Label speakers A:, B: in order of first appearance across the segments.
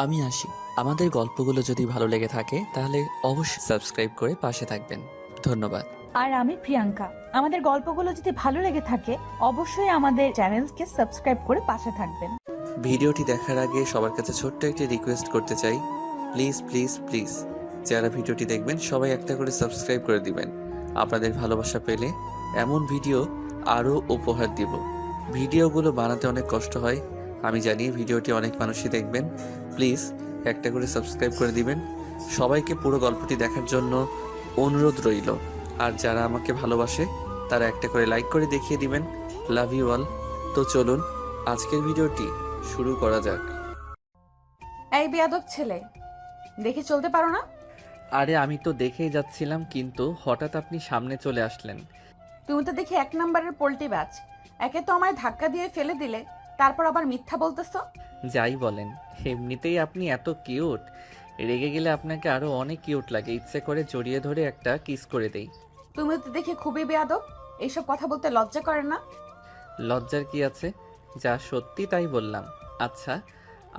A: আমি আসি। আমাদের গল্পগুলো যদি ভালো লেগে থাকে তাহলে অবশ্যই সাবস্ক্রাইব করে পাশে থাকবেন। ধন্যবাদ।
B: আর আমি প্রিয়াঙ্কা। আমাদের গল্পগুলো যদি ভালো লেগে থাকে অবশ্যই আমাদের চ্যানেলকে সাবস্ক্রাইব করে পাশে থাকবেন।
A: ভিডিওটি দেখার আগে সবার কাছে ছোট্ট একটি রিকোয়েস্ট করতে চাই, প্লিজ প্লিজ প্লিজ যারা ভিডিওটি দেখবেন সবাই একটা করে সাবস্ক্রাইব করে দিবেন। আপনাদের ভালোবাসা পেলে এমন ভিডিও আরও উপহার দিব। ভিডিওগুলো বানাতে অনেক কষ্ট হয় আমি জানি, ভিডিওটি অনেক মানুষই দেখবেন। প্লিজ একটা করে সাবস্ক্রাইব করে দিবেন। সবাইকে পুরো গল্পটি দেখার জন্য অনুরোধ রইল। আর যারা আমাকে ভালোবাসে তারা একটা করে লাইক করে দেখিয়ে দিবেন। Love you all. তো চলুন আজকের ভিডিওটি শুরু করা যাক।
C: এই বেয়াদব ছেলে, দেখে চলতে পারো না?
A: আরে আমি তো দেখেই যাচ্ছিলাম, কিন্তু হঠাৎ আপনি সামনে চলে আসলেন।
C: তুমি তো দেখি 1 নম্বরের পোল্টি ব্যাচ। একে তো আমায় ধাক্কা দিয়ে ফেলে দিলে, তারপর আবার মিথ্যা বলতেছো।
A: যাই বলেন, এমনিতেই আপনি এত কিউট, রেগে গেলে আপনাকে আরো অনেক কিউট লাগে। ইচ্ছে করে জড়িয়ে ধরে একটা কিস করে দেই।
C: তুমি তো দেখি খুবই বেয়াদব। এইসব কথা বলতে লজ্জা করে না?
A: লজ্জার কি আছে, যা সত্যি তাই বললাম। আচ্ছা,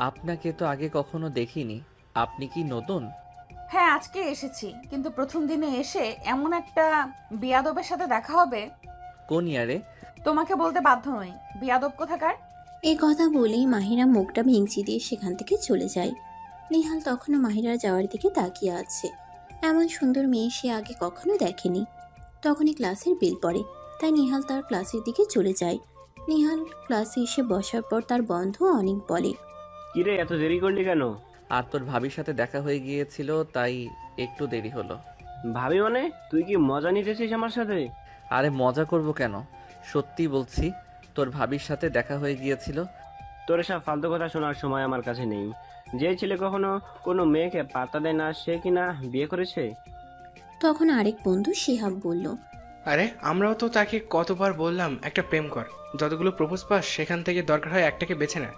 A: আপনাকে তো আগে কখনো দেখিনি, আপনি কি নতুন?
C: হ্যাঁ, আজকে এসেছি, কিন্তু প্রথম দিনে এসে এমন একটা বেয়াদবের সাথে দেখা হবে
A: কোন ইয়ারে?
C: তোমাকে বলতে বাধ্য নই। বেয়াদব কোথাকার।
D: এই কথা বলেই মাহিরা মুখটা ভেঙচি দিয়ে সেখান থেকে চলে যায়। নিহাল তখনও মাহিরার যাওয়ার দিকে তাকিয়ে আছে। এমন সুন্দর মেয়ে সে আগে কখনো দেখেনি। তখনই ক্লাসের বেল পড়ে, তাই নিহাল তার ক্লাসের দিকে চলে যায়। নিহাল ক্লাসে এসে বসার পর তার বন্ধু অনেক বলে,
E: কিরে এত দেরি করলি কেন?
A: আর তোর ভাবির সাথে দেখা হয়ে গিয়েছিল তাই একটু দেরি হলো।
E: ভাবি মানে তুই কি মজা নিতেছিস আমার সাথে?
A: আরে মজা করব কেন, সত্যি বলছি, তোর ভাবির সাথে দেখা হয়ে গিয়েছিল।
E: তোর সব ফালতু কথা শোনার সময় আমার কাছে নেই। যে ছেলে কখনো কোনো মেয়েকে পাত্তা দেয় না সে কিনা বিয়ে করেছে।
D: তখন আরেক বন্ধু শিহাব বলল,
F: আরে আমরাও তো তাকে কতবার বললাম একটা প্রেম কর, যতগুলো প্রপোজ পাস সেখান থেকে দরকার হয় একটাকে বেছে না।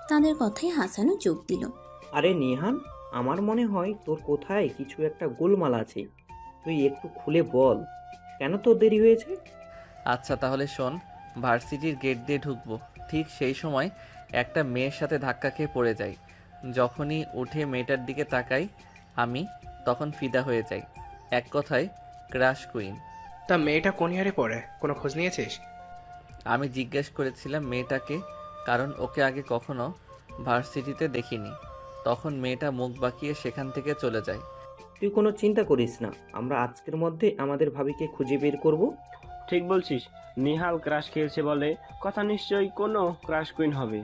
D: তাদের কথায় হাসানও যোগ দিল।
G: আরে নিহান, আমার মনে হয় তোর কোথায় কিছু একটা গোলমাল আছে। তুই একটু খুলে বল, কেন তোর দেরি হয়েছে?
A: আচ্ছা তাহলে শোন, ভার্সিটির গেট দিয়ে ঢুকবো, ঠিক সেই সময় একটা মেয়ের সাথে ধাক্কা খেয়ে পড়ে যাই। যখনই উঠে মেয়েটার দিকে তাকাই আমি, তখন ফিদা হয়ে যাই। এক কথায় ক্রাশ কুইন।
F: তা মেয়েটা কোন ইয়ারে পড়ে, কোনো খোঁজ নিয়েছিস?
A: আমি জিজ্ঞেস করেছিলাম মেয়েটাকে, কারণ ওকে আগে কখনো ভার্সিটিতে দেখিনি। তখন মেয়েটা মুখ বাঁকিয়ে সেখান থেকে চলে যায়।
G: তুই কোনো চিন্তা করিস না, আমরা আজকের মধ্যে আমাদের ভাবিকে খুঁজে বের করব।
E: ঠিক বলছিস, নিহাল ক্রাশ খেয়েছে বলে কথা, নিশ্চয়ই কোনো ক্রাশ কুইন হবে।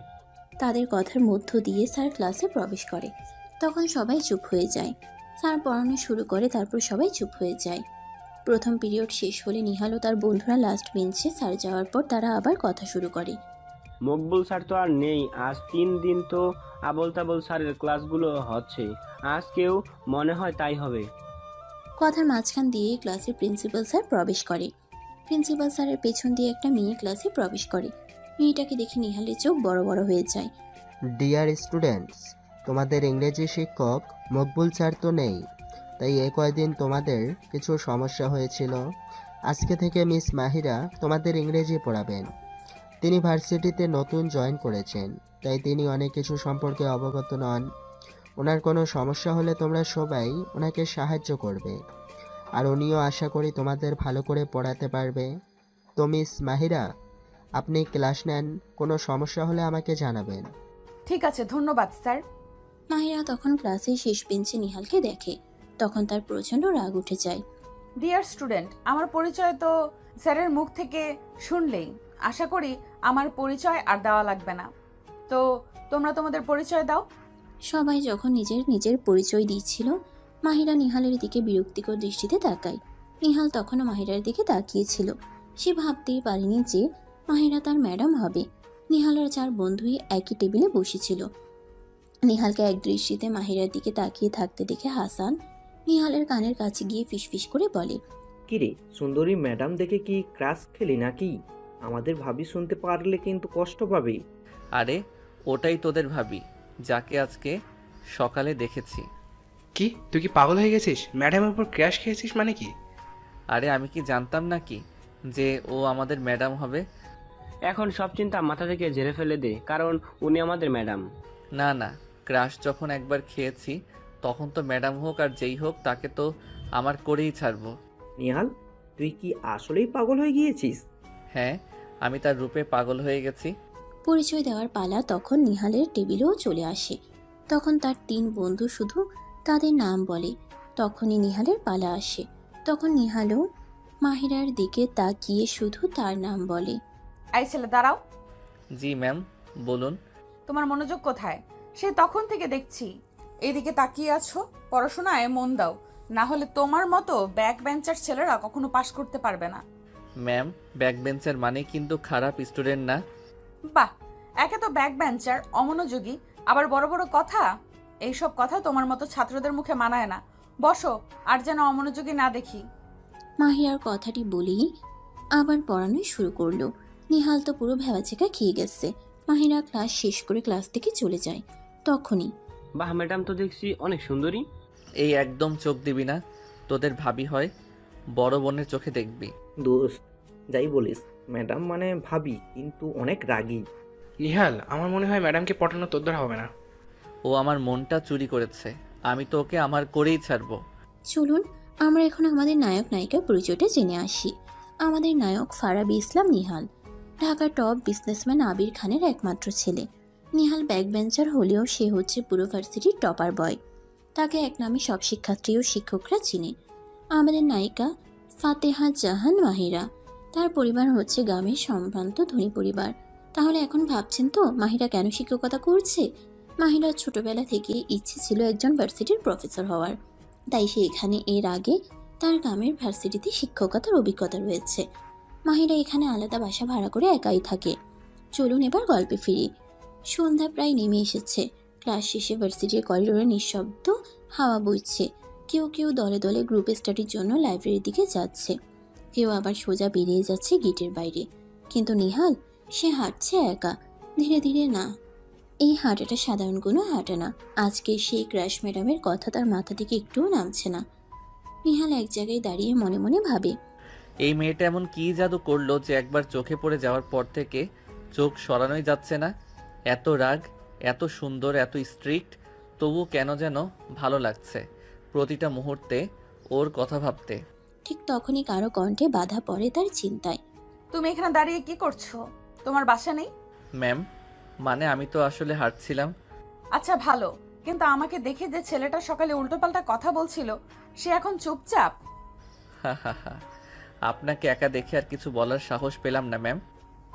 D: তাদের কথার মধ্য দিয়ে স্যার ক্লাসে প্রবেশ করে। তখন সবাই চুপ হয়ে যায়। স্যার পড়ানো শুরু করে, তারপর সবাই চুপ হয়ে যায়। প্রথম পিরিয়ড শেষ হলে নিহাল ও তার বন্ধুরা লাস্ট বেঞ্চে, স্যার যাওয়ার পর তারা আবার কথা শুরু করে।
E: মকবুল স্যার তো আর নেই, আজ 3 দিন তো আবল তাবল স্যারের ক্লাসগুলো হচ্ছে। আজকেও মনে হয় তাই হবে।
D: কথার মাঝখান দিয়ে ক্লাসে প্রিন্সিপাল স্যার প্রবেশ করে। প্রিন্সিপাল স্যারের পেছন দিয়ে একটা মেয়ে ক্লাসে প্রবেশ করে। মেয়েটাকে দেখে নিহালের চোখ বড় বড় হয়ে যায়।
H: ডিয়ার স্টুডেন্টস, তোমাদের ইংরেজি শিক্ষক মকবুল স্যার তো নেই, তাই এ কয়দিন তোমাদের কিছু সমস্যা হয়েছিল। আজকে থেকে মিস মাহিরা তোমাদের ইংরেজি পড়াবেন। তিনি ভার্সিটিতে নতুন জয়েন করেছেন, তাই তিনি অনেক কিছু সম্পর্কে অবগত নন। ওনার কোনো সমস্যা হলে তোমরা সবাই ওনাকে সাহায্য করবে, আর উনিও আশা করি তোমাদের ভালো করে পড়াতে পারবে। তো মিস মাহিরা, আপনি ক্লাস নেন, কোনো সমস্যা হলে আমাকে জানাবেন।
C: ঠিক আছে, ধন্যবাদ স্যার।
D: মাহিরা তখন ক্লাসের শেষ বেঞ্চে নিহালকে দেখে। তখন তার প্রচণ্ড রাগ উঠে যায়।
C: ডিয়ার স্টুডেন্ট, আমার পরিচয় তো স্যারের মুখ থেকে শুনলেই। আশা করি আমার পরিচয় আর দেওয়া লাগবে না। তো তোমরা তোমাদের পরিচয় দাও।
D: সবাই যখন নিজের নিজের পরিচয় দিচ্ছিল, মাহিরা নিহালের দিকে বিরক্তিকর দৃষ্টিতে তাকায়। নিহাল তখনও মাহিরার দিকে তাকিয়েছিল। সে ভাবতেই পারেনি যে মাহিরা তার ম্যাডাম হবে। নিহালের 4 বন্ধুই একই টেবিলে বসেছিল। নিহালকে এক দৃষ্টিতে মাহিরার দিকে তাকিয়ে থাকতে দেখে হাসান নিহালের কানের কাছে গিয়ে ফিসফিস করে বলে,
G: কিরে সুন্দরী ম্যাডাম দেখে কি ক্রাশ খেলি নাকি? আমাদের ভাবি শুনতে পারলে কিন্তু কষ্ট পাবে।
A: আরে ওটাই তোদের ভাবি, যাকে আজকে সকালে দেখেছি।
F: কি তুই কি পাগল হয়ে গেছিস? ম্যাডামের উপর ক্র্যাশ খেয়েছিস মানে কি?
A: আরে আমি কি জানতাম নাকি যে ও আমাদের ম্যাডাম হবে?
E: এখন সব চিন্তা মাথা থেকে ঝেড়ে ফেলে দে, কারণ উনি আমাদের ম্যাডাম।
A: না না, ক্রাশ যখন একবার খেয়েছি তখন তো ম্যাডাম হোক আর যেই হোক তাকে তো আমার করেই ছাড়বো।
G: নিহাল, তুই কি আসলেই পাগল হয়ে গিয়েছিস?
A: হ্যাঁ, আমি তার রূপে পাগল হয়ে গেছি।
D: পরিচয় দেওয়ার পালা তখন নিহালের টেবিলেও চলে আসে। তখন তার 3 বন্ধু শুধু তাদের নাম বলে। তখনই নিহালের পালা আসে। তখন নিহালও মাহিরার দিকে তাকিয়ে শুধু তার নাম বলে।
C: এই ছেলে দাঁড়াও।
A: জি ম্যাম, বলুন।
C: তোমার মনোযোগ কোথায়? সে তখন থেকে দেখছি এদিকে তাকিয়ে আছো। পড়াশোনায় মন দাও, না হলে তোমার মতো ব্যাক বেঞ্চার ছেলেরা কখনো পাশ করতে পারবে না।
A: ম্যাম, ব্যাক বেঞ্চার মানে কিন্তু খারাপ স্টুডেন্ট না।
C: বাহ, একে তো ব্যাক বেঞ্চার, অমনোযোগী, আবার বড় বড় কথা। এইসব কথা তোমার মতো ছাত্রদের মুখে মানায় না। বসো, আর যেন অমনোযোগী না দেখি।
D: মাহিরার কথাটি বলেই আবার পড়ানো শুরু করলো। নিহাল তো পুরো ভেবাচেকা খেয়ে গেছে। মাহিরা ক্লাস শেষ করে ক্লাস থেকে চলে যায়। তখনই
E: বাহ, ম্যাডাম তো দেখছি অনেক সুন্দরী।
A: এই একদম চোখ দিবি না, তোদের ভাবি হয়, বড় বোনের চোখে দেখবি।
G: দোস্ত, যাই বলিস, ম্যাডাম মানে ভাবি, কিন্তু অনেক রাগী।
F: নিহাল, আমার মনে হয় ম্যাডামকে পটানো তোর দ্বারা হবে না।
A: ও আমার মনটা চুরি করেছে, আমি তো ওকে আমার করেই ছাড়বো।
D: চলুন আমরা এখন আমাদের নায়ক নায়িকার পরিচয়টা জেনে আসি। আমাদের নায়ক ফারাবি ইসলাম নিহাল, ঢাকার টপ বিজনেসম্যান আবির খানের একমাত্র ছেলে। নিহাল ব্যাকবেঞ্চার হলেও সে হচ্ছে পুরো ভার্সিটির টপার বয়। তাকে এক নামে সব শিক্ষার্থী ও শিক্ষকরা চিনে। আমাদের নায়িকা ফাতেহা জাহান মাহিরা, তার পরিবার হচ্ছে গ্রামের সম্ভ্রান্ত ধনী পরিবার। তাহলে এখন ভাবছেন তো মাহিরা কেন শিক্ষকতা করছে? মাহিরার ছোটবেলা থেকে ইচ্ছে ছিল একজন ভার্সিটির প্রফেসর হওয়ার, তাই সে এখানে এর আগে তার গ্রামের ভার্সিটিতে শিক্ষকতার অভিজ্ঞতা রয়েছে। মাহিরা এখানে আলাদা বাসা ভাড়া করে একাই থাকে। চলুন এবার গল্পে ফিরি। সন্ধ্যা প্রায় নেমে এসেছে। ক্লাস শেষে ভার্সিটির করিডোরে নিঃশব্দ হাওয়া বইছে। কেউ কেউ দলে দলে গ্রুপ স্টাডির জন্য লাইব্রেরির দিকে যাচ্ছে, কেউ আবার সোজা বেরিয়ে যাচ্ছে গেটের বাইরে। কিন্তু নিহাল, সে হাঁটছে একা, ধীরে ধীরে। না, এই হাঁটাটা সাধারণ কোনো হাঁটা না। আজকে সেই ক্র্যাশ ম্যাডামের কথা তার মাথা থেকে একটুও নামছে না। নিহাল এক জায়গায় দাঁড়িয়ে মনে মনে ভাবে,
A: এই মেয়েটা এমন কি জাদু করলো যে একবার চোখে পড়ে যাওয়ার পর থেকে চোখ সরানোই যাচ্ছে না। এত রাগ, এত সুন্দর, এত স্ট্রিক্ট, তবু কেন যেন ভালো লাগছে প্রতিটা মুহূর্তে ওর কথা ভাবতে।
D: ঠিক তখনই কারো কণ্ঠে বাধা পড়ে তার চিন্তায়।
C: তুমি এখানে দাঁড়িয়ে কি করছো? তোমার বাসা নেই?
A: ম্যাম, মানে আমি তো আসলে হাঁটছিলাম।
C: আচ্ছা ভালো, কিন্তু আমাকে দেখে যে ছেলেটা সকালে উল্টোপাল্টা কথা বলছিল, সে এখন চুপচাপ।
A: হা হা হা, আপনাকে একা দেখে আর কিছু বলার সাহস পেলাম না ম্যাম।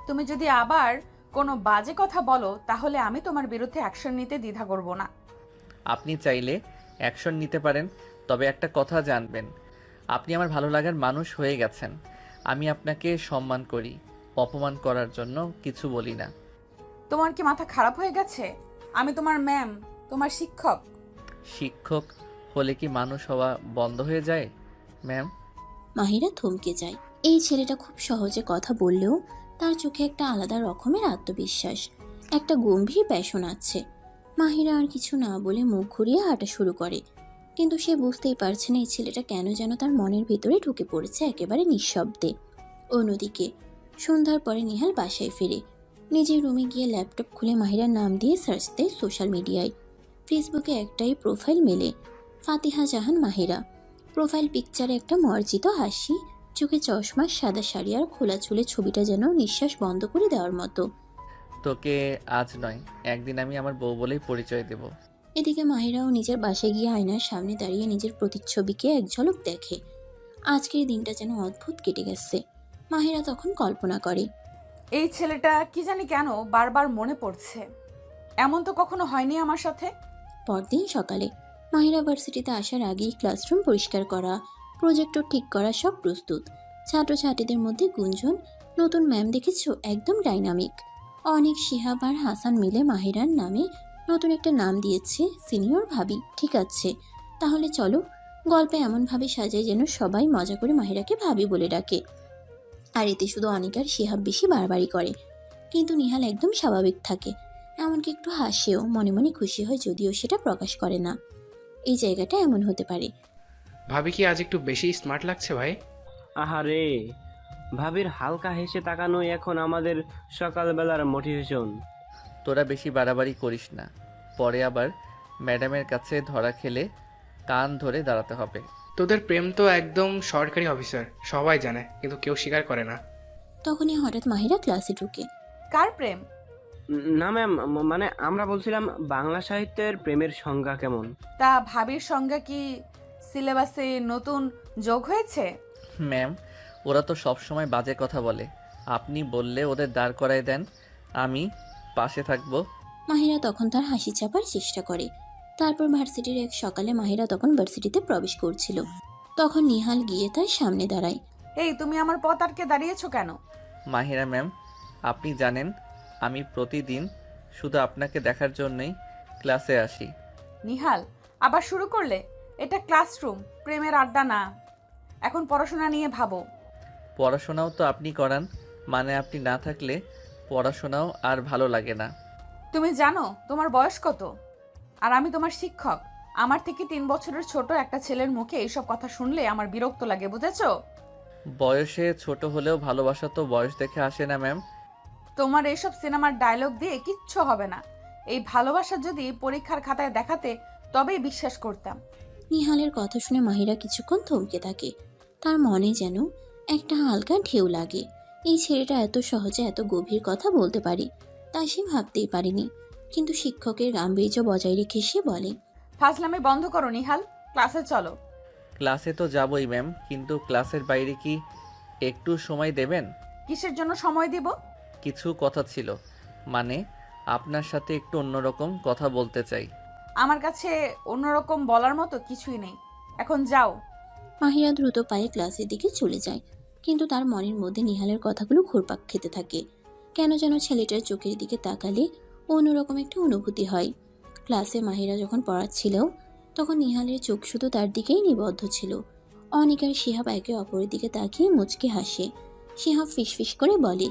C: তুমি যদি আবার কোনো বাজে কথা বলো তাহলে আমি তোমার বিরুদ্ধে অ্যাকশন নিতে দ্বিধা করব না।
A: আপনি চাইলে অ্যাকশন নিতে পারেন, তবে একটা কথা জানবেন, আপনি আমার ভালো লাগার মানুষ হয়ে গেছেন। আমি আপনাকে সম্মান করি, অপমান করার জন্য কিছু বলি না।
C: তোমার কি মাথা খারাপ হয়ে গেছে? আমি তোমার ম্যাম, তোমার শিক্ষক।
A: শিক্ষক হলে কি মানুষ হওয়া বন্ধ হয়ে যায় ম্যাম?
D: মাহিরা থমকে যায়। এই ছেলেটা খুব সহজে কথা বললেও তার চোখে একটা আলাদা রকমের আত্মবিশ্বাস, একটা গম্ভীর প্যাশন আছে। মাহিরা আর কিছু না বলে মুখ ঘুরিয়ে হাঁটা শুরু করে। কিন্তু সে বুঝতেই পারছে না এই ছেলেটা কেন যেন তার মনের ভিতরে ঢুকে পড়েছে একেবারে নিঃশব্দে। অন্যদিকে সন্ধ্যার পরে নিহাল বাসায় ফিরে। নিজের রুমে গিয়ে ল্যাপটপ খুলে মাহিরার নাম দিয়ে সার্চ দেয় সোশ্যাল মিডিয়ায়। ফেসবুকে একটাই প্রোফাইল মেলে, ফাতিহা জাহান মাহিরা। প্রোফাইল পিকচারে একটা মার্জিত হাসি, চোখে চশমা, সাদা শাড়ি আর খোলা চুলে, ছবিটা যেন নিঃশ্বাস বন্ধ করে দেওয়ার মতো।
A: তোকে আজ নয়, একদিন আমি আমার বউ বলেই পরিচয় দেব।
D: এদিকে মাহিরাও নিজের বাসায় গিয়ে আয়নার সামনে দাঁড়িয়ে নিজের প্রতিচ্ছবিকে এক ঝলক দেখে। আজকের দিনটা যেন অদ্ভুত কেটে গেছে। মাহিরা তখন কল্পনা করে,
C: এই ছেলেটা কি জানি কেন বারবার মনে পড়ছে। এমন তো কখনো হয়নি আমার সাথে।
D: পরদিন সকালে মাহিরা ভার্সিটিতে আসার আগেই ক্লাসরুম পরিষ্কার করা, প্রজেক্টর ঠিক করা সব প্রস্তুত। ছাত্রছাত্রীদের মধ্যে গুঞ্জন, নতুন ম্যাম দেখেছো, একদম ডাইনামিক। অনেক, শিহাব আর হাসান মিলে মাহিরার নামে নতুন একটা নাম দিয়েছে, সিনিয়র ভাবি। ঠিক আছে, তাহলে চলো গল্পে এমনভাবে সাজাই যেন সবাই মজা করে মাহিরাকে ভাবি বলে ডাকে। আর এতে শুধু অনিক আর শিহাব বেশি বাড়াবাড়ি করে, কিন্তু নিহাল একদম স্বাভাবিক থাকে, এমনকি একটু হাসেও, মনে মনে খুশি হয়, যদিও সেটা প্রকাশ করে না। এই জায়গাটা এমন হতে পারে।
F: ভাবি কি আজ একটু বেশি স্মার্ট লাগছে ভাই?
E: আহারে, ভাবির হালকা হেসে তাকানোই এখন আমাদের সকালবেলার মোটিভেশন।
A: তোরা বেশি বাড়াবাড়ি করিস না, পরে আবার ম্যাডামের কাছে ধরা খেলে কান ধরে দাঁড়াতে হবে।
F: তোদের প্রেম তো একদম সরকারি অফিসার, সবাই জানে কিন্তু কেউ স্বীকার করে না।
D: তখনই হঠাৎ মাহিরা ক্লাসে ঢুকে।
C: কার প্রেম?
E: না ম্যাম, মানে আমরা বলছিলাম বাংলা সাহিত্যের প্রেমের সংজ্ঞা কেমন?
C: তা ভাবির সঙ্গে কি সিলেবাসে নতুন যোগ হয়েছে?
A: ম্যাম, ওরা তো সব সময় বাজে কথা বলে। আপনি বললে ওদের দাঁড় করায় দেন, আমি পাশে থাকবো।
D: মাহিরা তখন তার হাসি চাপার চেষ্টা করে। তারপর ভার্সিটির এক সকালে মাহিরা তখন ভার্সিটিতে প্রবেশ করছিল। তখন নিহাল গিয়ে তার সামনে দাঁড়ায়।
C: এই, তুমি আমার পথ আটকে দাঁড়িয়েছো কেন?
A: মাহিরা ম্যাম, আপনি জানেন আমি প্রতিদিন শুধু আপনাকে দেখার জন্যই ক্লাসে আসি।
C: নিহাল, আবার শুরু করলে? এটা ক্লাসরুম, প্রেমের আড্ডা না। এখন পড়াশোনা নিয়ে ভাবো।
A: পড়াশোনাও তো আপনি করান, মানে আপনি না থাকলে পড়াশোনাও আর ভালো লাগে না।
C: তুমি জানো তোমার বয়স কত? আর আমি তোমার শিক্ষক। আমার থেকে 3 বছরের ছোট একটা ছেলের মুখে এইসব কথা শুনলে আমার বিরক্ত লাগে, বুঝেছো?
A: বয়সে ছোট হলেও ভালোবাসা তো বয়স দেখে আসে না ম্যাম।
C: তোমার এইসব সিনেমার ডায়লগ দিয়ে কিচ্ছু হবে না। এই ভালোবাসা যদি পরীক্ষার খাতায় দেখাতে তবেই বিশ্বাস করতাম।
D: নিহালের কথা শুনে মাহিরা কিছুক্ষণ থমকে থাকে। তার মনে যেন একটা হালকা ঢেউ লাগে। এই ছেলেটা এত সহজে এত গভীর কথা বলতে পারে তা সে ভাবতেই পারেনি। কিন্তু শিক্ষকের গাম্ভীর্য বজায় রেখে সে বলে,
C: ফাজলামি বন্ধ করো নিহাল, ক্লাসে চলো।
A: ক্লাসে তো যাবই ম্যাম, কিন্তু ক্লাসের বাইরে কি একটু সময় দেবেন?
C: কিসের জন্য সময় দিব?
A: কিছু কথা ছিল, মানে আপনার সাথে একটু অন্যরকম কথা বলতে চাই।
C: আমার কাছে অন্যরকম বলার মতো কিছুই নেই, এখন যাও।
D: মাহিরা দ্রুত পায়ে ক্লাসের দিকে চলে যায়। কিন্তু তার মনের মধ্যে নিহালের কথাগুলো ঘুরপাক খেতে থাকে। কেন যেন ছেলেটার চোখের দিকে তাকালে অন্যরকম একটা অনুভূতি হয়। ক্লাসে মাহিরা যখন পড়াচ্ছিল তখন নিহালের চোখ শুধু তার দিকেই নিবদ্ধ ছিল। অনিক আর শিহাব একে অপরের দিকে তাকিয়ে মুচকে হাসে। শিহাব ফিসফিস করে বলে,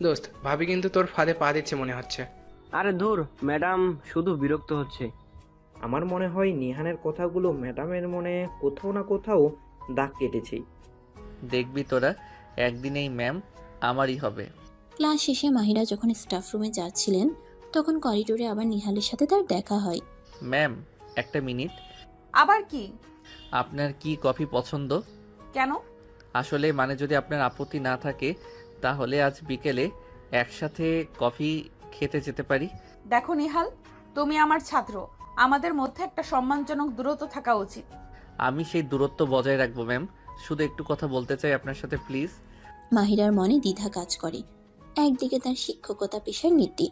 F: দোস্ত, ভাবি কিন্তু তোর ফাঁদে পা দিচ্ছে মনে হচ্ছে।
E: আরে ধুর, ম্যাডাম শুধু বিরক্ত হচ্ছে।
G: আমার মনে হয় নিহানের কথাগুলো ম্যাডামের মনে কোথাও না কোথাও দাগ কেটেছে।
A: দেখবি তোরা, একদিন এই ম্যাম আমারই হবে।
D: ক্লাস শেষে মাহিরা যখন স্টাফ রুমে যাচ্ছিলেন তখন করিডোরে আবার নিহালের সাথে তার দেখা হয়।
A: ম্যাম, একটা মিনিট।
C: আবার কি?
A: আপনার কি কফি পছন্দ?
C: কেন?
A: আসলে মানে যদি আপনার আপত্তি না থাকে তাহলে আজ বিকেলে একসাথে কফি খেতে যেতে পারি।
C: দেখো নিহাল, তুমি আমার ছাত্র, আমাদের মধ্যে একটা সম্মানজনক দূরত্ব থাকা উচিত।
A: আমি সেই দূরত্ব বজায় রাখবো ম্যাম, শুধু একটু কথা বলতে চাই আপনার সাথে, প্লিজ।
D: মাহিরার মনে দ্বিধা কাজ করে। একদিকে তার শিক্ষকতা পেশার নীতি,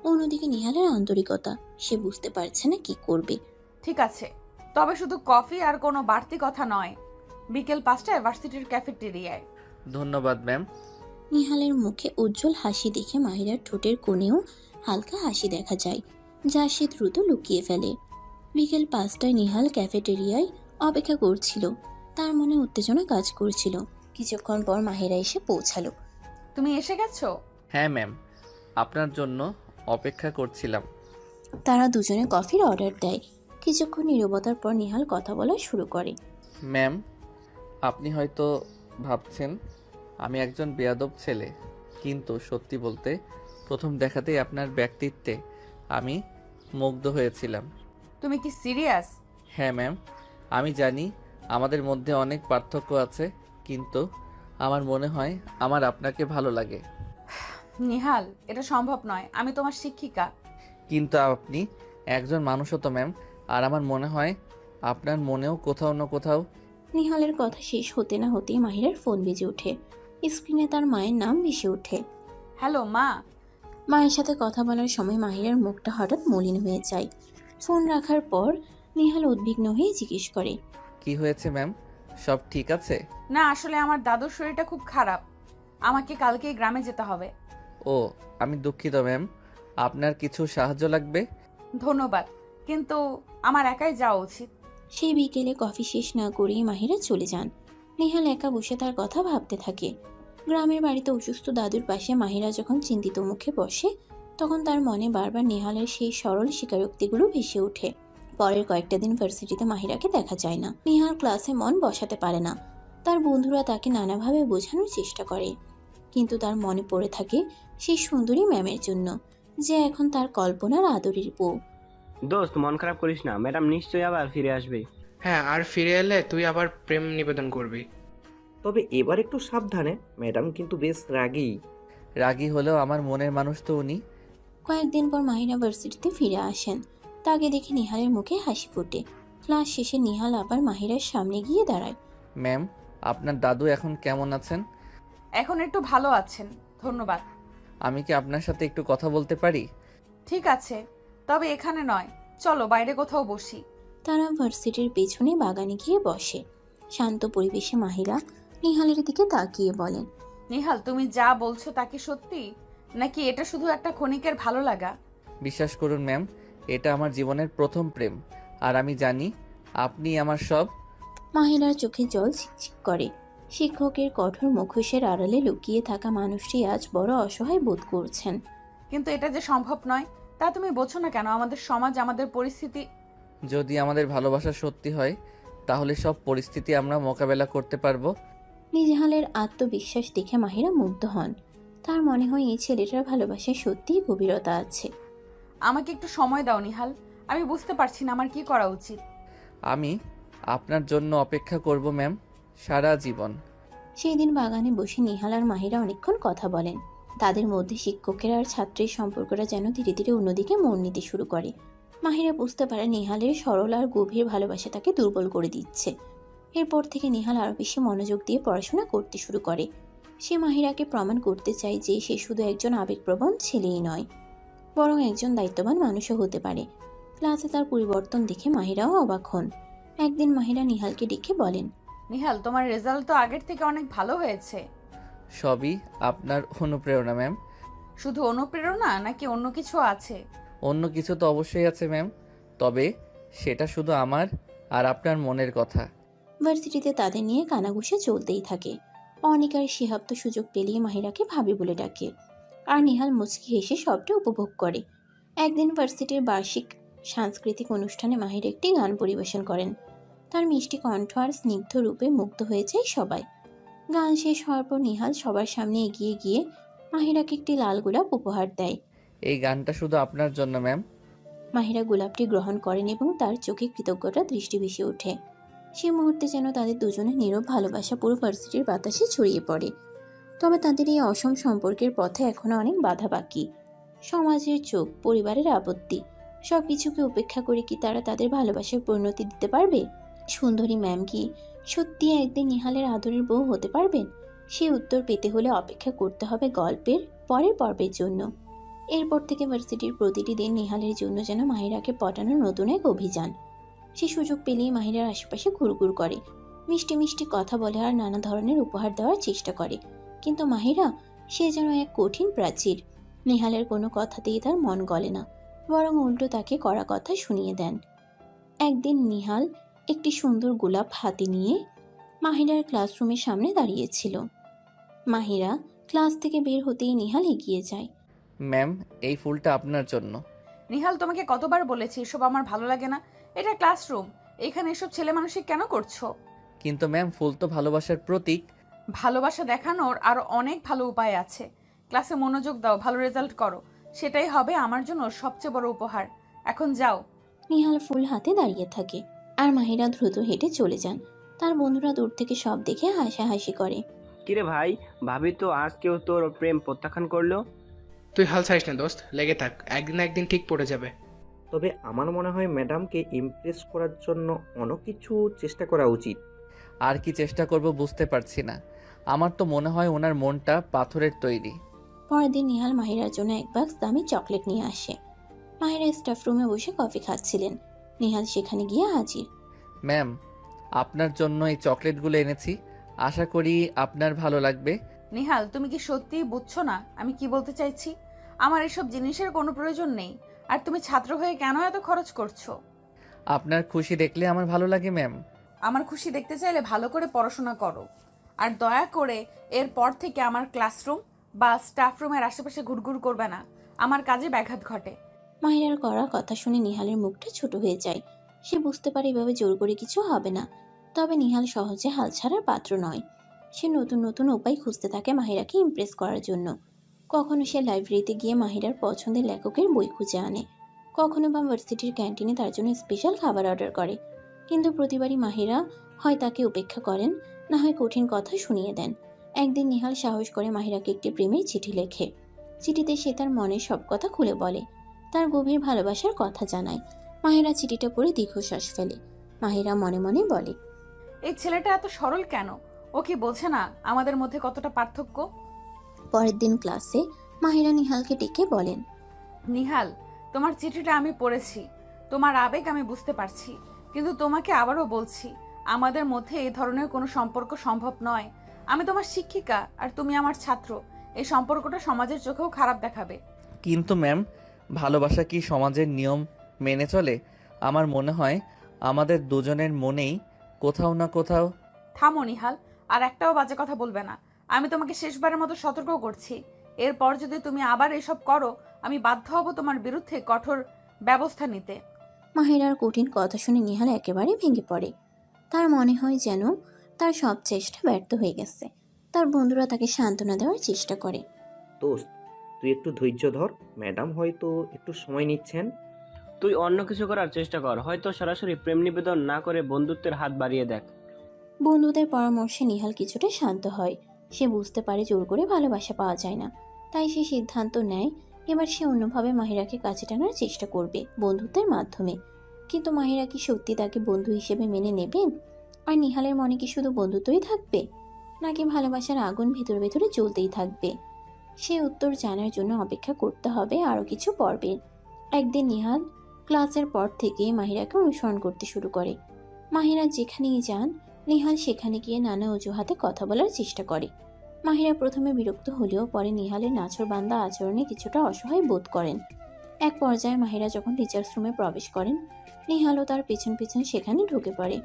D: অন্যদিকে নিহালের আন্তরিকতা। সে বুঝতে পারছে না কি করবে।
C: ঠিক আছে, তবে শুধু কফি আর কোনো বাড়তি কথা নয়। বিকেল 5টায় ভার্সিটির ক্যাফেটেরিয়ায়।
A: ধন্যবাদ ম্যাম।
D: নিহালের মুখে উজ্জ্বল হাসি দেখে মাহিরার ঠোঁটের কোণেও হালকা হাসি দেখা যায়, যা সে দ্রুত লুকিয়ে ফেলে। বিকেল 5টায় নিহাল ক্যাফেটেরিয়ায় অপেক্ষা করছিল। তার মনে উত্তেজনা কাজ করছিল। কিছুক্ষণ পর মাহিরা এসে পৌঁছালো।
C: তুমি এসে গেছো?
A: হ্যাঁ ম্যাম, আপনার জন্য অপেক্ষা করছিলাম।
D: তারা দুজনে কফির অর্ডার দেয়। কিছুক্ষণ নীরবতার পর নিহাল কথা বলা শুরু করে।
A: ম্যাম, আপনি হয়তো ভাবছেন আমি একজন বেয়াদব ছেলে, কিন্তু সত্যি বলতে প্রথম দেখাতেই আপনার ব্যক্তিত্বে আমি মুগ্ধ হয়েছিলাম।
C: তুমি কি সিরিয়াস?
A: হ্যাঁ ম্যাম, আমি জানি আমাদের মধ্যে অনেক পার্থক্য আছে, কিন্তু আমার মনে হয় আমার আপনাকে ভালো লাগে।
C: নিহাল, এটা সম্ভব নয়, আমি তোমার শিক্ষিকা।
A: কিন্তু আপনি একজন মানুষও তো ম্যাম, আর আমার মনে হয় আপনার মনেও কোথাও না কোথাও।
D: নিহালের কথা শেষ হতে না হতেই মাহিরার ফোন বেজে ওঠে। স্ক্রিনে তার মায়ের নাম ভেসে ওঠে।
C: হ্যালো মা।
D: মায়ের সাথে কথা বলার সময় মাহিরার মুখটা হঠাৎ মলিন হয়ে যায়। ফোন রাখার পর নিহাল উদ্বিগ্ন হয়ে জিজ্ঞেস করে,
A: কি হয়েছে ম্যাম, সব ঠিক আছে?
C: না, আসলে আমার দাদুর শরীরটা খুব খারাপ, আমাকে কালকেই গ্রামে যেতে হবে।
A: ও, আমি দুঃখিত ম্যাম, আপনার কিছু সাহায্য লাগবে?
C: ধন্যবাদ, কিন্তু আমার একাই যাওয়া উচিত।
D: সেই বিকেলে কফি শেষ না করেই মাহিরা চলে যান। নিহাল একা বসে তার কথা ভাবতে থাকে। গ্রামের বাড়িতে অসুস্থ দাদুর পাশে মাহিরা যখন চিন্তিত মুখে বসে তখন তার মনে বারবার নিহালের সেই সরল স্বীকারোক্তিগুলো ভেসে ওঠে। পরের কয়েকটা দিন ভার্সিটিতে মাহিরাকে দেখা যায় না। নিহাল ক্লাসে মন বসাতে পারে না। তার বন্ধুরা তাকে নানাভাবে বোঝানোর চেষ্টা করে, কিন্তু তার মনে পড়ে থাকে সেই সুন্দরী ম্যামের জন্য, যে এখন তার কল্পনার আদরের বউ।
E: দোস্ত মন খারাপ করিস না, ম্যাডাম নিশ্চয়ই আবার ফিরে আসবে।
F: হ্যাঁ, আর ফিরে এলে তুই আবার প্রেম নিবেদন করবি।
G: তবে এবার একটু সাবধানে, ম্যাডাম কিন্তু বেশ রাগী।
A: রাগী হলেও আমার মনের মানুষ তো উনি।
D: কয়েকদিন পর মাহিরা ভার্সিটিতে ফিরে আসেন। তাকে দেখে নিহালের মুখে হাসি ফোটে। ক্লাস শেষে নিহাল আবার মাহিরার সামনে গিয়ে দাঁড়ায়।
A: ম্যাম, আপনার দাদু এখন কেমন আছেন?
C: এখন একটু ভালো আছেন, ধন্যবাদ।
A: আমি কি আপনার সাথে একটু কথা বলতে পারি?
C: ঠিক আছে, তবে এখানে নয়, চলো বাইরে কোথাও বসি।
D: তারা ভার্সিটির পেছনে বাগানে গিয়ে বসে। শান্ত পরিবেশে মাহিরা নিহালের দিকে তাকিয়ে বলেন,
C: নিহাল, তুমি যা বলছো তা কি সত্যি, নাকি এটা শুধু একটা ক্ষণিকের ভালো লাগা?
A: বিশ্বাস করুন ম্যাম, এটা আমার জীবনের প্রথম প্রেম, আর আমি জানি আপনি আমার সব।
D: মাহিরার চোখে জল ছিকছিক করে। শিক্ষকের কঠোর মুখোশের আড়ালে লুকিয়ে থাকা মানুষটি আজ বড় অসহায় বোধ করছেন।
C: কিন্তু এটা যে সম্ভব নয় তা তুমি বোঝো না কেন? আমাদের সমাজ, আমাদের পরিস্থিতি।
A: যদি আমাদের ভালোবাসা সত্যি হয় তাহলে সব পরিস্থিতি আমরা মোকাবেলা করতে পারবো।
D: নিহালের আত্মবিশ্বাস দেখে মাহিরা মুগ্ধ হন। তার মনে হয় এই ছেলেটার ভালোবাসায় সত্যিই গভীরতা আছে।
C: আমাকে একটু সময় দাও নিহাল, আমি বুঝতে পারছি না আমার কি করা উচিত।
A: আমি আপনার জন্য অপেক্ষা করব ম্যাম, সারা জীবন।
D: সেই দিন বাগানে বসে নিহাল আর মাহিরা অনেকক্ষণ কথা বলেন। তাদের মধ্যে শিক্ষকের আর ছাত্রের সম্পর্কটা যেন ধীরে ধীরে অন্যদিকে মন নিতে শুরু করে। মাহিরা বুঝতে পারে নিহালের সরল আর গভীর ভালোবাসা তাকে দুর্বল করে দিচ্ছে। এরপর থেকে নিহাল আরও বেশি মনোযোগ দিয়ে পড়াশোনা করতে শুরু করে। সে মাহিরাকে প্রমাণ করতে চায় যে সে শুধু একজন আবেগপ্রবণ ছেলেই নয়, বরং একজন দায়িত্ববান মানুষও হতে পারে। ক্লাসে তার পরিবর্তন দেখে মাহিরাও অবাক হন। একদিন মাহিরা নিহালকে ডেকে বলেন,
C: নিহাল, তোমার রেজাল্ট তো আগের থেকে অনেক ভালো হয়েছে।
A: সবই আপনার অনুপ্রেরণা ম্যাম।
C: শুধু অনুপ্রেরণা নাকি অন্য কিছু আছে?
A: অন্য কিছু তো অবশ্যই আছে ম্যাম, তবে সেটা শুধু আমার আর আপনার মনের কথা।
D: ভার্সিটিতে তাদের নিয়ে কানাঘুষা চলতেই থাকে। অনিকার শিহাব তো সুযোগ পেলেই মাহিরাকে ভাবি বলে ডাকে, আর নিহাল মুচকি হেসে সবটা উপভোগ করে। একদিন ভার্সিটির বার্ষিক সাংস্কৃতিক অনুষ্ঠানে মাহিরা একটি গান পরিবেশন করেন। তার মিষ্টি কণ্ঠ আর স্নিগ্ধ রূপে মুগ্ধ হয়ে যায় সবাই। গান শেষ হওয়ার পর নিহাল সবার সামনে এগিয়ে গিয়ে মাহিরাকে একটি লাল গোলাপ উপহার দেয়।
A: এই গানটা শুধু আপনার জন্য ম্যাম।
D: মাহিরা গোলাপটি গ্রহণ করেন এবং তার চোখে কৃতজ্ঞতার দৃষ্টি ভেসে ওঠে। সে মুহূর্তে যেন তাদের দুজনের নীরব ভালোবাসা পুরো ভার্সিটির বাতাসে ছড়িয়ে পড়ে। তবে তাদের এই অসম সম্পর্কের পথে এখনো অনেক বাধা বাকি। সমাজের চোখ, পরিবারের আপত্তি, সব কিছুকে উপেক্ষা করে কি তারা তাদের ভালোবাসার পরিণতি দিতে পারবে? সুন্দরী ম্যাম কি সত্যি একদিন নিহালের আদরের বউ হতে পারবেন? সে উত্তর পেতে হলে অপেক্ষা করতে হবে গল্পের পরের পর্বের জন্য। এরপর থেকে ভার্সিটির প্রতিটি দিন নিহালের জন্য যেন মাহিরাকে পটানোর নতুন এক অভিযান। সে সুযোগ পেলেই মাহিরার আশেপাশে ঘুরঘুর করে, মিষ্টি মিষ্টি কথা বলে আর নানা ধরনের উপহার দেওয়ার চেষ্টা করে। কিন্তু মাহিরা, সে যেন এক কঠিন প্রাচীর। নিহালের কোনো কথাতেই তার মন গলে না, বরং উল্টো তাকে কড়া কথা শুনিয়ে দেন। একদিন নিহাল একটি সুন্দর গোলাপ হাতে নিয়ে মাহিরার ক্লাসরুমের সামনে দাঁড়িয়েছিল। মাহিরা ক্লাস থেকে বের হতেই নিহাল এগিয়ে যায়।
A: ম্যাম, এই ফুলটা আপনার জন্য।
C: নিহাল, তোমাকে কতবার বলেছি এসব আমার ভালো লাগে না। এটা ক্লাসরুম, এখানে এসব ছেলে মানুষই কেন করছো?
A: কিন্তু ম্যাম, ফুল তো ভালোবাসার প্রতীক।
C: ভালোবাসা দেখানোর আরো অনেক ভালো উপায় আছে। ক্লাসে মনোযোগ দাও, ভালো রেজাল্ট করো, সেটাই হবে আমার জন্য সবচেয়ে বড় উপহার। এখন যাও।
D: নিহাল ফুল হাতে দাঁড়িয়ে থাকে আর মাহিরা দ্রুত হেঁটে চলে যান। তার বন্ধুরা দূর থেকে সব দেখে হাসাহাসি করে।
E: কিরে ভাই, ভাবি তো আজকেও তোর প্রেম প্রত্যাখ্যান করলো।
F: তুই হাল ছাড়িস না দোস্ত, লেগে থাক, একদিন না একদিন ঠিক পড়ে যাবে।
G: তবে আমার মনে হয় ম্যাডামকে ইমপ্রেস করার জন্য অন্য কিছু চেষ্টা করা উচিত।
A: আর কি চেষ্টা করব বুঝতে পারছি না। আমার তো মনে হয় ওনার মনটা পাথরের তৈরি।
D: পরের দিন নিহাল মাহিরার জন্য এক বাক্স দামি চকলেট নিয়ে আসে। মাহিরা স্টাফ রুমে বসে কফি খাচ্ছিলেন। নিহাল সেখানে গিয়ে হাজির।
A: ম্যাম, আপনার জন্য এই চকলেটগুলো এনেছি, আশা করি আপনার ভালো লাগবে।
C: নিহাল, তুমি কি সত্যিই বুঝছো না আমি কি বলতে চাইছি? আমার এসব জিনিসের কোনো প্রয়োজন নেই, আর তুমি ছাত্র হয়ে কেন এত খরচ করছো?
A: আপনার খুশি দেখলে আমার ভালো লাগে ম্যাম।
C: আমার খুশি দেখতে চাইলে ভালো করে পড়াশোনা করো, আর দয়া করে এরপর থেকে আমার ক্লাসরুম বা স্টাফ রুমের আশেপাশে ঘুরঘুর করবে না, আমার কাজে ব্যাঘাত ঘটে।
D: মাহিরার করা কথা শুনে নিহালের মুখটা ছোট হয়ে যায়। সে বুঝতে পারে এভাবে জোর করে কিছু হবে না। তবে নিহাল সহজে হাল ছাড়ার পাত্র নয়। সে নতুন নতুন উপায় খুঁজতে থাকে মাহিরাকে ইমপ্রেস করার জন্য। কখনো সে লাইব্রেরিতে গিয়ে মাহিরার পছন্দের লেখকের বই খুঁজে আনে, কখনো বা ভার্সিটির ক্যান্টিনে তার জন্য স্পেশাল খাবার অর্ডার করে, কিন্তু প্রতিবারই মাহিরা হয় তাকে উপেক্ষা করেন, না হয় কঠিন কথা শুনিয়ে দেন। একদিন নিহাল সাহস করে মাহিরাকে একটি প্রেমের চিঠি লেখে। চিঠিতে সে তার মনের সব কথা খুলে বলে, তার গভীর ভালোবাসার কথা জানায়। মাহিরা চিঠিটা পড়ে দীর্ঘশ্বাস ফেলে। মাহিরা মনে মনে বলে,
C: এই ছেলেটা এত সরল কেন? ও কি বোঝে না আমাদের মধ্যে কতটা পার্থক্য?
D: পরের দিন ক্লাসে মাহিরা নিহালকে ডেকে বলেন,
C: নিহাল, তোমার চিঠিটা আমি পড়েছি, তোমার আবেগ আমি বুঝতে পারছি, কিন্তু তোমাকে আবারও বলছি, আমাদের মধ্যে এই ধরনের কোনো সম্পর্ক সম্ভব নয়। আমি তোমার শিক্ষিকা আর তুমি আমার ছাত্র। এই সম্পর্কটা সমাজের চোখেও খারাপ দেখাবে।
A: কিন্তু ম্যাম, ভালোবাসা কি সমাজের নিয়ম মেনে চলে? আমার মনে হয় আমাদের দুজনের মনেই কোথাও না কোথাও।
C: থামো নিহাল, আর একটাও বাজে কথা বলবে না। আমি তোমাকে শেষবারের মতো সতর্ক করছি, এরপর যদি তুমি আবার এসব করো, আমি বাধ্য হব তোমার বিরুদ্ধে কঠোর ব্যবস্থা নিতে।
D: মাহিরার কঠিন কথা শুনে নিহাল একেবারে ভেঙে পড়ে। তার মনে হয় যেন তার সব চেষ্টা ব্যর্থ হয়ে গেছে। তার বন্ধুরা তাকে সান্ত্বনা দেওয়ার চেষ্টা করে।
G: দোস্ত, তুই একটু ধৈর্য ধর, ম্যাডাম হয়তো একটু সময় নিচ্ছেন।
E: তুই অন্য কিছু করার চেষ্টা কর, হয়তো সরাসরি প্রেম নিবেদন না করে বন্ধুত্বের হাত বাড়িয়ে দেখ।
D: বন্ধুদের পরামর্শে নিহাল কিছুটা শান্ত হয়। সে বুঝতে পারে জোর করে ভালোবাসা পাওয়া যায় না, তাই সে সিদ্ধান্ত নেয় এবার সে অন্যভাবে মাহিরাকে কাছে টানার চেষ্টা করবে, বন্ধুত্বের মাধ্যমে। কিন্তু মাহিরা কি সত্যি তাকে বন্ধু হিসেবে মেনে নেবেন? আর নিহালের মনে কি শুধু বন্ধুত্বই থাকবে, নাকি ভালোবাসার আগুন ভেতরে ভেতরে জ্বলতেই থাকবে? সে উত্তর জানার জন্য অপেক্ষা করতে হবে আরও কিছু পর্বে। একদিন নিহাল ক্লাসের পর থেকে মাহিরাকে অনুসরণ করতে শুরু করে। মাহিরা যেখানেই যান, নিহাল সেখানে গিয়ে নানা অজুহাতে কথা বলার চেষ্টা করে। মাহিরা প্রথমে বিরক্ত হলেও পরে নিহালের নাছোড়বান্দা আচরণে কিছুটা অসহায় বোধ করেন। এক পর্যায়ে মাহিরা যখন টিচার্স রুমে প্রবেশ করেন, নিহালও তার পেছন পেছন সেখানে ঢুকে পড়ে।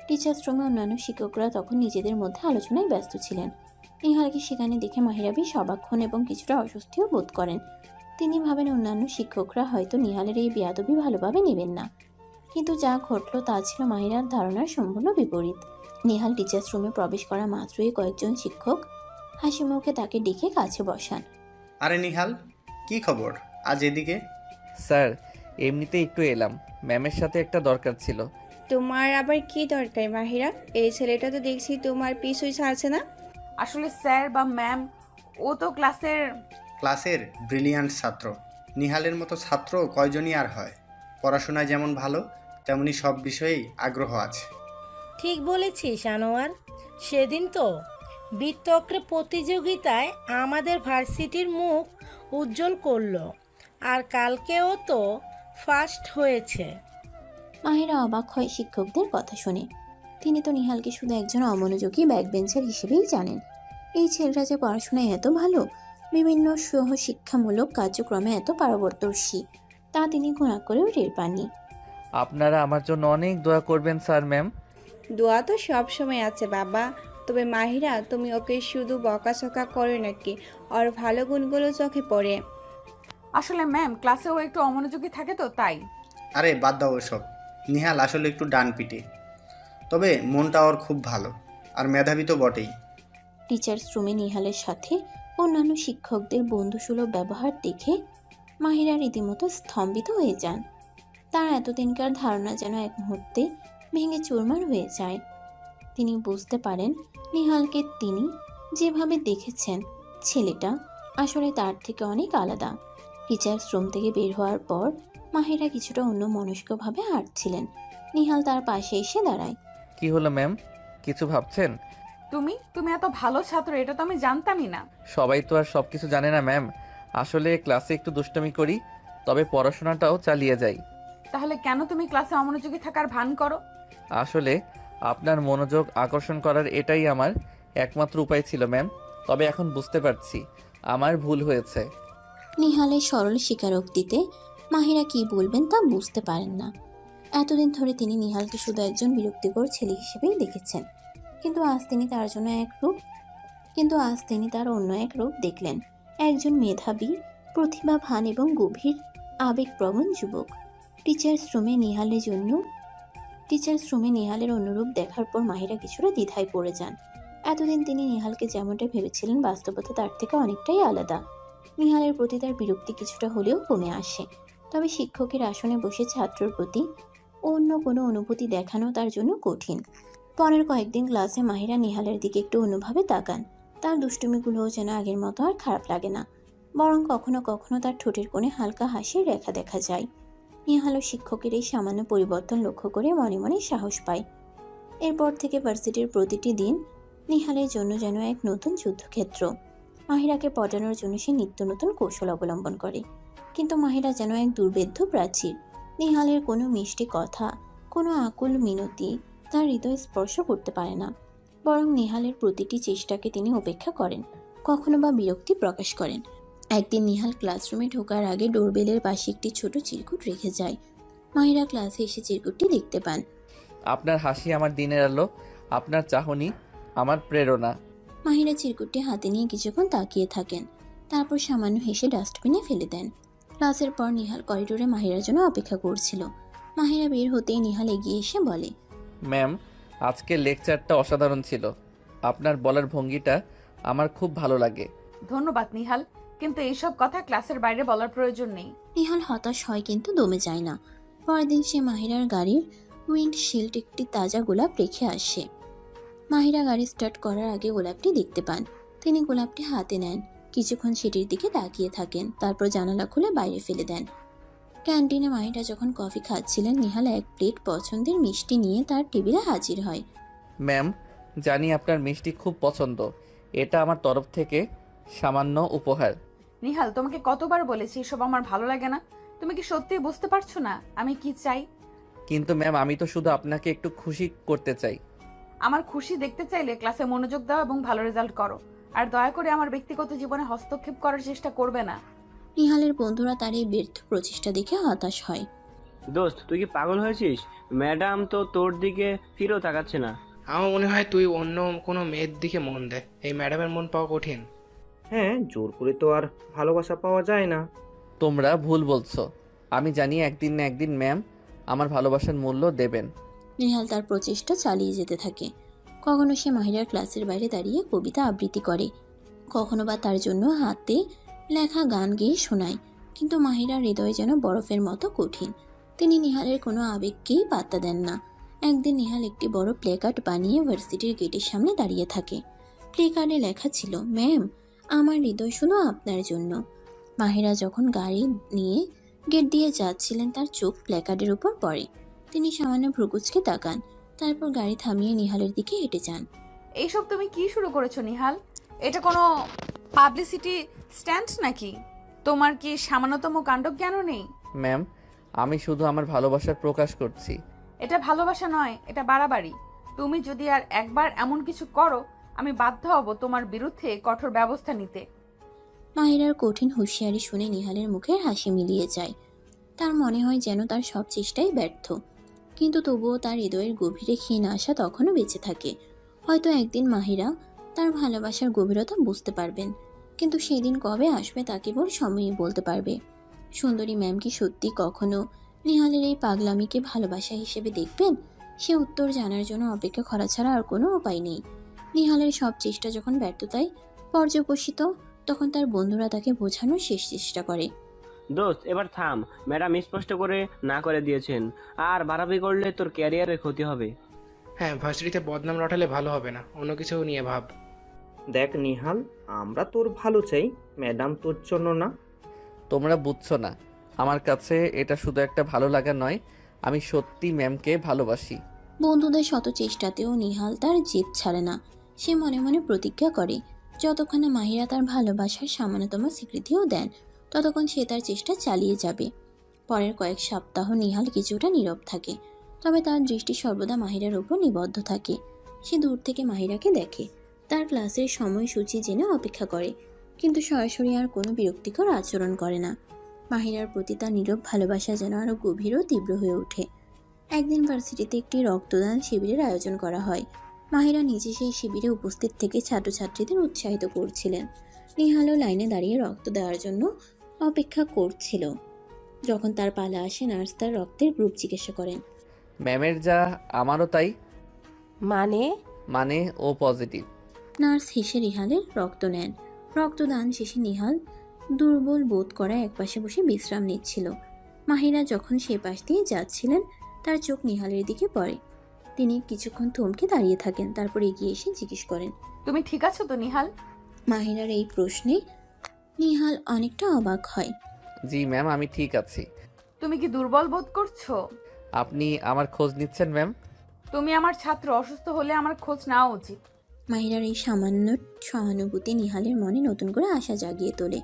D: টিচার্স রুমে অন্যান্য শিক্ষকরা তখন নিজেদের মধ্যে আলোচনায় ব্যস্ত ছিলেন। নিহালকে সেখানে দেখে মাহিরা বেশ অবাক হন এবং কিছুটা অস্বস্তিও বোধ করেন। তিনি ভাবেন অন্যান্য শিক্ষকরা হয়তো নিহালের এই বেয়াদবি ভালোভাবে নেবেন না, কিন্তু যা ঘটল তা ছিল মাহিরার ধারণার সম্পূর্ণ বিপরীত। নিহাল টিচার্স রুমে প্রবেশ করা মাত্রই কয়েকজন শিক্ষক হাসি মুখে তাকে ডেকে কাছে বসান।
I: আরে নিহাল, কি খবর আজ এদিকে?
A: স্যার, এমনিতে একটু এলাম, ম্যামের সাথে একটা দরকার ছিল।
J: তোমার আবার কি দরকার মাহিরা? এই ছেলেটা তো দেখছি তোমার পিছুই ছাড়ছে না।
C: আসলে স্যার বা ম্যাম, ও তো
I: ক্লাসের ব্রিলিয়ান্ট ছাত্র। নিহালের মতো ছাত্র কয়জনই আর হয়? পড়াশোনায় যেমন ভালো, তেমনি সব বিষয়েই আগ্রহ আছে।
K: ঠিক বলেছিস আনোয়ার। সেদিন তো বিতর্কের প্রতিযোগিতায় আমাদের ভার্সিটির মুখ উজ্জ্বল করলো, আর কালকেও তো ফার্স্ট হয়েছে।
D: মাহিরা অবাক হয় শিক্ষকদের কথা শুনে। তিনি তো নিহালকে শুধু একজন অমনোযোগী ব্যাকবেঞ্চার হিসেবেই জানেন। এই ছেলেটা যে পড়াশোনায় এত ভালো, বিভিন্ন সহশিক্ষামূলক কার্যক্রমে এত পারদর্শী, তা তিনি ঘোড়া করেও টের পাননি।
A: আপনারা আমার জন্য অনেক দোয়া করবেন স্যার ম্যাম।
J: দোয়া তো সব সময় আছে বাবা, তবে মাহিরা তুমি ওকে শুধু বকাঝকা করো নাকি? ওর ভালো গুণগুলো চোখে পড়ে।
C: আসলে ম্যাম, ক্লাসেও একটু অমনোযোগী থাকে তো তাই।
I: আরে বাদ দাও ওসব। নিহাল আসলে একটু ডান পিটে, তবে মনটা ওর খুব ভালো, আর মেধাবী তো বটেই।
D: টিচার্স রুমে নিহালের সাথে অন্যান্য শিক্ষকদের বন্ধুসুলভ ব্যবহার দেখে মাহিরা রীতিমতো স্তম্ভিত হয়ে যান। তার এতদিনকার ধারণা যেন এক মুহূর্তে ভেঙে চুরমার হয়ে যায়। তিনি বুঝতে পারেন নিহালকে তিনি যেভাবে দেখেছেন, ছেলেটা আসলে তার থেকে অনেক আলাদা। টিচার্স রুম থেকে বের হওয়ার পর মাহিরা কিছুটা অন্যমনস্কভাবে হাঁটছিলেন। নিহাল তার পাশে এসে দাঁড়ায়।
A: কি হলো ম্যাম, কিছু ভাবছেন?
C: তুমি এত ভালো ছাত্র, এটা তো আমি জানতামই না।
A: সবাই তো আর সব কিছু জানে না ম্যাম। আসলে ক্লাসে একটু দুষ্টামি করি, তবে পড়াশোনাটাও চালিয়ে যাই।
C: তাহলে কেন তুমি ক্লাসে অমনোযোগী থাকার ভান করো?
A: আসলে আপনার মনোযোগ আকর্ষণ করার এটাই আমার একমাত্র উপায় ছিল ম্যাম, তবে এখন বুঝতে পারছি আমার ভুল হয়েছে।
D: নিহালের সরল স্বীকারোক্তিতে মাহিরা কি বলবেন তা বুঝতে পারেন না। এতদিন ধরে তিনি নিহালকে শুধু একজন বিরক্তিকর ছেলে হিসেবেই দেখেছেন, কিন্তু আজ তিনি তার অন্য এক রূপ দেখলেন। একজন মেধাবী, প্রতিভাবান এবং গভীর আবেগপ্রবণ যুবক। টিচার্স রুমে নিহালের অনুরূপ দেখার পর মাহিরা কিছুটা দ্বিধায় পড়ে যান। এতদিন তিনি নিহালকে যেমনটা ভেবেছিলেন, বাস্তবতা তার থেকে অনেকটাই আলাদা। নিহালের প্রতি তার বিরক্তি কিছুটা হলেও কমে আসে। তবে শিক্ষকের আসনে বসে ছাত্রর প্রতি অন্য কোনো অনুভূতি দেখানো তার জন্য কঠিন। পরের কয়েকদিন ক্লাসে মাহিরা নিহালের দিকে একটু অন্যভাবে তাকান। তার দুষ্টুমিগুলোও যেন আগের মতো আর খারাপ লাগে না, বরং কখনো কখনো তার ঠোঁটের কোণে হালকা হাসির রেখা দেখা যায়। নিহালও শিক্ষকের এই সামান্য পরিবর্তন লক্ষ্য করে মনে মনে সাহস পায়। এরপর থেকে ভার্সিটির প্রতিটি দিন নিহালের জন্য যেন এক নতুন যুদ্ধক্ষেত্র। মাহিরাকে পটানোর জন্য সে নিত্য নতুন কৌশল অবলম্বন করে, কিন্তু মাহিরা যেন এক দুর্ভেদ্য প্রাচীর। নিহালের কোনো মিষ্টি কথা, কোনো আকুল মিনতি তার হৃদয় স্পর্শ করতে পারে না, বরং নিহালের প্রতিটি চেষ্টাকে তিনি উপেক্ষা করেন, কখনো বা বিরক্তি প্রকাশ করেন। একদিন নিহাল ক্লাসরুমে ঢোকার আগে ডোরবেলের পাশে একটি ছোট চিরকুট রেখে যায়। মাহিরা ক্লাসে এসে চিরকুটটি দেখতে পান।
A: আপনার হাসি আমার দিনের আলো, আপনার চাহনি আমার প্রেরণা।
D: মাহিরা চিরকুটটি হাতে নিয়ে কিছুক্ষণ তাকিয়ে থাকেন, তারপর সামান্য হেসে ডাস্টবিনে ফেলে দেন। ক্লাসের পর নিহাল করিডোরে মাহিরার জন্য অপেক্ষা করছিল। মাহিরা বের হতেই নিহাল এগিয়ে এসে বলে,
A: ম্যাম, আজকের লেকচারটা অসাধারণ ছিল। আপনার বলার ভঙ্গিটা আমার খুব ভালো লাগে।
C: ধন্যবাদ নিহাল, কিন্তু এইসব কথা ক্লাসের বাইরে বলার প্রয়োজন নেই।
D: নিহাল হতাশ হয় কিন্তু দমে যায় না। পরের দিন সে মাহিরার গাড়ির উইন্ডশিল্ড একটি তাজা গোলাপ রেখে আসে। মাহিরা গাড়ি স্টার্ট করার আগে গোলাপটি দেখতে পান। তিনি গোলাপটি হাতে নেন, কিছুক্ষণ সেটির দিকে তাকিয়ে থাকেন, তারপর জানালা খুলে বাইরে ফেলে দেন। ক্যান্টিনে মাহিরা যখন কফি খাচ্ছিলেন, নিহাল এক প্লেট পছন্দের মিষ্টি নিয়ে তার টেবিলে হাজির হয়।
A: ম্যাম, জানি আপনার মিষ্টি খুব পছন্দ। এটা আমার তরফ থেকে সামান্য উপহার।
C: নিহাল, তোমাকে কতবার বলেছি এসব আমার ভালো লাগে না। তুমি কি সত্যিই বুঝতে পারছো না আমি কি চাই?
A: কিন্তু ম্যাম, আমি তো শুধু আপনাকে একটু খুশি করতে চাই।
C: আমার খুশি দেখতে চাইলে ক্লাসে মনোযোগ দাও এবং ভালো রেজাল্ট করো, আর দয়া করে আমার ব্যক্তিগত জীবনে হস্তক্ষেপ করার চেষ্টা করবে না।
D: নিহালের বন্ধুরা তার এই ব্যর্থ প্রচেষ্টা দেখে হতাশ হয়।
E: দোস্ত, তুই কি পাগল হয়েছিস? ম্যাডাম তো তোর দিকে ফিরেও তাকাচ্ছে না।
F: আমার মনে হয় তুই অন্য কোনো মেয়ের দিকে মন দে, এই ম্যাডামের মন পাওয়া কঠিন।
G: হ্যাঁ, জোর করে তো আর ভালোবাসা পাওয়া যায় না।
A: তোমরা ভুল বলছো। আমি জানি একদিন না একদিন ম্যাম আমার ভালোবাসার মূল্য দেবেন।
D: নিহাল তার প্রচেষ্টা চালিয়ে যেতে থাকে। কখনো সে মাহিরার ক্লাসের বাইরে দাঁড়িয়ে কবিতা আবৃত্তি করে, কখনো বা তার জন্য হাতে লেখা গান গেয়ে শোনায়, কিন্তু মাহিরার হৃদয় যেন বরফের মতো কঠিন। তিনি নিহালের কোনো আবেগকেই পাত্তা দেন না। একদিন নিহাল একটি বড় প্লেকার্ড বানিয়ে ভার্সিটির গেটের সামনে দাঁড়িয়ে থাকে। প্লেকার্ডে লেখা ছিল, ম্যাম, আমার হৃদয় শুধু আপনার জন্য। মাহিরা যখন গাড়ি নিয়ে গেট দিয়ে যাচ্ছিলেন, তার চোখ প্লেকার্ডের উপর পড়ে। তিনি সামান্য ভ্রুকুচকে তাকান, তারপর গাড়ি থামিয়ে নিহালের দিকে হেঁটে যান।
C: এইসব তুমি কি শুরু করেছো নিহাল? এটা কোনো পাবলিসিটি স্ট্যান্ড নাকি? তোমার কি সামান্যতম কাণ্ডজ্ঞানও নেই?
A: ম্যাম, আমি শুধু আমার ভালোবাসার প্রকাশ করছি।
C: এটা ভালোবাসা নয়, এটা বাড়াবাড়ি। তুমি যদি আর একবার এমন কিছু করো, আমি বাধ্য হব তোমার বিরুদ্ধে কঠোর ব্যবস্থা নিতে।
D: মাহিরার কঠিন হুঁশিয়ারি শুনে নিহালের মুখের হাসি মিলিয়ে যায়। তার মনে হয় যেন তার সব চেষ্টাই ব্যর্থ, কিন্তু তবুও তার হৃদয়ের গভীরে ক্ষীণ আশা তখনও বেঁচে থাকে। হয়তো একদিন মাহিরা তার ভালোবাসার গভীরতা বুঝতে পারবেন, কিন্তু সেই দিন কবে আসবে তা কেবল সময়ই বলতে পারবে। সুন্দরী ম্যাম কি সত্যি কখনো নিহালের এই পাগলামিকে ভালোবাসা হিসেবে দেখবেন? সে উত্তর জানার জন্য অপেক্ষা করা ছাড়া আর কোনো উপায় নেই। নিহালের সব চেষ্টা যখন ব্যর্থতায় পর্যবসিত, তখন তার বন্ধুরা তাকে বোঝানোর শেষ চেষ্টা করে।
E: দোস্ত, এবার থাম। ম্যাডাম স্পষ্ট করে না করে দিয়েছেন, আর বাড়াবাড়ি করলে তোর ক্যারিয়ারের ক্ষতি হবে।
F: হ্যাঁ, ভার্সিটিতে বদনাম রটালে ভালো হবে না, অন্য কিছু নিয়ে ভাব।
G: দেখ নিহাল, আমরা তোর ভালো চাই, ম্যাডাম তোর জন্য না।
A: তোমরা বুঝছো না, আমার কাছে এটা শুধু একটা ভালো লাগা নয়, আমি সত্যি ম্যামকে ভালোবাসি।
D: বন্ধুদের শত চেষ্টাতেও নিহাল তার জেদ ছাড়ে না। সে মনে মনে প্রতিজ্ঞা করে, যতক্ষণ না মাহিরা তার ভালোবাসার সামান্যতম স্বীকৃতিও দেন, ততক্ষণ সে তার চেষ্টা চালিয়ে যাবে। পরের কয়েক সপ্তাহ নিহাল কিছুটা নীরব থাকে, তবে তার দৃষ্টি সর্বদা মাহিরার উপর নিবদ্ধ থাকে। সে দূর থেকে মাহিরাকে দেখে, তার ক্লাসের সময়সূচি জেনে অপেক্ষা করে, কিন্তু সরাসরি আর কোনো বিরক্তিকর আচরণ করে না। মাহিরার প্রতি তার নীরব ভালোবাসা যেন আরও গভীর ও তীব্র হয়ে ওঠে। একদিন ভার্সিটিতে একটি রক্তদান শিবিরের আয়োজন করা হয়। মাহিরা নিজে সেই শিবিরে উপস্থিত থেকে ছাত্রছাত্রীদের উৎসাহিত করছিলেন। নিহালও লাইনে দাঁড়িয়ে রক্ত দেওয়ার জন্য অপেক্ষা করছিল। যখন তার পালা আসে, নার্স তার রক্তের গ্রুপ জিজ্ঞাসা করেন।
A: ম্যামের যা আমারও তাই।
K: মানে
A: ও পজিটিভ।
D: নার্স হেসে নিহালের রক্ত নেন। রক্তদান শেষে নিহাল দুর্বল বোধ করা একপাশে বসে বিশ্রাম নিচ্ছিল। মাহিরা যখন সে পাশ দিয়ে যাচ্ছিলেন তার চোখ নিহালের দিকে পড়ে। তিনি কিছুক্ষণ থমকে দাঁড়িয়ে থাকেন, তারপর এগিয়ে এসে জিজ্ঞেস করেন,
C: তুমি ঠিক আছো তো নিহাল?
D: মাহিরার এই প্রশ্নে নিহাল অনেকটা অবাক হয়।
A: জি ম্যাম, আমি ঠিক আছি।
C: তুমি কি দুর্বল বোধ করছো?
A: আপনি আমার খোঁজ নিচ্ছেন ম্যাম?
C: তুমি আমার ছাত্র, অসুস্থ হলে আমার খোঁজ নেওয়া উচিত।
D: মাহিরার এই সামান্য সহানুভূতি নিহালের মনে নতুন করে আশা জাগিয়ে তোলে।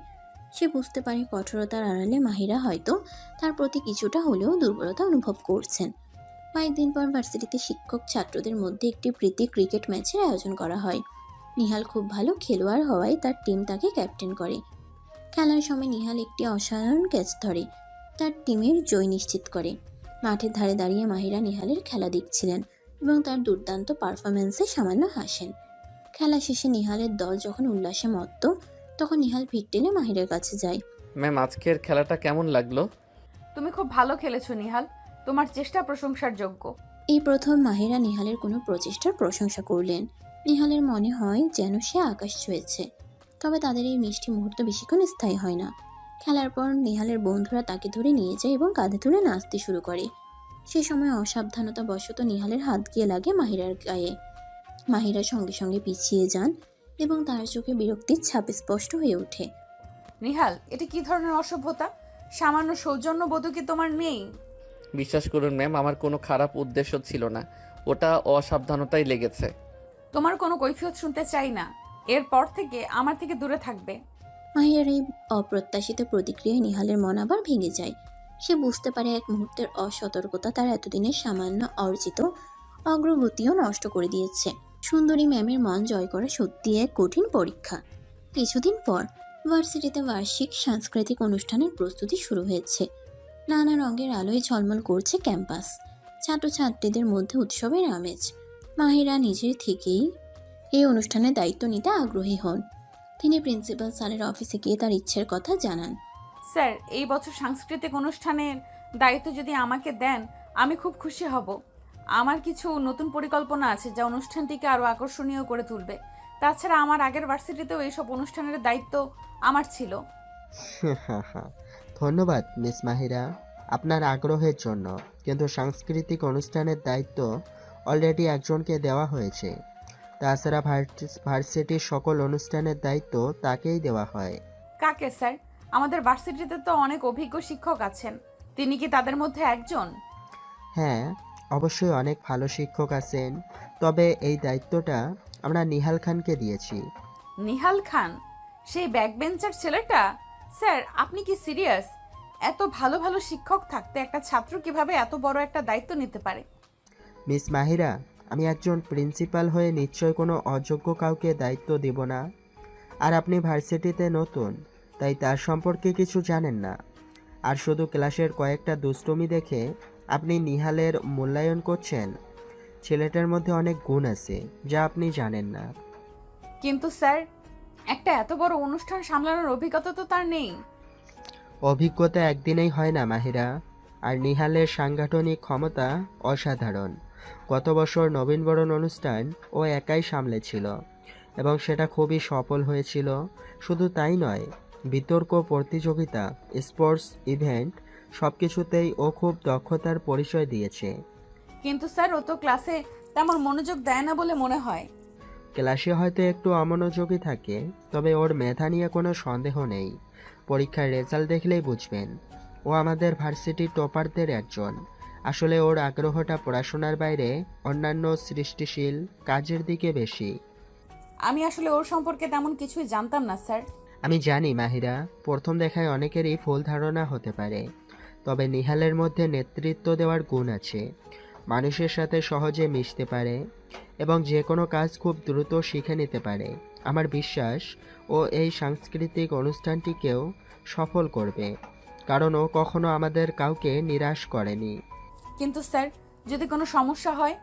D: সে বুঝতে পারে কঠোরতার আড়ালে মাহিরা হয়তো তার প্রতি কিছুটা হলেও দুর্বলতা অনুভব করছেন। কয়েকদিন পর ভার্সিটিতে শিক্ষক ছাত্রদের মধ্যে একটি প্রীতি ক্রিকেট ম্যাচের আয়োজন করা হয়। নিহাল খুব ভালো খেলোয়াড় হওয়ায় তার টিম তাকে ক্যাপ্টেন করে। খেলার সময় নিহাল একটি অসাধারণ ক্যাচ ধরে তার টিমের জয় নিশ্চিত করে। মাঠের ধারে দাঁড়িয়ে মাহিরা নিহালের খেলা দেখছিলেন এবং তার দুর্দান্ত পারফরম্যান্সে সামান্য হাসেন। খেলা শেষে নিহালের দল যখন উল্লাসে মত্ত, তখন নিহাল ভিড় টেনে মাহিরের কাছে যায়।
A: ম্যাম, আজকের খেলাটা কেমন লাগলো?
C: তুমি খুব ভালো খেলেছো নিহাল, তোমার চেষ্টা প্রশংসার যোগ্য।
D: এই প্রথম মাহিরা নিহালের কোনো প্রচেষ্টার প্রশংসা করলেন। নিহালের মনে হয় যেন সে আকাশ ছুঁয়েছে। তবে তাদের এই মিষ্টি মুহূর্ত বেশিক্ষণ স্থায়ী হয় না। খেলার পর নিহালের বন্ধুরা তাকে ধরে নিয়ে যায় এবং কাঁধে তুলে নাচতে শুরু করে। সে সময় অসাবধানতাবশত নিহালের হাত গিয়ে লাগে মাহিরার গায়ে। মাহিরা সঙ্গে সঙ্গে পিছিয়ে যান এবং তার চোখে বিরক্তির ছাপ স্পষ্ট হয়ে ওঠে।
C: নিহাল, এটা কি ধরনের অসভ্যতা? সামান্য সৌজন্য বোধ কি তোমার নেই?
A: বিশ্বাস করুন ম্যাম, আমার কোনো খারাপ উদ্দেশ্য ছিল না, ওটা অসাবধানতাই লেগেছে।
C: তোমার কোনো কৈফিয়ত শুনতে চাই না। এরপর থেকে আমার থেকে দূরে থাকবে।
D: মাহিরার এই অপ্রত্যাশিত প্রতিক্রিয়ায় নিহালের মন আবার ভেঙে যায়। সে বুঝতে পারে এক মুহূর্তের অসতর্কতা তার এতদিনের সামান্য অর্জিত অগ্রগতিও নষ্ট করে দিয়েছে। সুন্দরী ম্যামের মন জয় করা সত্যি এক কঠিন পরীক্ষা। কিছুদিন পর ভার্সিটিতে বার্ষিক সাংস্কৃতিক অনুষ্ঠানের প্রস্তুতি শুরু হয়েছে। নানা রঙের আলোয় ঝলমল করছে ক্যাম্পাস। ছাত্রছাত্রীদের মধ্যে উৎসবের আমেজ। মাহিরা নিজের থেকেই এই অনুষ্ঠানের দায়িত্ব নিতে আগ্রহী হন। তিনি প্রিন্সিপাল স্যারের অফিসে গিয়ে তার ইচ্ছের কথা জানান।
C: স্যার, এই বছর সাংস্কৃতিক অনুষ্ঠানের দায়িত্ব যদি আমাকে দেন আমি খুব খুশি হব। আমার কিছু নতুন পরিকল্পনা আছে যা অনুষ্ঠানটিকে আরও আকর্ষণীয় করে তুলবে। তাছাড়া আমার আগের ভার্সিটিতেও এইসব অনুষ্ঠানের দায়িত্ব আমার ছিল।
H: ধন্যবাদ মিস মাহিরা আপনার আগ্রহের জন্য, কিন্তু সাংস্কৃতিক অনুষ্ঠানের দায়িত্ব অলরেডি একজনকে দেওয়া হয়েছে। তাছাড়া ভার্সিটির সকল অনুষ্ঠানের দায়িত্ব তাকেই দেওয়া হয়।
C: কাকে স্যার? আমাদের ভার্সিটিতে তো অনেক অভিজ্ঞ শিক্ষক আছেন, তিনি কি তাদের মধ্যে একজন?
H: হ্যাঁ, অবশ্যই অনেক ভালো শিক্ষক আছেন, তবে এই দায়িত্বটা আমরা নিহাল খানকে দিয়েছি।
C: নিহাল খান? সেই ব্যাকবেঞ্চার ছেলেটা? স্যার, আপনি কি সিরিয়াস? এত ভালো ভালো শিক্ষক থাকতে একটা ছাত্র কিভাবে এত বড় একটা দায়িত্ব নিতে পারে?
H: মিস মাহিরা, আমি একজন প্রিন্সিপাল হয়ে নিশ্চয় কোনো অযোগ্য কাউকে দায়িত্ব দেব না। আর আপনি ভার্সিটিতে নতুন, তাই তার সম্পর্কে কিছু জানেন না। আর শুধু ক্লাসের কয়েকটা দুষ্টুমি দেখে আপনি নিহালের মূল্যায়ন করছেন। ছেলেটার মধ্যে অনেক গুণ আছে যা আপনি জানেন না।
C: কিন্তু স্যার, একটা এত বড় অনুষ্ঠান সামলানোর অভিজ্ঞতা তো তার নেই।
H: অভিজ্ঞতা একদিনেই হয় না মাহিরা। আর নিহালের সাংগঠনিক ক্ষমতা অসাধারণ। গত বছর নবীনবরণ অনুষ্ঠান ও একাই সামলেছিল এবং সেটা খুবই সফল হয়েছিল। শুধু তাই নয়, বিতর্ক প্রতিযোগিতা, স্পোর্টস ইভেন্ট সব কিছুতেই ও খুব দক্ষতার পরিচয় দিয়েছে।
C: কিন্তু স্যার, ও তো ক্লাসে তেমন মনোযোগ দেয় না বলে মনে হয়।
H: ক্লাসে হয়তো একটু অমনোযোগী থাকে, তবে ওর মেধা নিয়ে কোনো সন্দেহ নেই। পরীক্ষার রেজাল্ট দেখলেই বুঝবেন ও আমাদের ভার্সিটির টপারদের একজন। আসলে ওর আগ্রহটা পড়াশোনার বাইরে অন্যান্য সৃষ্টিশীল কাজের দিকে বেশি।
C: আমি আসলে ওর সম্পর্কে তেমন কিছুই জানতাম না স্যার।
H: আমি জানি মাহিরা, প্রথম দেখায় অনেকেরই ভুল ধারণা হতে পারে, তবে নিহালের মধ্যে নেতৃত্ব দেওয়ার গুণ আছে। মানুষের সাথে সহজে মিশতে পারে এবং যে কোনো কাজ খুব দ্রুত শিখে নিতে পারে। আমার বিশ্বাস ও এই সাংস্কৃতিক অনুষ্ঠানটিকেও সফল করবে, কারণ ও কখনো আমাদের কাউকে নিরাশ করেনি।
C: কিন্তু স্যার, যদি কোনো সমস্যা হয়?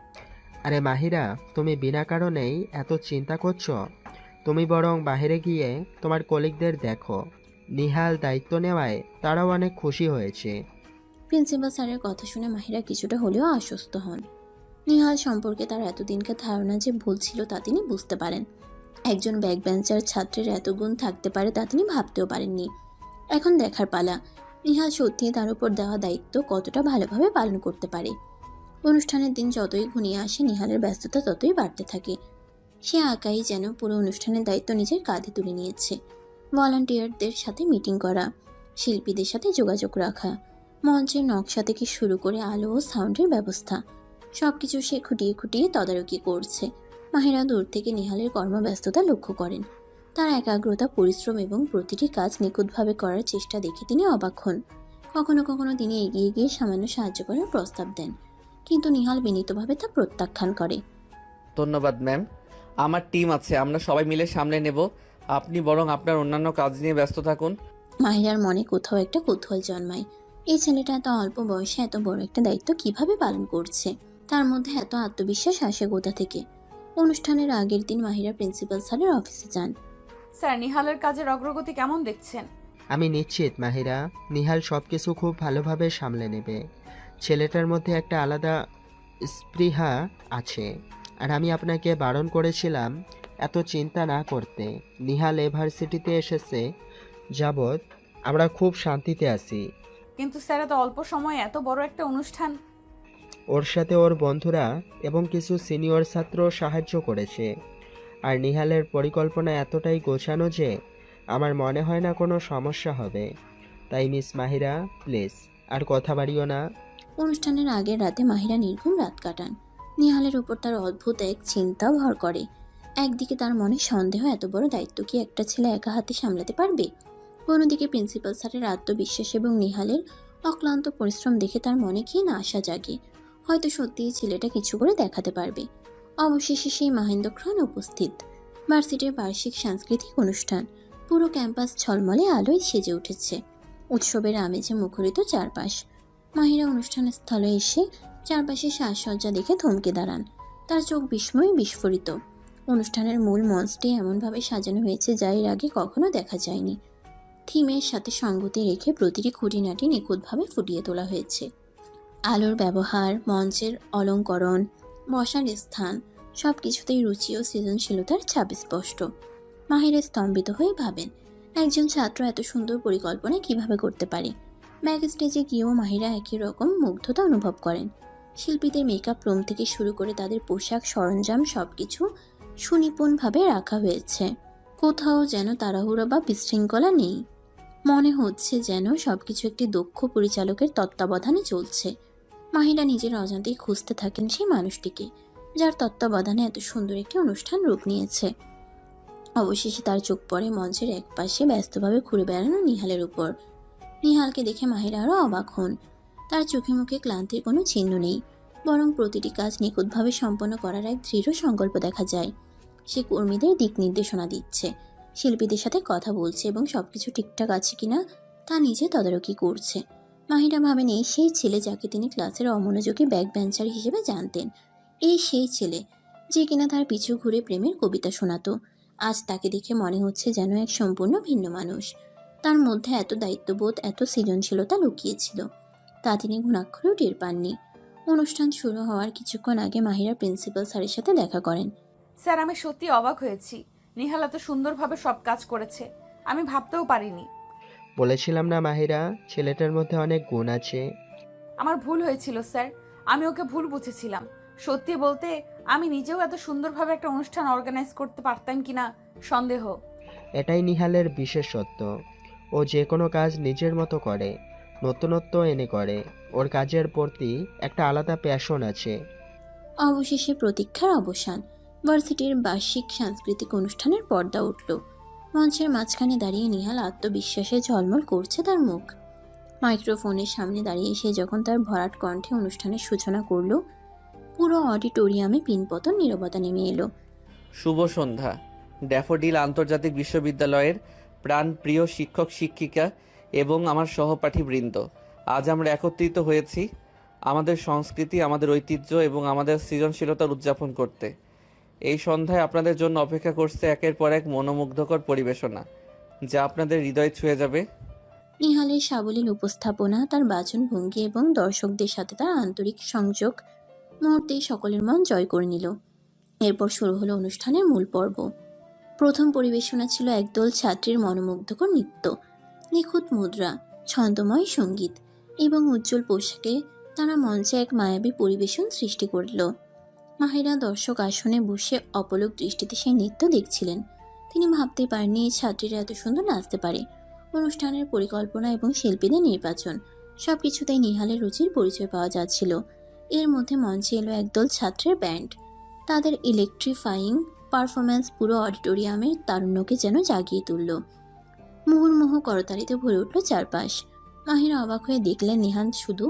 H: আরে মাহিরা, তুমি বিনা কারণেই এত চিন্তা করছো। তুমি বরং বাইরে গিয়ে তোমার কলিগদের দেখো। নিহাল দায়িত্ব নেওয়ায় তারাও অনেক খুশি হয়েছে।
D: প্রিন্সিপাল স্যারের কথা শুনে মাহিরা কিছুটা হলেও আশ্বস্ত হন। নিহাল সম্পর্কে তার এতদিনকার ধারণা যে ভুল ছিল তা তিনি বুঝতে পারেন। একজন ব্যাকবেঞ্চার ছাত্রের এত গুণ থাকতে পারে তা তিনি ভাবতেও পারেননি। এখন দেখার পালা নিহাল সত্যি তার উপর দেওয়া দায়িত্ব কতটা ভালোভাবে পালন করতে পারে। অনুষ্ঠানের দিন যতই ঘনিয়ে আসে নিহালের ব্যস্ততা ততই বাড়তে থাকে। সে একাই যেন পুরো অনুষ্ঠানের দায়িত্ব নিজের কাঁধে তুলে নিয়েছে। ভলান্টিয়ারদের সাথে মিটিং করা, শিল্পীদের সাথে যোগাযোগ রাখা, মঞ্চের নকশা থেকে শুরু করে আলো ও সাউন্ডের ব্যবস্থা, সবকিছু সে খুঁটিয়ে খুঁটিয়ে তদারকি করছে। মাহিরা দূর থেকে নিহালের কর্মব্যস্ততা লক্ষ্য করেন। তার একাগ্রতা, পরিশ্রম এবং প্রতিটি কাজ নিখুঁতভাবে করার চেষ্টা দেখে তিনি অবাক হন। কখনো কখনো তিনি এগিয়ে গিয়ে সামান্য সাহায্য করার প্রস্তাব দেন, কিন্তু নিহাল বিনীতভাবে তা প্রত্যাখ্যান করে।
A: ধন্যবাদ ম্যাম, আমার টিম আছে, আমরা সবাই মিলে সামলে নেব। আপনি বরং আপনার অন্যান্য কাজ নিয়ে ব্যস্ত থাকুন।
D: মাহিরার মনে কোথাও একটা কৌতূহল জন্মায়। এই ছেলেটা এত অল্প বয়সে এত বড় একটা দায়িত্ব কিভাবে পালন করছে? তার মধ্যে এত আত্মবিশ্বাস আসে কোথা থেকে? অনুষ্ঠানের আগের দিন মাহিরা প্রিন্সিপাল স্যারের অফিসে যান।
C: স্যার, নিহালের কাজের অগ্রগতি কেমন দেখছেন?
H: আমি নিশ্চিত মাহিরা, নিহাল সব কিছু খুব ভালোভাবে সামলে নেবে। ছেলেটার মধ্যে একটা আলাদা স্পৃহা আছে। আর আমি আপনাকে বারণ করেছিলাম এত চিন্তা না করতে। নিহাল ইউনিভার্সিটিতে এসেছে যাবৎ আমরা খুব শান্তিতে আছি।
C: কিন্তু স্যার, এত অল্প সময়ে এত বড় একটা অনুষ্ঠান।
H: ওর সাথে ওর বন্ধুরা এবং কিছু সিনিয়র ছাত্র সাহায্য করেছে। আর নিহালের পরিকল্পনা এতটাই গোছানো যে আমার মনে হয় না কোনো সমস্যা হবে। তাই মিস মাহিরা, প্লিজ আর কথা বাড়িও না।
D: অনুষ্ঠানের আগের রাতে মাহিরা নির্ঘুম রাত কাটান। নিহালের উপর তার অদ্ভুত এক চিন্তা ভর করে। একদিকে তার মনে সন্দেহ, এত বড় দায়িত্ব কি একটা ছেলে একা হাতে সামলাতে পারবে? অন্যদিকে প্রিন্সিপাল স্যারের আত্মবিশ্বাস এবং নিহালের অক্লান্ত পরিশ্রম দেখে তার মনে কি না আশা জাগে। হয়তো সত্যিই ছেলেটা কিছু করে দেখাতে পারবে। অবশেষে সেই মহেন্দ্রক্ষণ উপস্থিত। ভার্সিটির বার্ষিক সাংস্কৃতিক অনুষ্ঠান। পুরো ক্যাম্পাস ঝলমলে আলোয় সেজে উঠেছে। উৎসবের আমেজে মুখরিত চারপাশ। মাহিরা অনুষ্ঠান স্থলে এসে চারপাশে সাজসজ্জা দেখে থমকে দাঁড়ান। তার চোখ বিস্ময়ে বিস্ফোরিত। অনুষ্ঠানের মূল মঞ্চটি এমনভাবে সাজানো হয়েছে যা এর আগে কখনো দেখা যায়নি। থিমের সাথে সঙ্গতি রেখে প্রতিটি খুঁটিনাটি নিখুঁতভাবে ফুটিয়ে তোলা হয়েছে। আলোর ব্যবহার, মঞ্চের অলঙ্করণ, বসার স্থান, সব কিছুতেই রুচি ও সৃজনশীলতার ছাপ স্পষ্ট। মাহিরা স্তম্ভিত হয়ে ভাবেন, একজন ছাত্র এত সুন্দর পরিকল্পনা কিভাবে করতে পারে? ব্যাক স্টেজে গিয়েও মাহিরা একই রকম মুগ্ধতা অনুভব করেন। শিল্পীদের মেকআপ রুম থেকে শুরু করে তাদের পোশাক, সরঞ্জাম সবকিছু সুনিপুণভাবে রাখা হয়েছে। কোথাও যেন তাড়াহুড়ো বা বিশৃঙ্খলা নেই। মনে হচ্ছে যেন সবকিছু একটি দক্ষ পরিচালকের তত্ত্বাবধানে চলছে। মাহিরা নিজের অজান্তেই খুঁজতে থাকেন সেই মানুষটিকে, যার তত্ত্বাবধানে এত সুন্দর একটি অনুষ্ঠান রূপ নিয়েছে। অবশেষে তার চোখ পড়ে মঞ্চের একপাশে ব্যস্তভাবে ঘুরে বেড়ানো নিহালের উপর। নিহালকে দেখে মাহিরা আরও অবাক হন। তার চোখে মুখে ক্লান্তির কোনো চিহ্ন নেই, বরং প্রতিটি কাজ নিখুঁতভাবে সম্পন্ন করার এক দৃঢ় সংকল্প দেখা যায়। সে কর্মীদের দিক নির্দেশনা দিচ্ছে, শিল্পীদের সাথে কথা বলছে এবং সবকিছু ঠিকঠাক আছে কিনা তা নিজে তদারকি করছে। মাহিরা ভাবেন এই সেই ছেলে যাকে তিনি ক্লাসের অমনোযোগী ব্যাক বেঞ্চার হিসেবে জানতেন। এই সেই ছেলে যে কিনা তার পিছু ঘুরে প্রেমের কবিতা শোনাতো। আজ তাকে দেখে মনে হচ্ছে যেন এক সম্পূর্ণ ভিন্ন মানুষ। তার মধ্যে এত দায়িত্ববোধ, এত সৃজনশীলতা লুকিয়েছিল, তা তিনি ঘুণাক্ষরেও টের পাননি। অনুষ্ঠান শুরু হওয়ার কিছুক্ষণ আগে মাহিরা প্রিন্সিপাল স্যারের সাথে দেখা করেন।
C: স্যার, আমি সত্যি অবাক হয়েছি। নিহাল এত সুন্দরভাবে সব কাজ করেছে, আমি ভাবতেও পারিনি।
H: বলেছিলাম না মাহিরা, ছেলেটার মধ্যে অনেক গুণ আছে।
C: আমার ভুল হয়েছিল স্যার, আমি ওকে ভুল বুঝেছিলাম। সত্যি বলতে আমি নিজেও এত সুন্দরভাবে একটা অনুষ্ঠান অর্গানাইজ করতে পারতাম কিনা সন্দেহ।
H: এটাই নিহালের বিশেষত্ব। ও যে কোনো কাজ নিজের মতো করে, নতুনত্ব এনে করে। ওর কাজের প্রতি একটা আলাদা প্যাশন আছে।
D: অবশেষে প্রতীক্ষার অবসান। ভার্সিটির বার্ষিক সাংস্কৃতিক অনুষ্ঠানের পর্দা উঠল। মঞ্চের মাঝখানে দাঁড়িয়ে নিহাল আত্মবিশ্বাসে ঝলমল করছে তার মুখ। মাইক্রোফোনের সামনে দাঁড়িয়ে সে যখন তার ভরাট কণ্ঠে অনুষ্ঠানের সূচনা করল, পুরো অডিটোরিয়ামে পিনপতন নীরবতা নেমে এলো।
A: শুভ সন্ধ্যা। ড্যাফোডিল আন্তর্জাতিক বিশ্ববিদ্যালয়ের প্রাণপ্রিয় শিক্ষক শিক্ষিকা এবং আমার সহপাঠী বৃন্দ, আজ আমরা একত্রিত হয়েছি আমাদের সংস্কৃতি, আমাদের ঐতিহ্য এবং আমাদের সৃজনশীলতার উদযাপন করতে। এই সন্ধ্যায় আপনাদের জন্য অপেক্ষা করছে একের পর এক মনোমুগ্ধকর পরিবেশনা, যা আপনাদের হৃদয় ছুঁয়ে যাবে।
D: নিহালের সাবলীল উপস্থাপনা, তার বাচনভঙ্গি এবং দর্শকদের সাথে তার আন্তরিক সংযোগ মুহূর্তেই সকলের মন জয় করে নিল। এরপর শুরু হলো অনুষ্ঠানের মূল পর্ব। প্রথম পরিবেশনা ছিল একদল ছাত্রীর মনোমুগ্ধকর নৃত্য, নিখুঁত মুদ্রা, ছন্দময় সঙ্গীত এবং উজ্জ্বল পোশাকে তারা মঞ্চে এক মায়াবী পরিবেশন সৃষ্টি করল। মাহিরা দর্শক আসনে বসে অপলক দৃষ্টিতে সেই নৃত্য দেখছিলেন। তিনি ভাবতে পারেননি এই ছাত্রীরা এত সুন্দর নাচতে পারে। অনুষ্ঠানের পরিকল্পনা এবং শিল্পীদের নির্বাচন সবকিছুতেই নিহালের রুচির পরিচয় পাওয়া যাচ্ছিল। এর মধ্যে মঞ্চে এলো একদল ছাত্রের ব্যান্ড। তাদের ইলেকট্রিফাইং পারফরম্যান্স পুরো অডিটোরিয়ামের তারুণ্যকে যেন জাগিয়ে তুলল। মুহুর্মুহু করতালিতে ভরে উঠল চারপাশ। মাহিরা অবাক হয়ে দেখলেন নিহাল শুধু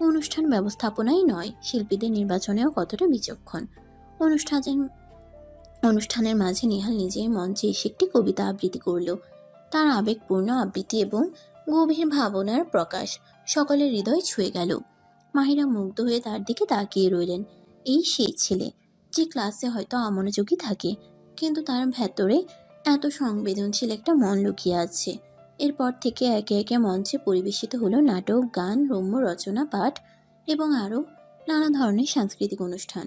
D: অনুষ্ঠান ব্যবস্থাপনাই নয়, শিল্পীদের নির্বাচনেও কতটা বিচক্ষণ। অনুষ্ঠানের মাঝে নিহাল নিজেই মঞ্চে এসে একটি কবিতা আবৃত্তি করল। তার আবেগপূর্ণ আবৃত্তি এবং গভীর ভাবনার প্রকাশ সকলের হৃদয় ছুঁয়ে গেল। মাহিরা মুগ্ধ হয়ে তার দিকে তাকিয়ে রইলেন। এই সেই ছেলে যে ক্লাসে হয়তো অমনোযোগী থাকে, কিন্তু তার ভেতরে এত সংবেদনশীল একটা মন লুকিয়ে আছে। এরপর থেকে একে একে মঞ্চে পরিবেশিত হলো নাটক, গান, রম্য রচনা, পাঠ এবং আরও নানা ধরনের সাংস্কৃতিক অনুষ্ঠান।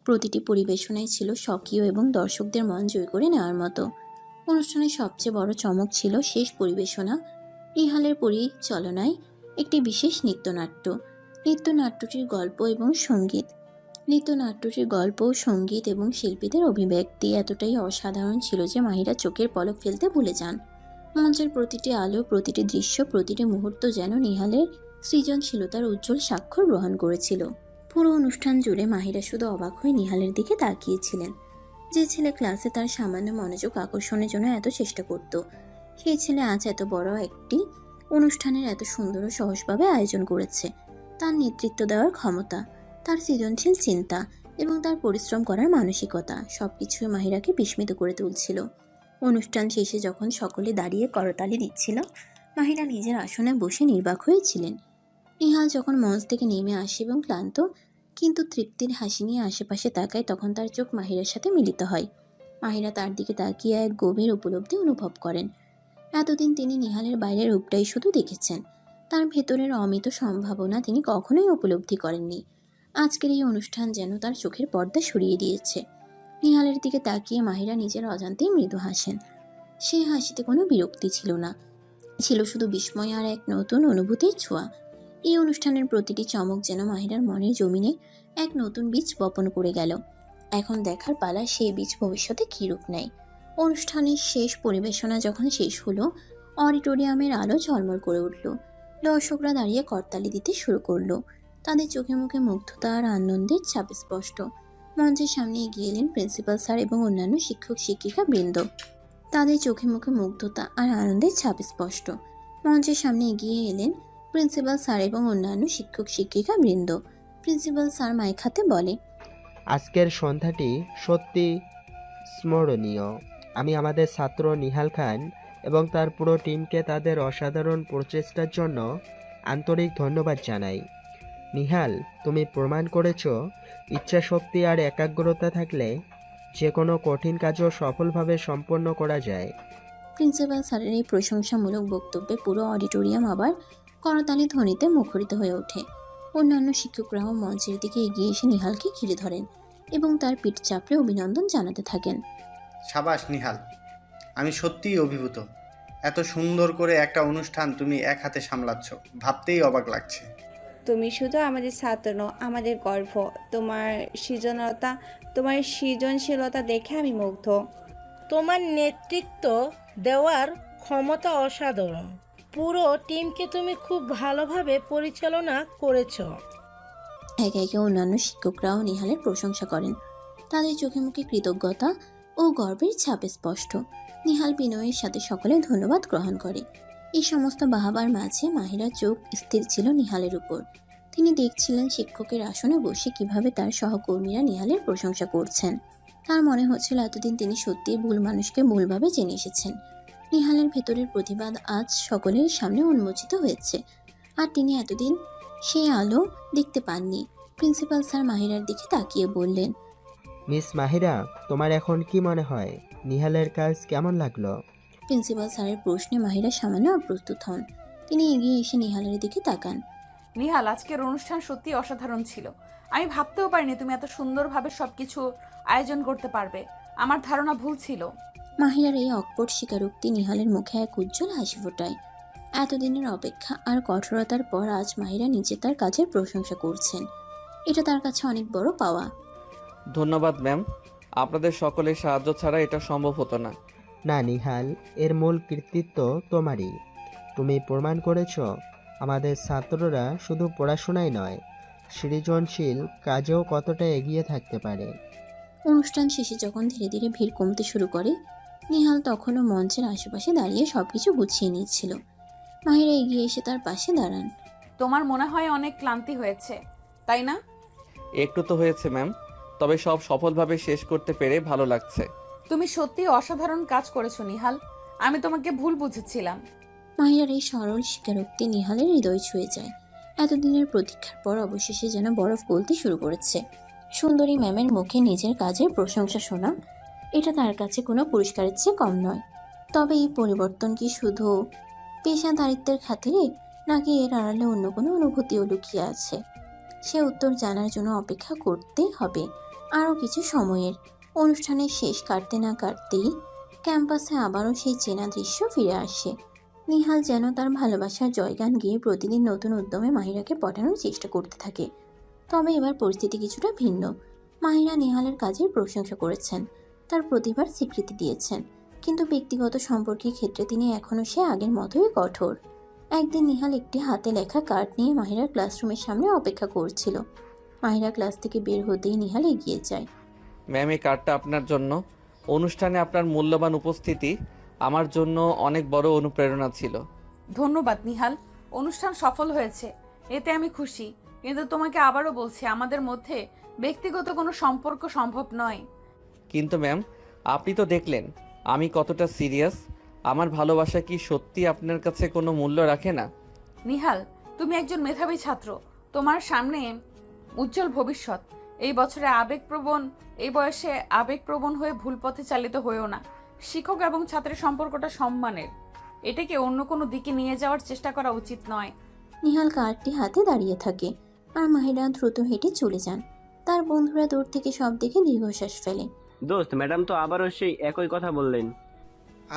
D: প্রতিটি পরিবেশনায় ছিল স্বকীয় এবং দর্শকদের মন জয় করে নেওয়ার মতো। অনুষ্ঠানের সবচেয়ে বড় চমক ছিল শেষ পরিবেশনা, নিহালের পরিচালনায় একটি বিশেষ নৃত্যনাট্যটির গল্প ও সঙ্গীত এবং শিল্পীদের অভিব্যক্তি এতটাই অসাধারণ ছিল যে মাহিরা চোখের পলক ফেলতে ভুলে যান। মঞ্চের প্রতিটি আলো, প্রতিটি দৃশ্য, প্রতিটি মুহূর্ত যেন নিহালের সৃজনশীলতার উজ্জ্বল স্বাক্ষর গ্রহণ করেছিল। পুরো অনুষ্ঠান জুড়ে মাহিরা শুধু অবাক হয়ে নিহালের দিকে তাকিয়েছিলেন। যে ছেলে ক্লাসে তার সামান্য মনোযোগ আকর্ষণের জন্য এত চেষ্টা করত, সেই ছেলে আজ এত বড় একটি অনুষ্ঠানের এত সুন্দর ও সহজভাবে আয়োজন করেছে। তার নেতৃত্ব দেওয়ার ক্ষমতা, তার সৃজনশীল চিন্তা এবং তার পরিশ্রম করার মানসিকতা সবকিছুই মাহিরাকে বিস্মিত করে তুলছিল। অনুষ্ঠান শেষে যখন সকলে দাঁড়িয়ে করতালি দিচ্ছিল, মাহিরা নিজের আসনে বসে নির্বাক হয়েছিলেন। নিহাল যখন মঞ্চ থেকে নেমে আসে এবং ক্লান্ত কিন্তু তৃপ্তির হাসি নিয়ে আশেপাশে তাকায়, তখন তার চোখ মাহিরার সাথে মিলিত হয়। মাহিরা তার দিকে তাকিয়ে এক গভীর উপলব্ধি অনুভব করেন। এতদিন তিনি নিহালের বাইরের রূপটাই শুধু দেখেছেন, তার ভেতরের অমিত সম্ভাবনা তিনি কখনোই উপলব্ধি করেননি। আজকের এই অনুষ্ঠান যেন তার চোখের পর্দা সরিয়ে দিয়েছে। নিহালের দিকে তাকিয়ে মাহিরা নিজের অজান্তেই মৃদু হাসেন। সেই হাসিতে কোনো বিরক্তি ছিল না, ছিল শুধু বিস্ময় আর এক নতুন অনুভূতির ছোঁয়া। এই অনুষ্ঠানের প্রতিটি চমক যেন মাহিরার মনের জমিনে এক নতুন বীজ বপন করে গেল। এখন দেখার পালা সেই বীজ ভবিষ্যতে কী রূপ নেয়। অনুষ্ঠানের শেষ পরিবেশনা যখন শেষ হলো, অডিটোরিয়ামের আলো ঝলমল করে উঠল। দর্শকরা দাঁড়িয়ে করতালি দিতে শুরু করলো। তাদের চোখে মুখে মুগ্ধতা আর আনন্দের ছাপ স্পষ্ট। মঞ্চের সামনে এগিয়ে এলেন প্রিন্সিপাল স্যার এবং অন্যান্য শিক্ষক শিক্ষিকা বৃন্দ। তাদের চোখে মুখে মুগ্ধতা আর আনন্দের ছাপ স্পষ্ট। মঞ্চের সামনে এগিয়ে এলেন প্রিন্সিপাল স্যার এবং অন্যান্য শিক্ষক শিক্ষিকা বৃন্দ। প্রিন্সিপাল স্যার মাইক হাতে বলে,
H: আজকের সন্ধ্যাটি সত্যি স্মরণীয়। আমি আমাদের ছাত্র নিহাল খান এবং তার পুরো টিমকে তাদের অসাধারণ প্রচেষ্টার জন্য আন্তরিক ধন্যবাদ জানাই। নিহাল, তুমি প্রমাণ করেছ ইচ্ছাশক্তি আর একাগ্রতা থাকলে যে কোনো কঠিন কাজও সফলভাবে সম্পন্ন করা যায়।
D: প্রিন্সিপাল স্যারের এই প্রশংসামূলক বক্তব্যে পুরো অডিটোরিয়াম আবার করতালি ধ্বনিতে মুখরিত হয়ে ওঠে। অন্যান্য শিক্ষকরাও মঞ্চের দিকে এগিয়ে এসে নিহালকে ঘিরে ধরেন এবং তার পিঠ চাপড়ে অভিনন্দন জানাতে থাকেন।
I: সাবাস নিহাল, আমি সত্যিই অভিভূত। এত সুন্দর করে একটা অনুষ্ঠান তুমি এক হাতে সামলাচ্ছ, ভাবতেই অবাক লাগছে।
J: তুমি শুধু আমাদের ছাত্র নও, আমাদের গর্ব। তোমার সৃজনশীলতা দেখে আমি মুগ্ধ।
K: তোমার নেতৃত্ব দেওয়ার ক্ষমতা অসাধারণ। পুরো টিমকে তুমি খুব ভালোভাবে পরিচালনা করেছো।
D: একে একে অন্যান্য শিক্ষকরাও নিহালের প্রশংসা করেন। তাদের চোখে মুখে কৃতজ্ঞতা ও গর্বের ছাপ স্পষ্ট। নিহাল বিনয়ের সাথে সকলে ধন্যবাদ গ্রহণ করে। এই সমস্ত বাহাবার মাঝে মাহিরার চোখ স্থির ছিল নিহালের উপর। তিনি দেখছিলেন শিক্ষকের আসনে বসে কিভাবে তার সহকর্মীরা নিহালের প্রশংসা করছেন। তার মনে হচ্ছিল এতদিন তিনি সত্যিই ভুল মানুষকে ভুলভাবে জেনে এসেছেন। নিহালের ভেতরের প্রতিবাদ আজ সকলের সামনে উন্মোচিত হয়েছে, আর তিনি এতদিন সেই আলো দেখতে পাননি। প্রিন্সিপাল স্যার মাহিরার দিকে তাকিয়ে বললেন,
H: মিস মাহিরা, তোমার এখন কি মনে হয় নিহালের কাজ কেমন লাগলো?
D: প্রিন্সিপাল স্যারের প্রশ্নে মাহিরা সামান্য অপ্রস্তুত হন। তিনি এগিয়ে এসে নিহালের দিকে তাকান।
C: নিহাল, আজকের অনুষ্ঠান সত্যি অসাধারণ ছিল। আমি ভাবতেও পারিনি তুমি এত সুন্দরভাবে সবকিছু আয়োজন করতে পারবে। আমার ধারণা ভুল ছিল।
D: মাহিরার এই অকপট স্বীকারোক্তি নিহালের মুখে এক উজ্জ্বল হাসি ফোটায়। এতদিনের অপেক্ষা আর কঠোরতার পর আজ মাহিরা নিজে তার কাজের প্রশংসা করছেন। এটা তার কাছে অনেক বড় পাওয়া।
A: ধন্যবাদ ম্যাম, আপনাদের সকলের সাহায্য ছাড়া এটা সম্ভব হতো না।
H: না নিহাল, এর মূল কৃতিত্ব তোমারই। তুমি প্রমাণ করেছ আমাদের ছাত্ররা শুধু পড়াশোনাই নয়, সৃজনশীল কাজেও কতটা এগিয়ে থাকতে পারে।
D: অনুষ্ঠান শেষে যখন ধীরে ধীরে ভিড় কমতে শুরু করে, নিহাল তখনও মঞ্চের আশেপাশে দাঁড়িয়ে সবকিছু গুছিয়ে নিচ্ছিল। মাহিরা এগিয়ে এসে তার পাশে দাঁড়ান।
C: তোমার মনে হয় অনেক ক্লান্তি হয়েছে, তাই না?
A: একটু তো হয়েছে ম্যাম, তবে সব সফলভাবে শেষ করতে পেরে ভালো লাগছে।
C: তুমি সত্যি অসাধারণ কাজ করেছো নিহাল, আমি তোমাকে ভুল বুঝেছিলাম।
D: মাহিরার এই সরল স্বীকারোক্তি নিহালের হৃদয় ছুঁয়ে যায়। এতদিনের প্রতীক্ষার পর অবশেষে যেন বরফ গলতে শুরু করেছে। সুন্দরী ম্যামের মুখে নিজের কাজের প্রশংসা শোনা, এটা তার কাছে কোনো পুরস্কারের চেয়ে কম নয়। তবে এই পরিবর্তন কি শুধু পেশাদারিত্বের খাতিরে, নাকি এর আড়ালে অন্য কোনো অনুভূতিও লুকিয়ে আছে? সে উত্তর জানার জন্য অপেক্ষা করতে হবে আরও কিছু সময়ের। অনুষ্ঠানের শেষ কাটতে না কাটতেই ক্যাম্পাসে আবারও সেই চেনা দৃশ্য ফিরে আসে। নিহাল যেন তার ভালোবাসার জয়গান গিয়ে প্রতিদিন নতুন উদ্যমে মাহিরাকে পটানোর চেষ্টা করতে থাকে। তবে এবার পরিস্থিতি কিছুটা ভিন্ন। মাহিরা নিহালের কাজের প্রশংসা করেছেন, তার প্রতিভার স্বীকৃতি দিয়েছেন, কিন্তু ব্যক্তিগত সম্পর্কের ক্ষেত্রে তিনি এখনও সে আগের মতোই কঠোর। একদিন নিহাল একটি হাতে লেখা কার্ড নিয়ে মাহিরার ক্লাসরুমের সামনে অপেক্ষা করছিল। মাহিরা ক্লাস থেকে বের হতেই নিহাল এগিয়ে যায়।
A: ম্যাম, এই কার্ডটা আপনার জন্য। অনুষ্ঠানে আপনার মূল্যবান উপস্থিতি আমার জন্য অনেক বড় অনুপ্রেরণা ছিল।
C: ধন্যবাদ নিহাল, অনুষ্ঠান সফল হয়েছে, এতে আমি খুশি। কিন্তু তোমাকে আবারও বলছি, আমাদের মধ্যে ব্যক্তিগত কোনো সম্পর্ক সম্ভব নয়।
A: কিন্তু ম্যাম, আপনি তো দেখলেন আমি কতটা সিরিয়াস। আমার ভালোবাসা কি সত্যি আপনার কাছে কোনো মূল্য রাখে না?
C: নিহাল, তুমি একজন মেধাবী ছাত্র, তোমার সামনে উজ্জ্বল ভবিষ্যৎ। এই বয়সে আবেগপ্রবণ হয়ে ভুল পথে চালিত হয়েও না। শিক্ষক এবং ছাত্রের সম্পর্কটা সম্মানের, এটাকে অন্য কোনো দিকে নিয়ে যাওয়ার চেষ্টা করা উচিত নয়।
D: নিহাল কার্ডটি হাতে দাঁড়িয়ে থাকে আর মাহিরা দ্রুত হেঁটে চলে যান। তার বন্ধুরা দূর থেকে সব দেখে দীর্ঘশ্বাস ফেলে।
E: দোস্ত, ম্যাডাম তো আবারও সেই একই কথা বললেন।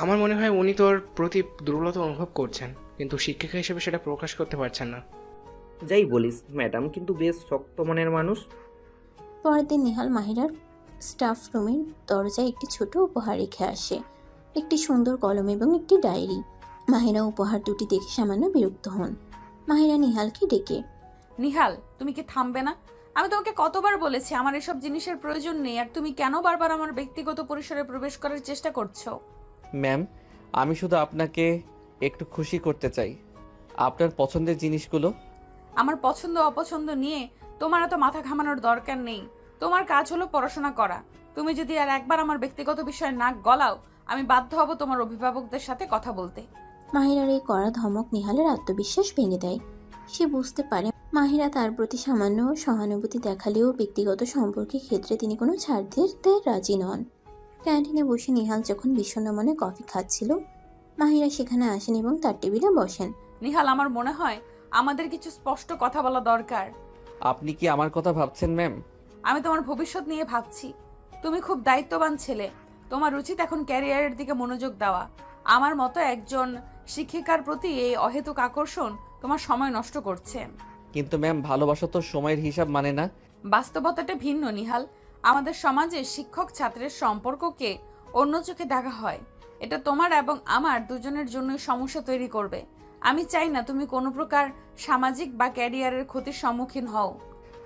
F: আমার মনে হয় উনি তোর প্রতি দুর্বলতা অনুভব করছেন, কিন্তু শিক্ষিকা হিসেবে সেটা প্রকাশ করতে পারছেন না।
G: যাই বলিস, ম্যাডাম কিন্তু বেশ শক্ত মনের মানুষ।
D: পরের দিন নিহাল মাহিরার স্টাফ রুমের দরজায় একটি ছোট উপহার রেখে আসে, একটি সুন্দর কলম এবং একটি ডায়েরি। মাহিরা উপহার দুটি দেখে সামান্য বিরক্ত হন। মাহিরা নিহালকে ডেকে,
C: নিহাল, তুমি কি থামবে না? আমি তোমাকে কতবার বলেছি আমার এসব জিনিসের প্রয়োজন নেই, আর তুমি কেন বারবার আমার ব্যক্তিগত পরিসরে প্রবেশ করার চেষ্টা করছো?
A: ম্যাম, আমি শুধু আপনাকে একটু খুশি করতে চাই। আপনার পছন্দের জিনিসগুলো।
C: আমার পছন্দ অপছন্দ নিয়ে তোমার এত মাথা ঘামানোর দরকার নেই। তোমার কাজ হলো পড়াশোনা করা। তুমি যদি আর একবার আমার ব্যক্তিগত বিষয়ে নাক গলাও, আমি বাধ্য হব তোমার অভিভাবকদের সাথে কথা বলতে।
D: মাহিরার এই কড়া ধমক নিহালের আত্মবিশ্বাস ভেঙে দেয়। সে বুঝতে পারে মাহিরা তার প্রতি সামান্য সহানুভূতি দেখালেও ব্যক্তিগত সম্পর্কের ক্ষেত্রে তিনি কোনো ছাড় দিতে রাজি নন। ক্যান্টিনে বসে নিহাল যখন বিষণ্ণ মনে কফি খাচ্ছিল, মাহিরা সেখানে আসেন এবং তার টেবিলে বসেন।
C: নিহাল, আমার মনে হয় আমাদের কিছু স্পষ্ট কথা বলা দরকার।
A: আপনি কি আমার কথা ভাবছেন ম্যাম?
C: আমি তোমার ভবিষ্যৎ নিয়ে ভাবছি। তুমি খুব দায়িত্ববান ছেলে, তোমার উচিত এখন ক্যারিয়ারের দিকে মনোযোগ দেওয়া। আমার মতো একজন শিক্ষিকার প্রতি এই অহেতুক আকর্ষণ তোমার সময় নষ্ট করছে।
A: কিন্তু ম্যাম, ভালোবাসা তো সময়ের হিসাব মানে না।
C: বাস্তবতাটা ভিন্ন নিহাল। আমাদের সমাজে শিক্ষক ছাত্রের সম্পর্ককে অন্য চোখে দেখা হয়। এটা তোমার এবং আমার দুজনের জন্য সমস্যা তৈরি করবে। আমি চাই না তুমি কোনো প্রকার সামাজিক বা ক্যারিয়ারের ক্ষতির সম্মুখীন হও।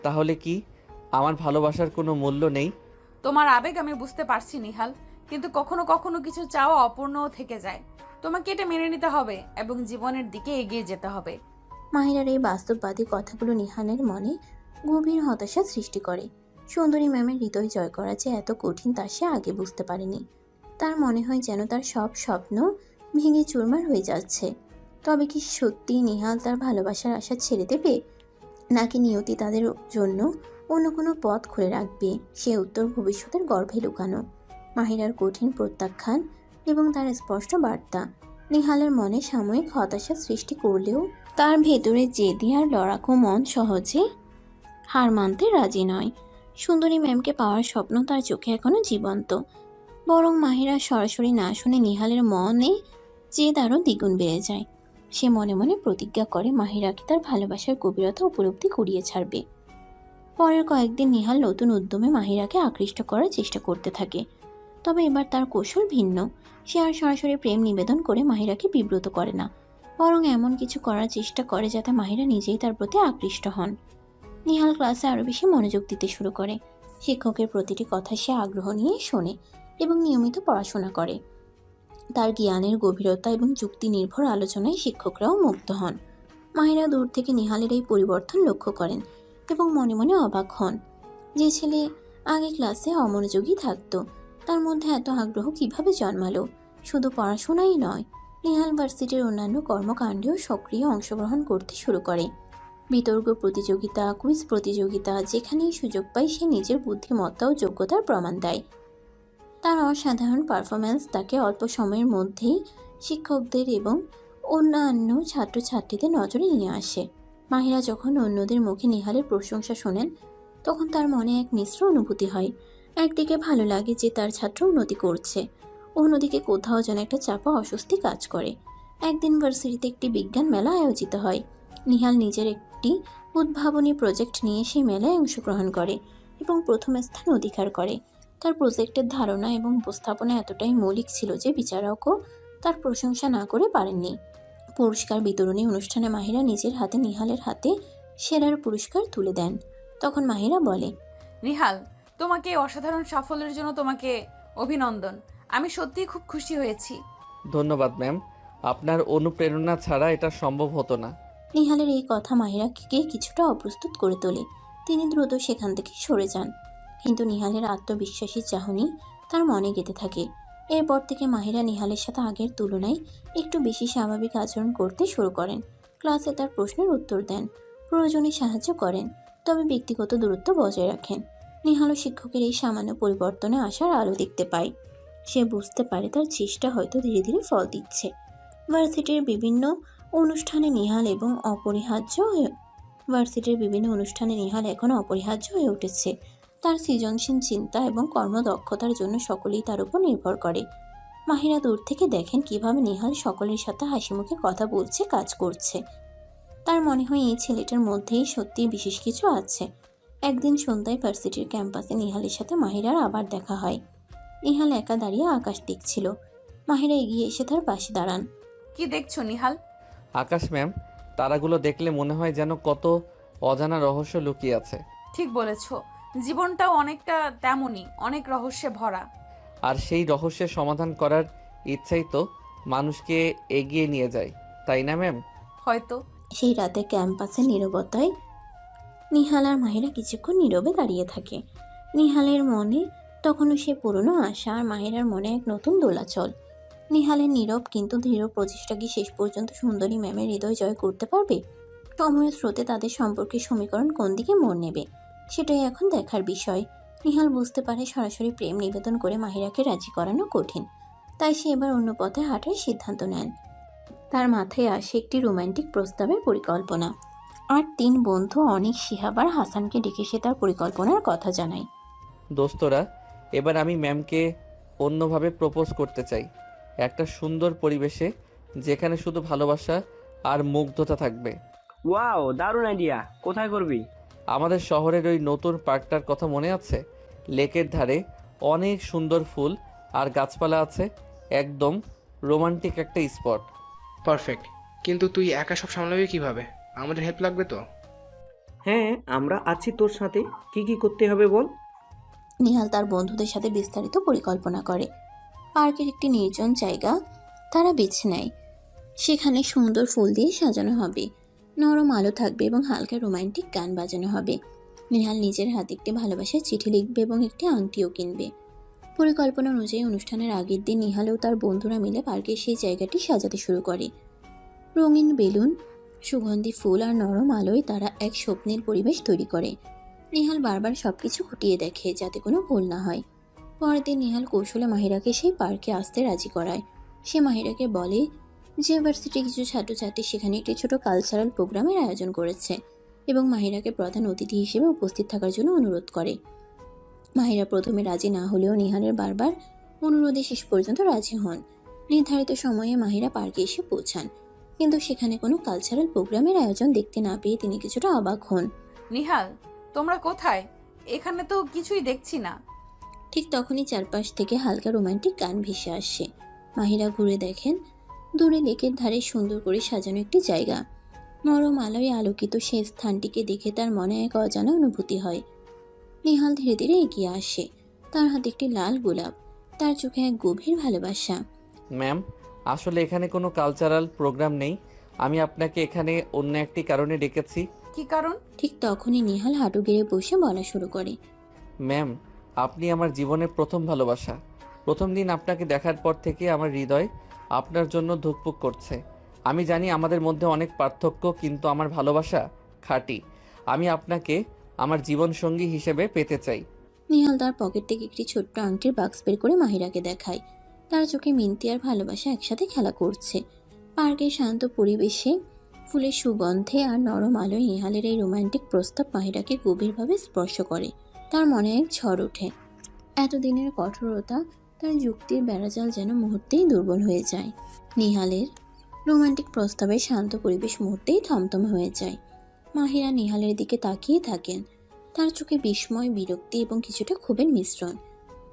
A: তাহলে কি আমার ভালোবাসার কোনো মূল্য নেই?
C: তোমার আবেগ আমি বুঝতে পারছি নিহাল, কিন্তু কখনো কখনো কিছু চাওয়া অপূর্ণও থেকে যায়। তোমাকে এটা মেনে নিতে হবে এবং জীবনের দিকে এগিয়ে যেতে হবে।
D: মাহিরার এই বাস্তববাদী কথাগুলো নিহালের মনে গভীর হতাশা সৃষ্টি করে। সুন্দরী ম্যামের হৃদয় জয় করা যে এত কঠিন তা সে আগে বুঝতে পারেনি। তার মনে হয় যেন তার সব স্বপ্ন ভেঙে চুরমার হয়ে যাচ্ছে। তবে কি সত্যি নিহাল তার ভালোবাসার আশা ছেড়ে দেবে, নাকি নিয়তি তাদের জন্য অন্য কোনো পথ খুলে রাখবে? সে উত্তর ভবিষ্যতের গর্ভে লুকানো। মাহিরার কঠিন প্রত্যাখ্যান এবং তার স্পষ্ট বার্তা নিহালের মনে সাময়িক হতাশা সৃষ্টি করলেও তার ভেতরে জেদি আর লড়াকু মন সহজে হার মানতে রাজি নয়। সুন্দরী ম্যামকে পাওয়ার স্বপ্ন তার চোখে এখনো জীবন্ত। বরং মাহিরা সরাসরি না শুনে নিহালের মনে জেদ আরও দ্বিগুণ বেড়ে যায়। সে মনে মনে প্রতিজ্ঞা করে মাহিরাকে তার ভালোবাসার গভীরতা উপলব্ধি করিয়ে ছাড়বে। পরের কয়েকদিন নিহাল নতুন উদ্যমে মাহিরাকে আকৃষ্ট করার চেষ্টা করতে থাকে। তবে এবার তার কৌশল ভিন্ন। সে আর সরাসরি প্রেম নিবেদন করে মাহিরাকে বিব্রত করে না, বরং এমন কিছু করার চেষ্টা করে যাতে মাহিরা নিজেই তার প্রতি আকৃষ্ট হন। নিহাল ক্লাসে আরও বেশি মনোযোগ দিতে শুরু করে। শিক্ষকের প্রতিটি কথা সে আগ্রহ নিয়ে শোনে এবং নিয়মিত পড়াশোনা করে। তার জ্ঞানের গভীরতা এবং যুক্তি নির্ভর আলোচনায় শিক্ষকরাও মুগ্ধ হন। মাহিরা দূর থেকে নিহালের এই পরিবর্তন লক্ষ্য করেন এবং মনে মনে অবাক হন। যে ছেলে আগে ক্লাসে অমনোযোগী থাকতো, তার মধ্যে এত আগ্রহ কিভাবে জন্মালো। শুধু পড়াশোনাই নয়, নিহাল ভার্সিটির অন্যান্য কর্মকাণ্ডেও সক্রিয় অংশগ্রহণ করতে শুরু করে। বিতর্ক প্রতিযোগিতা, কুইজ প্রতিযোগিতা, যেখানেই সুযোগ পায় সে নিজের বুদ্ধিমত্তা ও যোগ্যতার প্রমাণ দেয়। তার অসাধারণ পারফরম্যান্স তাকে অল্প সময়ের মধ্যেই শিক্ষকদের এবং অন্যান্য ছাত্রছাত্রীদের নজরে নিয়ে আসে। মাহিরা যখন অন্যদের মুখে নিহালের প্রশংসা শোনেন, তখন তার মনে এক মিশ্র অনুভূতি হয়। একদিকে ভালো লাগে যে তার ছাত্র উন্নতি করছে, অন্যদিকে কোথাও যেন একটা চাপা অস্বস্তি কাজ করে। একদিন ভার্সিটিতে একটি বিজ্ঞান মেলা আয়োজিত হয়। নিহাল নিজের একটি উদ্ভাবনী প্রজেক্ট নিয়ে সেই মেলায় অংশগ্রহণ করে এবং প্রথম স্থান অধিকার করে। তার প্রজেক্টের ধারণা এবং উপস্থাপনা এতটাই মৌলিক ছিল যে বিচারকও তার প্রশংসা না করে পারেননি। পুরস্কার বিতরণী অনুষ্ঠানে মাহিরা নিজের হাতে নিহালের হাতে সেরার পুরস্কার তুলে দেন। তখন মাহিরা বলে,
C: নিহাল, তোমাকে এই অসাধারণ সাফল্যের জন্য তোমাকে অভিনন্দন। আমি সত্যিই খুব খুশি হয়েছি।
A: ধন্যবাদ ম্যাম, আপনার অনুপ্রেরণা ছাড়া এটা সম্ভব হতো না।
D: নিহালের এই কথা মাহিরাকে কিছুটা অপ্রস্তুত করে তোলে। তিনি দ্রুত সেখান থেকে সরে যান, কিন্তু নিহালের আত্মবিশ্বাসী চাহনি তার মনে গেঁথে থাকে। এরপর থেকে মাহিরা নিহালের সাথে আগের তুলনায় একটু বেশি স্বাভাবিক আচরণ করতে শুরু করেন। ক্লাসে তার প্রশ্নের উত্তর দেন, প্রয়োজনে সাহায্য করেন, তবে ব্যক্তিগত দূরত্ব বজায় রাখেন। নিহালও শিক্ষকের এই সামান্য পরিবর্তনে আসার আলো দেখতে পায়। সে বুঝতে পারে তার চেষ্টা হয়তো ধীরে ধীরে ফল দিচ্ছে। ভার্সিটির বিভিন্ন অনুষ্ঠানে নিহাল এখন অপরিহার্য হয়ে উঠেছে। তার সৃজনশীল চিন্তা এবং কর্মদক্ষতার জন্য সকলেই তার উপর নির্ভর করে। মাহিরা দূর থেকে দেখেন কিভাবে নিহাল সকলের সাথে হাসি মুখে কথা বলছে, কাজ করছে। তার মনে হয় এই ছেলেটার মধ্যেই সত্যিই বিশেষ কিছু আছে। একদিন সন্ধ্যায় ভার্সিটির ক্যাম্পাসে নিহালের সাথে মাহিরার আবার দেখা হয়। নিহাল একা দাঁড়িয়ে আকাশ দেখছিল। মাহিরা এগিয়ে এসে তার পাশে দাঁড়ান।
C: কি দেখছো নিহাল?
A: আকাশ ম্যাম, তারাগুলো দেখলে মনে হয় যেন কত অজানা রহস্য লুকিয়ে আছে।
C: ঠিক বলেছো, জীবনটাও অনেকটা তেমনই, অনেক রহস্যে ভরা।
A: আর সেই রহস্যের সমাধান করার ইচ্ছাই তো মানুষকে এগিয়ে নিয়ে যায়, তাই না ম্যাম?
C: হয়তো।
D: সেই রাতে ক্যাম্পাসের নীরবতায় নিহাল আর মাহিরা কিছুক্ষণ নীরবে দাঁড়িয়ে থাকে। নিহালের মনে তখনও সে পুরনো আশা, আর মাহিরার মনে এক নতুন দোলাচল। নিহালের নীরব কিন্তু দৃঢ় প্রচেষ্টা কি শেষ পর্যন্ত সুন্দরী ম্যামের হৃদয় জয় করতে পারবে? সময়ের স্রোতে তাদের সম্পর্কের সমীকরণ কোন দিকে মোড় নেবে, সেটাই এখন দেখার বিষয়। নিহাল বুঝতে পারে সরাসরি প্রেম নিবেদন করে মাহিরাকে রাজি করানো কঠিন, তাই সে এবার অন্য পথে হাঁটার সিদ্ধান্ত নেন। তার মাথায় আসে একটি রোমান্টিক প্রস্তাবের পরিকল্পনা, আর 3 বন্ধু অনিক, শিহাব আর হাসানকে ডেকে সে তার পরিকল্পনার কথা জানায়।
A: দোস্তরা, এবার আমি ম্যামকে অন্যভাবে প্রপোজ করতে চাই, একটা সুন্দর পরিবেশে যেখানে শুধু ভালোবাসা আর মুগ্ধতা থাকবে।
E: ওয়াও, দারুণ আইডিয়া। কোথায় করবি?
A: আমাদের শহরের ওই নতুন পার্কটার কথা মনে আছে? লেকের ধারে অনেক সুন্দর ফুল আর গাছপালা আছে, একদম রোমান্টিক একটা স্পট।
F: পারফেক্ট, কিন্তু তুই একা সব সামলাবি কিভাবে? আমাদের হেল্প লাগবে তো।
G: হ্যাঁ, আমরা আছি তোর সাথে। কি কি করতে হবে বল।
D: নিহাল তার বন্ধুদের সাথে বিস্তারিত পরিকল্পনা করে। পার্কের একটি নির্জন জায়গা তারা বেছে নেয়। সেখানে সুন্দর ফুল দিয়ে সাজানো হবে, নরম আলো থাকবে এবং হালকা রোমান্টিক গান বাজানো হবে। নিহাল নিজের হাতে একটি ভালোবাসার চিঠি লিখবে এবং একটি আংটিও কিনবে। পরিকল্পনা অনুযায়ী অনুষ্ঠানের আগের দিন নিহাল ও তার বন্ধুরা মিলে পার্কের সেই জায়গাটি সাজাতে শুরু করে। রঙিন বেলুন, সুগন্ধি ফুল আর নরম আলোয় তারা এক স্বপ্নের পরিবেশ তৈরি করে। নিহাল বারবার সবকিছু খুঁটিয়ে দেখে যাতে কোনো ভুল না হয়। পরের দিন নিহাল কৌশলে মাহিরাকে সেই পার্কে আসতে রাজি করায়। সে মাহিরাকে বলে যে ভার্সিটির কিছু ছাত্রছাত্রী সেখানে একটি ছোট কালচারাল প্রোগ্রামের আয়োজন করেছে এবং মাহিরাকে প্রধান অতিথি হিসেবে উপস্থিত থাকার জন্য অনুরোধ করে। মাহিরা প্রথমে রাজি না হলেও নিহালের বারবার অনুরোধে শেষ পর্যন্ত রাজি হন। নির্ধারিত সময়ে মাহিরা পার্কে এসে পৌঁছান। কিন্তু সেখানে কোনো কালচারাল প্রোগ্রামের আয়োজন দেখতে না পেয়ে তিনি কিছুটা অবাক হন।
C: নিহাল, তোমরা কোথায়? এখানে তো কিছুই দেখছি না।
D: ঠিক তখনই চারপাশ থেকে হালকা রোমান্টিক গান ভেসে আসে। মাহিরা ঘুরে দেখেন দূরে লেকের ধারে সুন্দর করে সাজানো একটি জায়গা। নরম আলোয় আলোকিত সেই স্থানটিকে দেখে তার মনে এক অজানা অনুভূতি হয়। নিহাল ধীরে ধীরে এগিয়ে আসে, তার হাতে একটি লাল গোলাপ, তার চোখে এক গভীর ভালোবাসা।
A: ম্যাম, আসলে এখানে কোনো কালচারাল প্রোগ্রাম নেই। আমি আপনাকে এখানে অন্য একটি কারণে ডেকেছি।
C: কি কারণ?
D: ঠিক তখনই নিহাল হাঁটু গেড়ে বসে বলা শুরু করে।
A: ম্যাম, আপনি আমার জীবনের প্রথম ভালোবাসা। প্রথম দিন আপনাকে দেখার পর থেকে আমার হৃদয় আপনার জন্য ধুকপুক করছে। আমি জানি আমাদের মধ্যে অনেক পার্থক্য, কিন্তু আমার ভালোবাসা খাঁটি। আমি আপনাকে আমার জীবনসঙ্গী হিসেবে পেতে চাই।
D: নিহাল তার পকেট থেকে একটি ছোট্ট আংটির বাক্স বের করে মাহিরাকে দেখায়। তার চোখে মিনতি আর ভালোবাসা একসাথে খেলা করছে। পার্কের শান্ত পরিবেশে, ফুলের সুগন্ধে আর নরম আলোয় নিহালের এই রোমান্টিক প্রস্তাব মাহিরাকে গভীরভাবে স্পর্শ করে। তার মনে এক ঝড় ওঠে। এতদিনের কঠোরতা, তার যুক্তির বেড়াজাল যেন মুহূর্তেই দুর্বল হয়ে যায়। নিহালের রোমান্টিক প্রস্তাবে শান্ত পরিবেশ মুহূর্তেই থমথমে হয়ে যায়। মাহিরা নিহালের দিকে তাকিয়ে থাকেন, তার চোখে বিস্ময়, বিরক্তি এবং কিছুটা ক্ষোভের মিশ্রণ।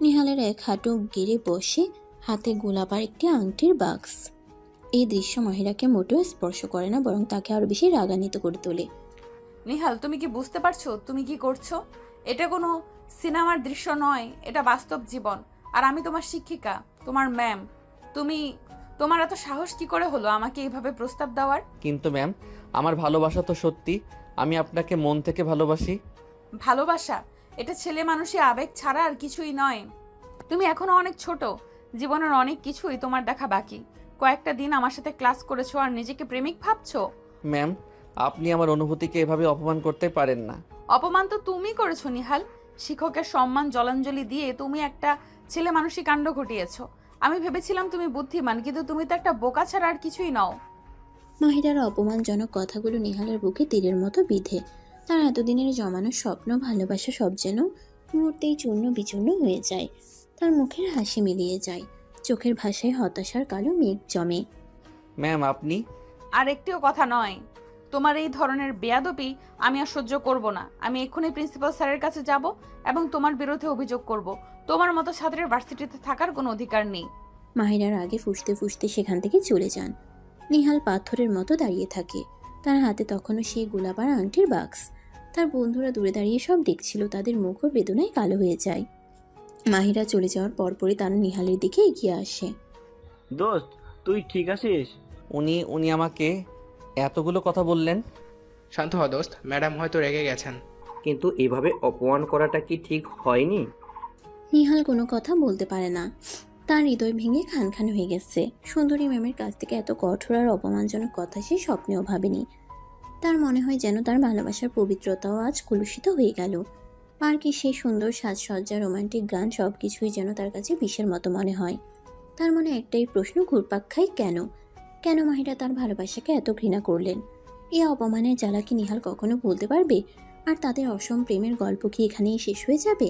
D: নিহালের এক হাঁটু গেড়ে বসে, হাতে গোলাপ আর একটি আংটির বাক্স। এই দৃশ্য মাহিরাকে মোটেও স্পর্শ করে না, বরং তাকে আরো বেশি রাগান্বিত করে তোলে।
C: নিহাল, তুমি কি বুঝতে পারছো তুমি কি করছো? এটা কোনো সিনেমার দৃশ্য নয়, এটা বাস্তব জীবন। আর আমি তোমার শিক্ষিকা, তোমার ম্যাম। তোমার এত সাহস কি করে হলো আমাকে এইভাবে প্রস্তাব দেওয়ার?
A: কিন্তু ম্যাম, আমার ভালোবাসা তো সত্যি। আমি আপনাকে মন থেকে ভালোবাসি।
C: ভালোবাসা এটা ছেলে মানুষের আবেগ ছাড়া আর কিছুই নয়। তুমি এখনো অনেক ছোট, জীবনের অনেক কিছুই তোমার দেখা বাকি। কয়েকটা দিন আমার সাথে ক্লাস করেছো আর নিজেকে প্রেমিক ভাবছো?
A: ম্যাম, আপনি আমার অনুভূতিকে এভাবে অপমান করতে পারেন না।
C: অপমান তো তুমি করেছো নিহাল। শিক্ষকের সম্মান জলাঞ্জলি দিয়ে তুমি একটা ছেলে মানুষই কাণ্ড ঘটিয়েছো। আমি ভেবেছিলাম তুমি বুদ্ধিমান, কিন্তু তুমি তো একটা বোকা ছাড়া আর কিছুই নও।
D: মাহিরার অপমানজনক কথাগুলো নিহালের বুকে তীরের মতো বিঁধে। তার এতদিনের জমানো স্বপ্ন, ভালোবাসা সব যেন মুহূর্তেই চূর্ণ বিচূর্ণ হয়ে যায়। তার মুখের হাসি মিলিয়ে যায়, চোখের ভাষায় হতাশার কালো মেঘ জমে।
A: ম্যাম, আপনি
C: আর একটিও কথা নয়। তোমার এই ধরনের বেয়াদবি আমি আর সহ্য করব না। আমি এক্ষুনি প্রিন্সিপাল স্যারের কাছে যাব এবং তোমার বিরুদ্ধে অভিযোগ করব। তোমার মতো ছাত্রের ভার্সিটিতে থাকার কোনো অধিকার নেই।
D: মাহিরার আগে ফুঁসতে ফুঁসতে সেখান থেকে চলে যান। নিহাল পাথরের মতো দাঁড়িয়ে থাকে, তার হাতে তখনও সেই গোলাপ আর আংটির বাক্স। তার বন্ধুরা দূরে দাঁড়িয়ে সব দেখছিল, তাদের মুখও বেদনায় কালো হয়ে যায়। মাহিরা চলে যাওয়ার পরপরই তারা নিহালের দিকে এগিয়ে আসে।
E: দোস্ত, তুই ঠিক আছিস?
A: উনি আমাকে এতগুলো কথা বললেন।
F: শান্ত হ দোস্ত, ম্যাডাম হয়তো রেগে গেছেন।
G: কিন্তু এভাবে অপমান করাটা কি ঠিক হয়নি?
D: নিহাল কোনো কথা বলতে পারে না, তার হৃদয় ভেঙে খান খান হয়ে গেছে। সুন্দরী ম্যামের কাছ থেকে এত কঠোর আর অপমানজনক কথা সে স্বপ্নেও ভাবেনি। তার মনে হয় যেন তার ভালোবাসার পবিত্রতাও আজ কলুষিত হয়ে গেল। পার্কে সেই সুন্দর সাজসজ্জা, রোমান্টিক গান, সব কিছুই যেন তার কাছে বিষের মতো মনে হয়। তার মনে একটাই প্রশ্ন ঘুরপাক খায়, কেন মাহিরা তার ভালোবাসাকে এত ঘৃণা করলেন? এই অপমানের জ্বালা কি নিহাল কখনো বলতে পারবে? আর তাদের অসম প্রেমের গল্প কি এখানেই শেষ হয়ে যাবে?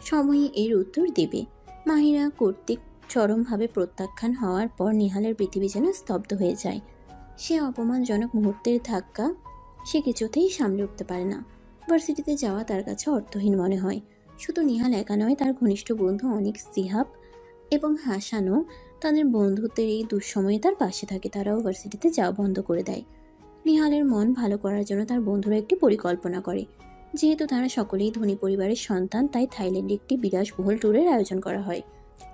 D: সময়ই এর উত্তর দেবে। মাহিরা কর্তৃক চরমভাবে প্রত্যাখ্যান হওয়ার পর নিহালের পৃথিবী যেন স্তব্ধ হয়ে যায়। সে অপমানজনক মুহূর্তের ধাক্কা সে কিছুতেই সামলে উঠতে পারে না। ভার্সিটিতে যাওয়া তার কাছে অর্থহীন মনে হয়। শুধু নিহাল একা নয়, তার ঘনিষ্ঠ বন্ধু অনিক, সিহাব এবং হাসানও তাদের বন্ধুত্বের এই দুঃসময়ে তার পাশে থাকে। তারাও ভার্সিটিতে যাওয়া বন্ধ করে দেয়। নিহালের মন ভালো করার জন্য তার বন্ধুরা একটি পরিকল্পনা করে। যেহেতু তারা সকলেই ধনী পরিবারের সন্তান, তাই থাইল্যান্ডে একটি বিলাসবহুল ট্যুরের আয়োজন করা হয়।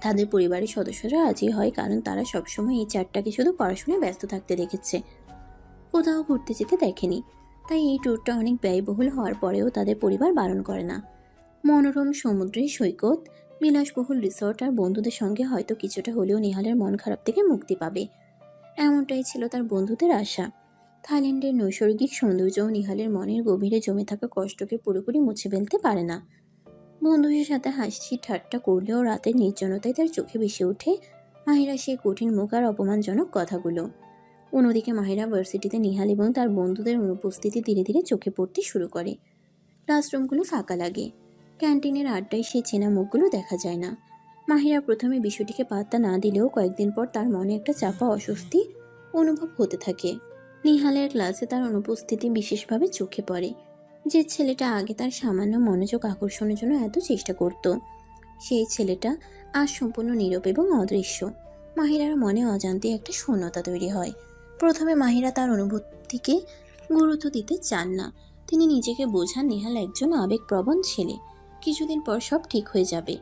D: তাদের পরিবারের সদস্যরা রাজি হয়, কারণ তারা সবসময় এই চারটাকে শুধু পড়াশোনায় ব্যস্ত থাকতে দেখেছে, কোথাও ঘুরতে যেতে দেখেনি। তাই এই ট্যুরটা অনেক ব্যয়বহুল হওয়ার পরেও তাদের পরিবার বারণ করে না। মনোরম সমুদ্রের সৈকত, বিলাসবহুল রিসর্ট আর বন্ধুদের সঙ্গে হয়তো কিছুটা হলেও নিহালের মন খারাপ থেকে মুক্তি পাবে, এমনটাই ছিল তার বন্ধুদের আশা। থাইল্যান্ডের নৈসর্গিক সৌন্দর্য নিহালের মনের গভীরে জমে থাকা কষ্টকে পুরোপুরি মুছে ফেলতে পারে না। বন্ধুদের সাথে হাসি ঠাট্টা করলেও রাতের নির্জনতায় তার চোখে ভেসে ওঠে মাহিরা সেই কঠিন মুখ আর অপমানজনক কথাগুলো। অন্যদিকে মাহিরা ভার্সিটিতে নিহাল এবং তার বন্ধুদের অনুপস্থিতি ধীরে ধীরে চোখে পড়তে শুরু করে। ক্লাসরুমগুলো ফাঁকা লাগে, ক্যান্টিনের আড্ডায় সেই চেনা মুখগুলো দেখা যায় না। মাহিরা প্রথমে বিষয়টিকে পাত্তা না দিলেও কয়েকদিন পর তার মনে একটা চাপা অস্বস্তি অনুভব হতে থাকে। নিহালের ক্লাসে তার অনুপস্থিতি বিশেষভাবে চোখে পড়ে। যে ছেলেটা আগে তার সামান্য মনোযোগ আকর্ষণের জন্য এত চেষ্টা করত, সেই ছেলেটা আজ সম্পূর্ণ নীরব এবং অদৃশ্য। মাহিরার মনে অজান্তে একটা শূন্যতা তৈরি হয়। প্রথমে মাহিরা তার অনুভূতিকে গুরুত্ব দিতে চান না। তিনি নিজেকে বোঝান নিহাল একজন আবেগপ্রবণ ছেলে, কিছুদিন পর সব ঠিক হয়ে যাবে।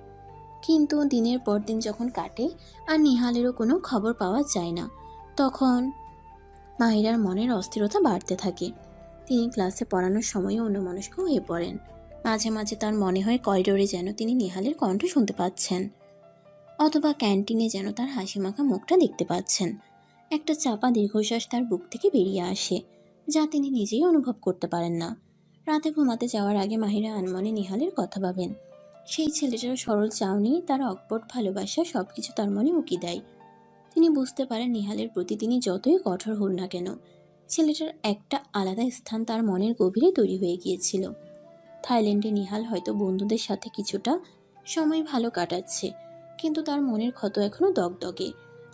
D: কিন্তু দিনের পর দিন যখন কাটে আর নিহালেরও কোনো খবর পাওয়া যায় না, তখন মাহিরার মনের অস্থিরতা বাড়তে থাকে। তিনি ক্লাসে পড়ানোর সময়ও অন্যমনস্ক হয়ে পড়েন। মাঝে মাঝে তার মনে হয় করিডোরে যেন তিনি নিহালের কণ্ঠ শুনতে পাচ্ছেন, অথবা ক্যান্টিনে যেন তার হাসিমাখা মুখটা দেখতে পাচ্ছেন। একটা চাপা দীর্ঘশ্বাস তার বুক থেকে বেরিয়ে আসে, যা তিনি নিজেই অনুভব করতে পারেন না। রাতে ঘুমাতে যাওয়ার আগে মাহিরা আনমনে নিহালের কথা ভাবেন। সেই ছেলেটার সরল চাউনি, তার অকপট ভালোবাসা সবকিছু তার মনে উকি দেয়। তিনি বুঝতে পারেন নিহালের প্রতি তিনি যতই কঠোর হন না কেন, ছেলেটার একটা আলাদা স্থান তার মনের গভীরে তৈরি হয়ে গিয়েছিল। থাইল্যান্ডে নিহাল হয়তো বন্ধুদের সাথে কিছুটা সময় ভালো কাটাচ্ছে, কিন্তু তার মনের ক্ষত এখনো দগদগে।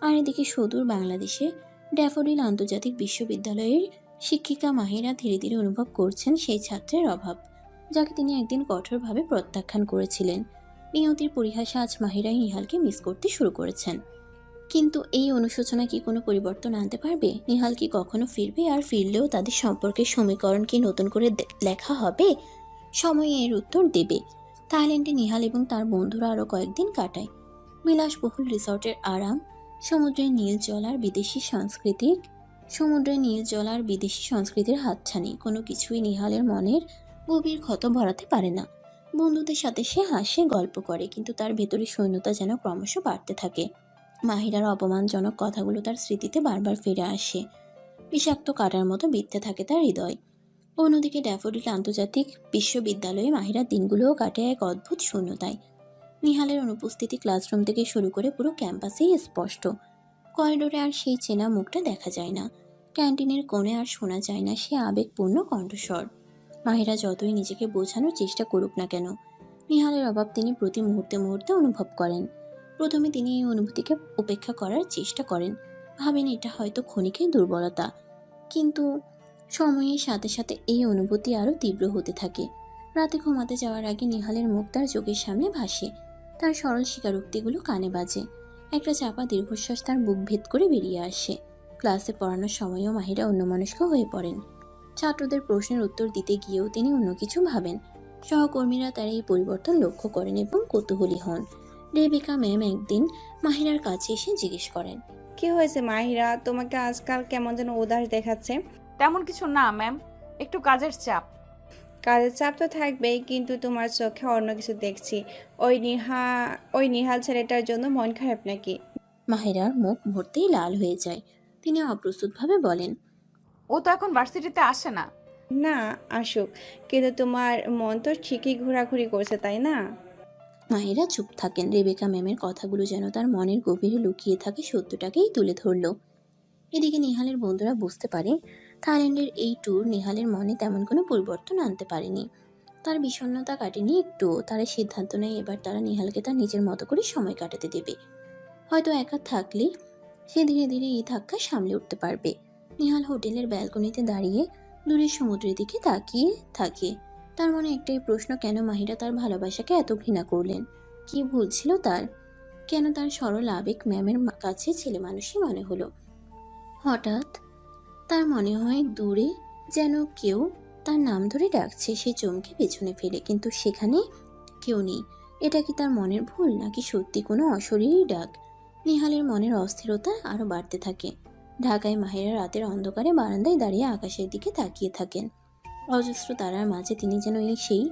D: আর এদিকে সুদূর বাংলাদেশে ড্যাফোডিল আন্তর্জাতিক বিশ্ববিদ্যালয়ের শিক্ষিকা মাহিরা ধীরে ধীরে অনুভব করছেন সেই ছাত্রের অভাব, যাকে তিনি একদিন কঠোরভাবে প্রত্যাখ্যান করেছিলেন। নিয়তির পরিহাসে আজ মাহিরাই নিহালকে মিস করতে শুরু করেছেন। কিন্তু এই অনুশোচনা কি কোনো পরিবর্তন আনতে পারবে? নিহাল কি কখনো ফিরবে? আর ফিরলেও তাদের সম্পর্কের সমীকরণ কি নতুন করে লেখা হবে? সময় এর উত্তর দেবে। থাইল্যান্ডে নিহাল এবং তার বন্ধুরা আরও কয়েকদিন কাটায়। বিলাসবহুল রিসর্টের আরাম, সমুদ্রের নীল জল আর বিদেশি সংস্কৃতির হাতছানি, কোনো কিছুই নিহালের মনের গভীর ক্ষত ভরাতে পারে না। বন্ধুদের সাথে সে হাসে, গল্প করে, কিন্তু তার ভেতরে শূন্যতা যেন ক্রমশ বাড়তে থাকে। মাহিরার অপমানজনক কথাগুলো তার স্মৃতিতে বারবার ফিরে আসে, বিষাক্ত কাটার মতো বিঁধতে থাকে তার হৃদয়। অন্যদিকে ড্যাফোডিল আন্তর্জাতিক বিশ্ববিদ্যালয়ে মাহিরার দিনগুলোও কাটে এক অদ্ভুত শূন্যতায়। নিহালের অনুপস্থিতি ক্লাসরুম থেকে শুরু করে পুরো ক্যাম্পাসেই স্পষ্ট। করিডোরে আর সেই চেনা মুখটা দেখা যায় না, ক্যান্টিনের কোণে আর শোনা যায় না সে আবেগপূর্ণ কণ্ঠস্বর। মাহিরা যতই নিজেকে বোঝানোর চেষ্টা করুক না কেন, নিহালের অভাব তিনি প্রতি মুহূর্তে মুহূর্তে অনুভব করেন। প্রথমে তিনি এই অনুভূতিকে উপেক্ষা করার চেষ্টা করেন, ভাবেন এটা হয়তো ক্ষণিকের দুর্বলতা। কিন্তু সময়ের সাথে সাথে এই অনুভূতি আরও তীব্র হতে থাকে। রাতে ঘুমাতে যাওয়ার আগে নিহালের মুখ তার চোখের সামনে ভাসে, তার সরল স্বীকারোক্তিগুলো কানে বাজে। একটা চাপা দীর্ঘশ্বাস তার বুক ভেদ করে বেরিয়ে আসে। ক্লাসে পড়ানোর সময়ও মাহিরা অন্যমনস্ক হয়ে পড়েন। ছাত্রদের প্রশ্নের উত্তর দিতে গিয়েও তিনি অন্য কিছু ভাবেন। সহকর্মীরা তার এই পরিবর্তন লক্ষ্য করেন এবং কৌতূহলী হন। রেবেকা ম্যাম একদিন মাহিরার কাছে এসে জিজ্ঞেস করেন,
J: কি হয়েছে মাহিরা, তোমাকে আজকাল কেমন যেন উদাস দেখাচ্ছে?
C: তেমন কিছু না ম্যাম, একটু কাজের চাপ।
J: কাজের চাপ তো থাকবেই, কিন্তু তোমার চোখে অন্য কিছু দেখছি। ওই নিহাল ছেলেটার জন্য মন খারাপ নাকি?
D: মাহিরার মুখ ভর্তেই লাল হয়ে যায়। তিনি অপ্রস্তুতভাবে বলেন,
C: ও তো এখন ভার্সিটিতে আসে না।
J: না আসুক, কিন্তু তোমার মন তো ঠিকই ঘোরাঘুরি করছে, তাই না?
D: মাহিরা চুপ থাকেন। রেবেকা ম্যামের কথাগুলো যেন তার মনের গভীরে লুকিয়ে থাকে সত্যটাকেই তুলে ধরল। এদিকে নিহালের বন্ধুরা বুঝতে পারে থাইল্যান্ডের এই ট্যুর নিহালের মনে তেমন কোনো পরিবর্তন আনতে পারেনি। তার বিষণ্ণতা কাটেনি একটুও। তারা সিদ্ধান্ত নেয় এবার তারা নিহালকে তার নিজের মতো করে সময় কাটাতে দেবে। হয়তো একা থাকলে সে ধীরে ধীরে এই ধাক্কা সামলে উঠতে পারবে। নিহাল হোটেলের ব্যালকনিতে দাঁড়িয়ে দূরের সমুদ্রের দিকে তাকিয়ে থাকে। তার মনে একটাই প্রশ্ন, কেন মাহিরা তার ভালোবাসাকে এত ঘৃণা করলেন? কি ভুল ছিল তার? কেন তার সরল আবেগ ম্যামের কাছে ছেলে মানুষই মনে হলো? হঠাৎ তার মনে হয় দূরে যেন কেউ তার নাম ধরে ডাকছে। সে চমকে পেছনে ফেলে, কিন্তু সেখানে কেউ নেই। এটা কি তার মনের ভুল, নাকি সত্যি কোনো অশরীরী ডাক? নিহালের মনের অস্থিরতা আরও বাড়তে থাকে। ঢাকায় মাহিরা রাতের অন্ধকারে বারান্দায় দাঁড়িয়ে আকাশের দিকে তাকিয়ে থাকেন। অজস্র তারার মাঝে তিনি যেন সেই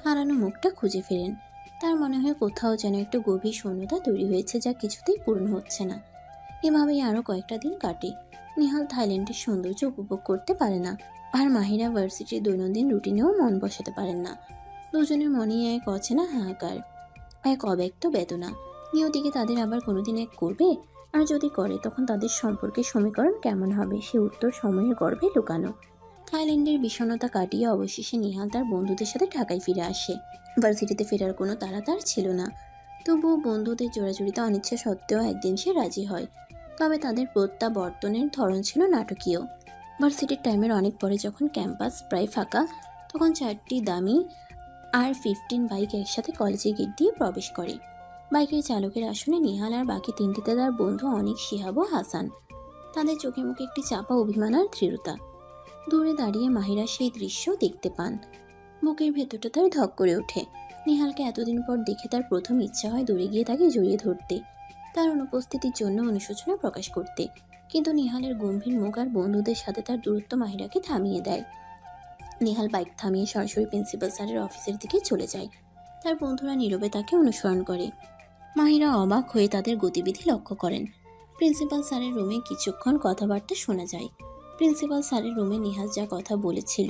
D: হারানো মুখটা খুঁজে ফেরেন। তার মনে হয় কোথাও যেন একটা গভীর শূন্যতা তৈরি হয়েছে, যা কিছুতেই পূর্ণ হচ্ছে না। এভাবেই আরও কয়েকটা দিন কাটে। নিহাল থাইল্যান্ডের সৌন্দর্য উপভোগ করতে পারে না, আর মাহিরা ভার্সিটির দৈনন্দিন রুটিনেও মন বসাতে পারেন না। দুজনের মনেই এক অচেনা হাহাকার, এক অব্যক্ত বেদনা। নিয়তিকে তাদের আবার কোনোদিন এক করবে? আর যদি করে, তখন তাদের সম্পর্কের সমীকরণ কেমন হবে? সে উত্তর সময়ের গর্ভে লুকানো। থাইল্যান্ডের বিষণ্ণতা কাটিয়ে অবশেষে নিহাল তার বন্ধুদের সাথে ঢাকায় ফিরে আসে। ভার্সিটিতে ফেরার কোনো তাড়া তার ছিল না, তবুও বন্ধুদের জোড়াজুড়িতে অনিচ্ছা সত্ত্বেও একদিন সে রাজি হয়। তবে তাদের প্রত্যাবর্তনের ধরন ছিল নাটকীয়। ভার্সিটির টাইমের অনেক পরে যখন ক্যাম্পাস প্রায় ফাঁকা, তখন 4টি দামি R15 বাইক একসাথে কলেজের গেট দিয়ে প্রবেশ করে। বাইকের চালকের আসনে নিহাল আর বাকি 3টিতে তার বন্ধু অনিক, শিহাব ও হাসান। তাদের চোখে মুখে একটি চাপা অভিমান আর দৃঢ়তা। দূরে দাঁড়িয়ে মাহিরা সেই দৃশ্য দেখতে পান। বুকের ভেতরটা তার ধক করে ওঠে। নিহালকে এতদিন পর দেখে তার প্রথম ইচ্ছা হয় দূরে গিয়ে তাকে জড়িয়ে ধরতে, তার অনুপস্থিতির জন্য অনুশোচনা প্রকাশ করতে। কিন্তু নিহালের গম্ভীর মুখ আর বন্ধুদের সাথে তার দূরত্ব মাহিরাকে থামিয়ে দেয়। নিহাল বাইক থামিয়ে সরাসরি প্রিন্সিপাল স্যারের অফিসের দিকে চলে যায়। তার বন্ধুরা নীরবে তাকে অনুসরণ করে। মাহিরা অবাক হয়ে তাদের গতিবিধি লক্ষ্য করেন। প্রিন্সিপাল স্যারের রুমে কিছুক্ষণ কথাবার্তা শোনা যায়। প্রিন্সিপাল স্যারের রুমে নিহাল যা কথা বলেছিল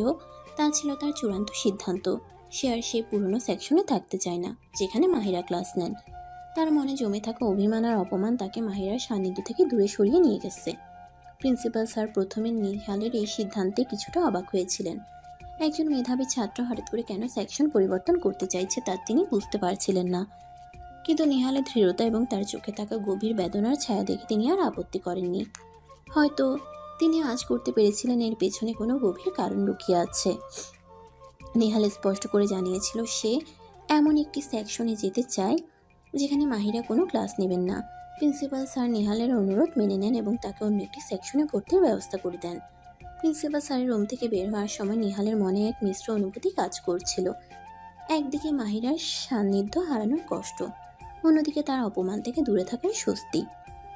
D: তা ছিল তার চূড়ান্ত সিদ্ধান্ত। সে আর সেই পুরনো সেকশনে থাকতে চায় না যেখানে মাহিরা ক্লাস নেন। তার মনে জমে থাকা অভিমান আর অপমান তাকে মাহিরার সান্নিধ্য থেকে দূরে সরিয়ে নিয়ে গেছে। প্রিন্সিপাল স্যার প্রথমে নিহালের এই সিদ্ধান্তে কিছুটা অবাক হয়েছিলেন। একজন মেধাবী ছাত্র হঠাৎ করে কেন সেকশন পরিবর্তন করতে চাইছে তা তিনি বুঝতে পারছিলেন না। কিন্তু নিহালের দৃঢ়তা এবং তার চোখে থাকা গভীর বেদনার ছায়া দেখে তিনি আর আপত্তি করেননি। হয়তো তিনি আজ করতে পেরেছিলেন এর পেছনে কোনো গভীর কারণ লুকিয়ে আছে। নিহাল স্পষ্ট করে জানিয়েছিল সে এমন একটি সেকশনে যেতে চায় যেখানে মাহিরা কোনো ক্লাস নেবেন না। প্রিন্সিপাল স্যার নিহালের অনুরোধ মেনে নেন এবং তাকে অন্য একটি সেকশনে ভর্তির ব্যবস্থা করে দেন। প্রিন্সিপাল স্যারের রুম থেকে বের হওয়ার সময় নিহালের মনে এক মিশ্র অনুভূতি কাজ করছিল। একদিকে মাহিরার সান্নিধ্য হারানোর কষ্ট, অন্যদিকে তার অপমান থেকে দূরে থাকার স্বস্তি।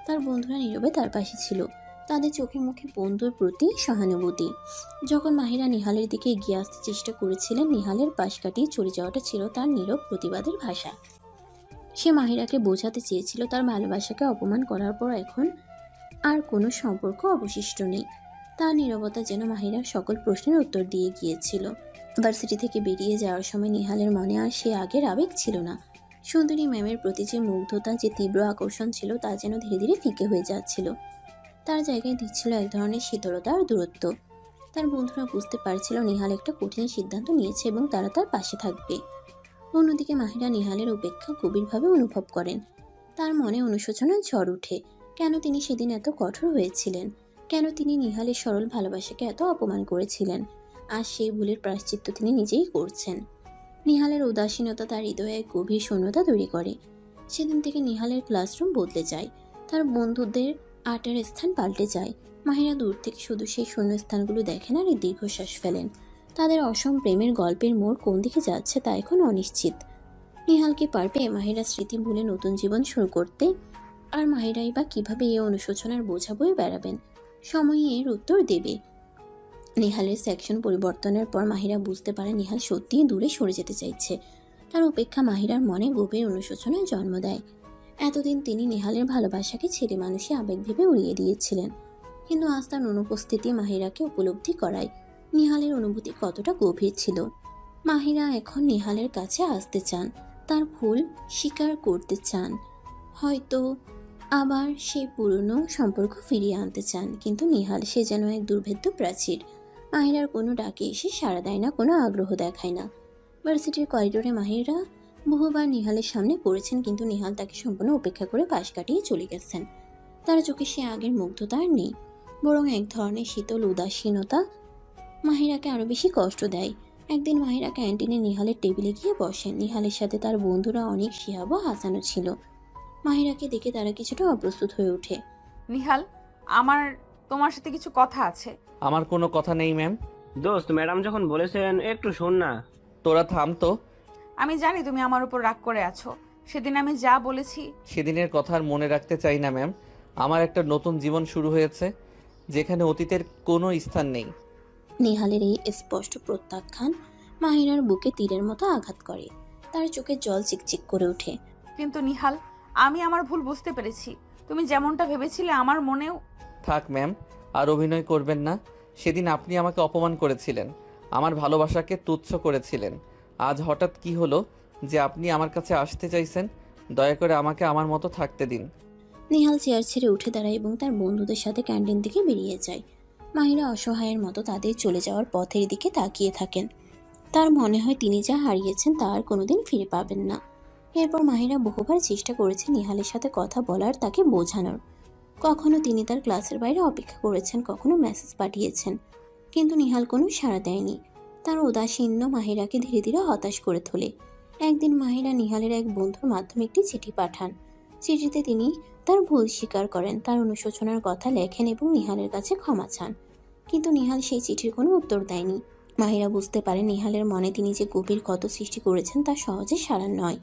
D: তার বন্ধুরা নীরবে তার পাশে ছিল, তাদের চোখে মুখে বন্ধুর প্রতি সহানুভূতি। যখন মাহিরা নিহালের দিকে এগিয়ে আসতে চেষ্টা করেছিলেন, নিহালের পাশ কাটিয়ে চলে যাওয়াটা ছিল তার নীরব প্রতিবাদের ভাষা। সে মাহিরাকে বোঝাতে চেয়েছিল তার ভালোবাসাকে অপমান করার পর এখন আর কোনো সম্পর্ক অবশিষ্ট নেই। তার নীরবতা যেন মাহিরার সকল প্রশ্নের উত্তর দিয়ে গিয়েছিল। ভার্সিটি থেকে বেরিয়ে যাওয়ার সময় নিহালের মনে আর সে আগের আবেগ ছিল না। সুন্দরী ম্যামের প্রতি যে মুগ্ধতা, যে তীব্র আকর্ষণ ছিল তা যেন ধীরে ধীরে ফিকে হয়ে যাচ্ছিল। তার জায়গায় দিচ্ছিল এক ধরনের শীতলতা আর দূরত্ব। তার বন্ধুরা বুঝতে পারছিল নিহাল একটা কঠিন সিদ্ধান্ত নিয়েছে এবং তারা তার পাশে থাকবে। অন্যদিকে মাহিরা নিহালের উপেক্ষা গভীরভাবে অনুভব করেন। তার মনে অনুশোচনার ঝড় ওঠে। কেন তিনি সেদিন এত কঠোর হয়েছিলেন? কেন তিনি নিহালের সরল ভালোবাসাকে এত অপমান করেছিলেন? আজ সেই ভুলের প্রায়শ্চিত্ত তিনি নিজেই করছেন। নিহালের উদাসীনতা তার হৃদয়ে এক গভীর শূন্যতা তৈরি করে। সেদিন থেকে নিহালের ক্লাসরুম বদলে যায়, তার বন্ধুদের আড্ডার স্থান পাল্টে যায়। মাহিরা দূর থেকে শুধু সেই শূন্য স্থানগুলো দেখেন আর দীর্ঘশ্বাস ফেলেন। তাদের অসম প্রেমের গল্পের মোড় কোন দিকে যাচ্ছে তা এখন অনিশ্চিত। নিহালকে পারবে মাহিরা স্মৃতি ভুলে নতুন জীবন শুরু করতে? আর মাহিরাই বা কিভাবে এই অনুশোচনার বোঝা বয়ে বেড়াবেন? সময়ই এর উত্তর দেবে। নিহালের সেকশন পরিবর্তনের পর মাহিরা বুঝতে পারে নিহাল সত্যিই দূরে সরে যেতে চাইছে। তার উপেক্ষা মাহিরার মনে গভীর অনুশোচনার জন্ম দেয়। এতদিন তিনি নিহালের ভালোবাসাকে ছেলে মানুষই আবেগ ভেবে উড়িয়ে দিয়েছিলেন, কিন্তু আজ তার অনুপস্থিতি মাহিরাকে উপলব্ধি করায় নিহালের অনুভূতি কতটা গভীর ছিল। মাহিরা এখন নিহালের কাছে আসতে চান, তার ভুল স্বীকার করতে চান, হয়তো আবার সেই পুরনো সম্পর্ক ফিরিয়ে আনতে চান। কিন্তু নিহাল সে যেন এক দুর্ভেদ্য প্রাচীর। মাহিরার কোনো ডাকে এসে সাড়া দেয় না, কোনো আগ্রহ দেখায় না। ভার্সিটির করিডোরে মাহিরা বহুবার নিহালের সামনে পড়েছেন, কিন্তু নিহাল তাকে সম্পূর্ণ উপেক্ষা করে পাশ কাটিয়ে চলে গেছেন। তার চোখে সে আগের মুগ্ধতা আর নেই, বরং এক ধরনের শীতল উদাসীনতা মাহিরাকে আরও বেশি কষ্ট দেয়। একদিন মাহিরা ক্যান্টিনে নিহালের টেবিলে গিয়ে বসেন। নিহালের সাথে তার বন্ধুরা অনেক, শিহাব ও হাসানও ছিল। মাহিরাকে দেখে তারা কিছুটা অপ্রস্তুত হয়ে ওঠে।
C: নিহাল, আমার তোমার সাথে কিছু কথা আছে।
A: আমার কোনো কথা নেই ম্যাম।
E: দোস্ত, ম্যাডাম যখন বলেছেন একটু শোন না।
A: তোরা থাম তো।
C: আমি জানি তুমি আমার উপর রাগ করে আছো। সেদিন আমি যা বলেছি
A: সেদিনের কথা আর মনে রাখতে চাই না ম্যাম। আমার একটা নতুন জীবন শুরু হয়েছে যেখানে অতীতের কোনো স্থান নেই।
D: নিহালের এই স্পষ্ট প্রত্যাখ্যান মাহিরার বুকে তীরের মতো আঘাত করে। তার চোখে জল চিকচিক করে ওঠে।
C: কিন্তু নিহাল, আমি আমার ভুল বুঝতে পেরেছি। তুমি যেমনটা ভেবেছিলে আমার মনেও।
A: থাক ম্যাম, আর অভিনয় করবেন না। সেদিন আপনি আমাকে অপমান করেছিলেন, আমার ভালোবাসাকে তুচ্ছ করেছিলেন। আজ হঠাৎ কি হলো যে আপনি আমার কাছে আসতে চাইছেন? দয়া করে আমাকে আমার মতো থাকতে দিন।
D: নিহাল চেয়ার ছেড়ে উঠে দাঁড়ায় এবং তার বন্ধুদের সাথে ক্যান্টিন থেকে বেরিয়ে যায়। মাহিরা অসহায়ের মতো তাদের চলে যাওয়ার পথের দিকে তাকিয়ে থাকেন। তার মনে হয় তিনি যা হারিয়েছেন তা আর কোনোদিন ফিরে পাবেন না। এরপর মাহিরা বহুবার চেষ্টা করেছে নিহালের সাথে কথা বলার, তাকে বোঝানোর, কখনো তিনি তার ক্লাসের বাইরে অপেক্ষা করেছেন, কখনো মেসেজ পাঠিয়েছেন, কিন্তু নিহাল কোনো সাড়া দেয়নি। তার উদাসীন্য মাহিরাকে ধীরে ধীরে হতাশ করে তোলে। একদিন মাহিরা নিহালের এক বন্ধুর মাধ্যমে একটি চিঠি পাঠান। চিঠিতে তিনি তার ভুল স্বীকার করেন, তার অনুশোচনার কথা লেখেন এবং নিহালের কাছে ক্ষমা চান। কিন্তু নিহাল সেই চিঠির কোনো উত্তর দেয়নি। মাহিরা বুঝতে পারে নিহালের মনে তিনি যে গভীর ক্ষত সৃষ্টি করেছেন তা সহজে সারার নয়।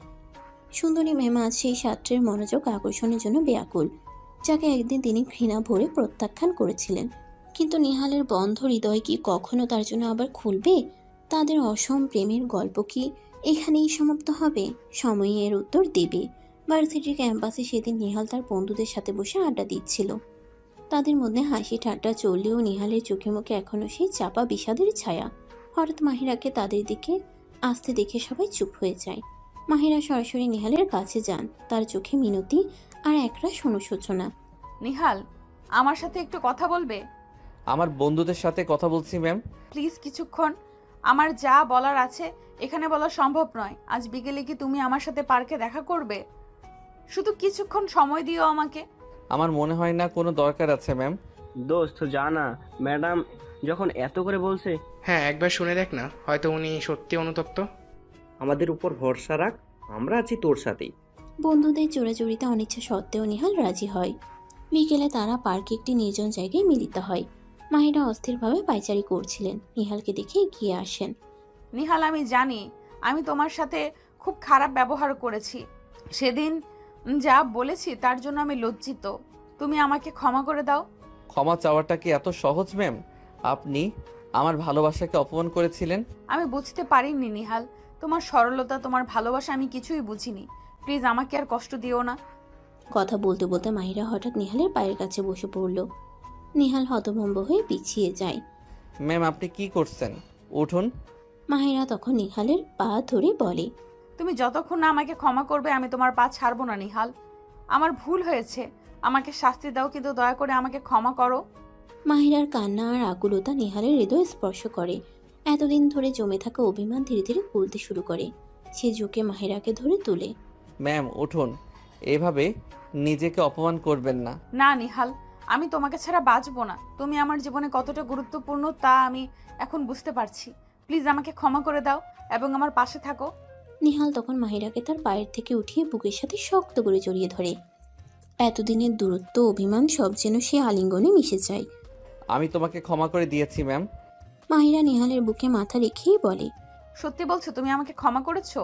D: সুন্দরী ম্যাম আজ সেই ছাত্রের মনোযোগ আকর্ষণের জন্য ব্যাকুল, যাকে একদিন তিনি ঘৃণা ভরে প্রত্যাখ্যান করেছিলেন। কিন্তু নিহালের বন্ধ হৃদয় কি কখনো তার জন্য আবার খুলবে? তাদের অসম প্রেমের গল্প কি এখানেই সমাপ্ত হবে? সময় এর উত্তর দেবে। ভার্সিটির ক্যাম্পাসে সেদিন নিহাল তার বন্ধুদের সাথে বসে আড্ডা দিচ্ছিল। তাদের মধ্যে হাসি ঠাট্টা চললেও নিহালের চোখে মুখে এখনো সেই চাপা বিষাদের ছায়া। হঠাৎ মাহিরাকে তাদের দিকে আসতে দেখে সবাই চুপ হয়ে যায়। মাহিরা সরাসরি নিহালের কাছে যান, তার চোখে মিনতি আর একরাশ অনুশোচনা।
C: নিহাল, আমার সাথে একটু কথা বলবে?
A: আমার বন্ধুদের সাথে কথা বলছি ম্যাম।
C: প্লিজ কিছুক্ষণ। আমার যা বলার আছে এখানে বলা সম্ভব নয়। আজ বিকেলে কি তুমি আমার সাথে পার্কে দেখা করবে? শুধু কিছুক্ষণ সময় দিও আমাকে।
A: আমার মনে হয় না কোনো দরকার আছে ম্যাম।
E: দোস্ত জানা, ম্যাডাম যখন এত করে বলছে।
F: হ্যাঁ, একবার শুনে দেখ না, হয়তো উনি সত্যি অনুতপ্ত।
G: আমাদের উপর ভরসা রাখ, আমরা আছি তোর সাথেই।
D: বন্ধুদের জোড়াজুড়িতে অনিচ্ছা সত্ত্বেও নিহাল রাজি হয়। বিকেলে তারা পার্কে একটি নির্জন জায়গায় মিলিত হয়। মাহিরা অস্থিরভাবে পায়চারি করছিলেন, নিহালকে দেখে এগিয়ে আসেন।
C: নিহাল, আমি জানি আমি তোমার সাথে খুব খারাপ ব্যবহার করেছি। সেদিন যা বলেছি তার জন্য আমি লজ্জিত। তুমি আমাকে ক্ষমা করে দাও।
A: ক্ষমা চাওয়াটা কি এত সহজ ম্যাম? আপনি আমার ভালোবাসাকে অপমান করেছিলেন।
C: আমি বুঝতে পারিনি নিহাল, তোমার সরলতা, তোমার ভালোবাসা আমি কিছুই বুঝিনি। প্লিজ আমাকে আর কষ্ট দিও না।
D: কথা বলতে বলতে মাহিরা হঠাৎ নিহালের পায়ের কাছে বসে পড়ল। নিহাল হতভম্ব হয়ে পিছিয়ে যায়।
A: ম্যাম আপনি কি করছেন? উঠুন।
D: মাহিরা তখন নিহালের পা ধরে বলে,
C: তুমি যতক্ষণ না আমাকে ক্ষমা করবে আমি তোমার পা ছাড়বো না নিহাল। আমার ভুল হয়েছে, আমাকে শাস্তি দাও, কিন্তু দয়া করে আমাকে ক্ষমা করো।
D: মাহিরার কান্না আর আকুলতা নিহালের হৃদয় স্পর্শ করে। এতদিন ধরে জমে থাকা অভিমান ধীরে ধীরে গলতে শুরু করে। সে ঝুঁকে মাহিরাকে ধরে তুলে।
A: ম্যাম উঠুন, এভাবে নিজেকে অপমান করবেন না।
C: না নিহাল, আমি তোমাকে ছাড়া বাঁচবো না। তুমি আমার জীবনে কতটা গুরুত্বপূর্ণ তা আমি এখন বুঝতে পারছি। প্লিজ আমাকে ক্ষমা করে দাও এবং আমার পাশে থাকো।
D: নিহাল তখন মাহিরাকে তার পায়ের থেকে উঠিয়ে বুকের সাথে শক্ত করে জড়িয়ে ধরে। এতদিনের দূরত্ব, অভিমান সব যেন সে আলিঙ্গনে মিশে যায়।
A: আমি তোমাকে ক্ষমা করে দিয়েছি ম্যাম।
D: মাহিরা নিহালের বুকে মাথা রেখেই বলে,
C: সত্যি বলছো তুমি আমাকে ক্ষমা করেছো?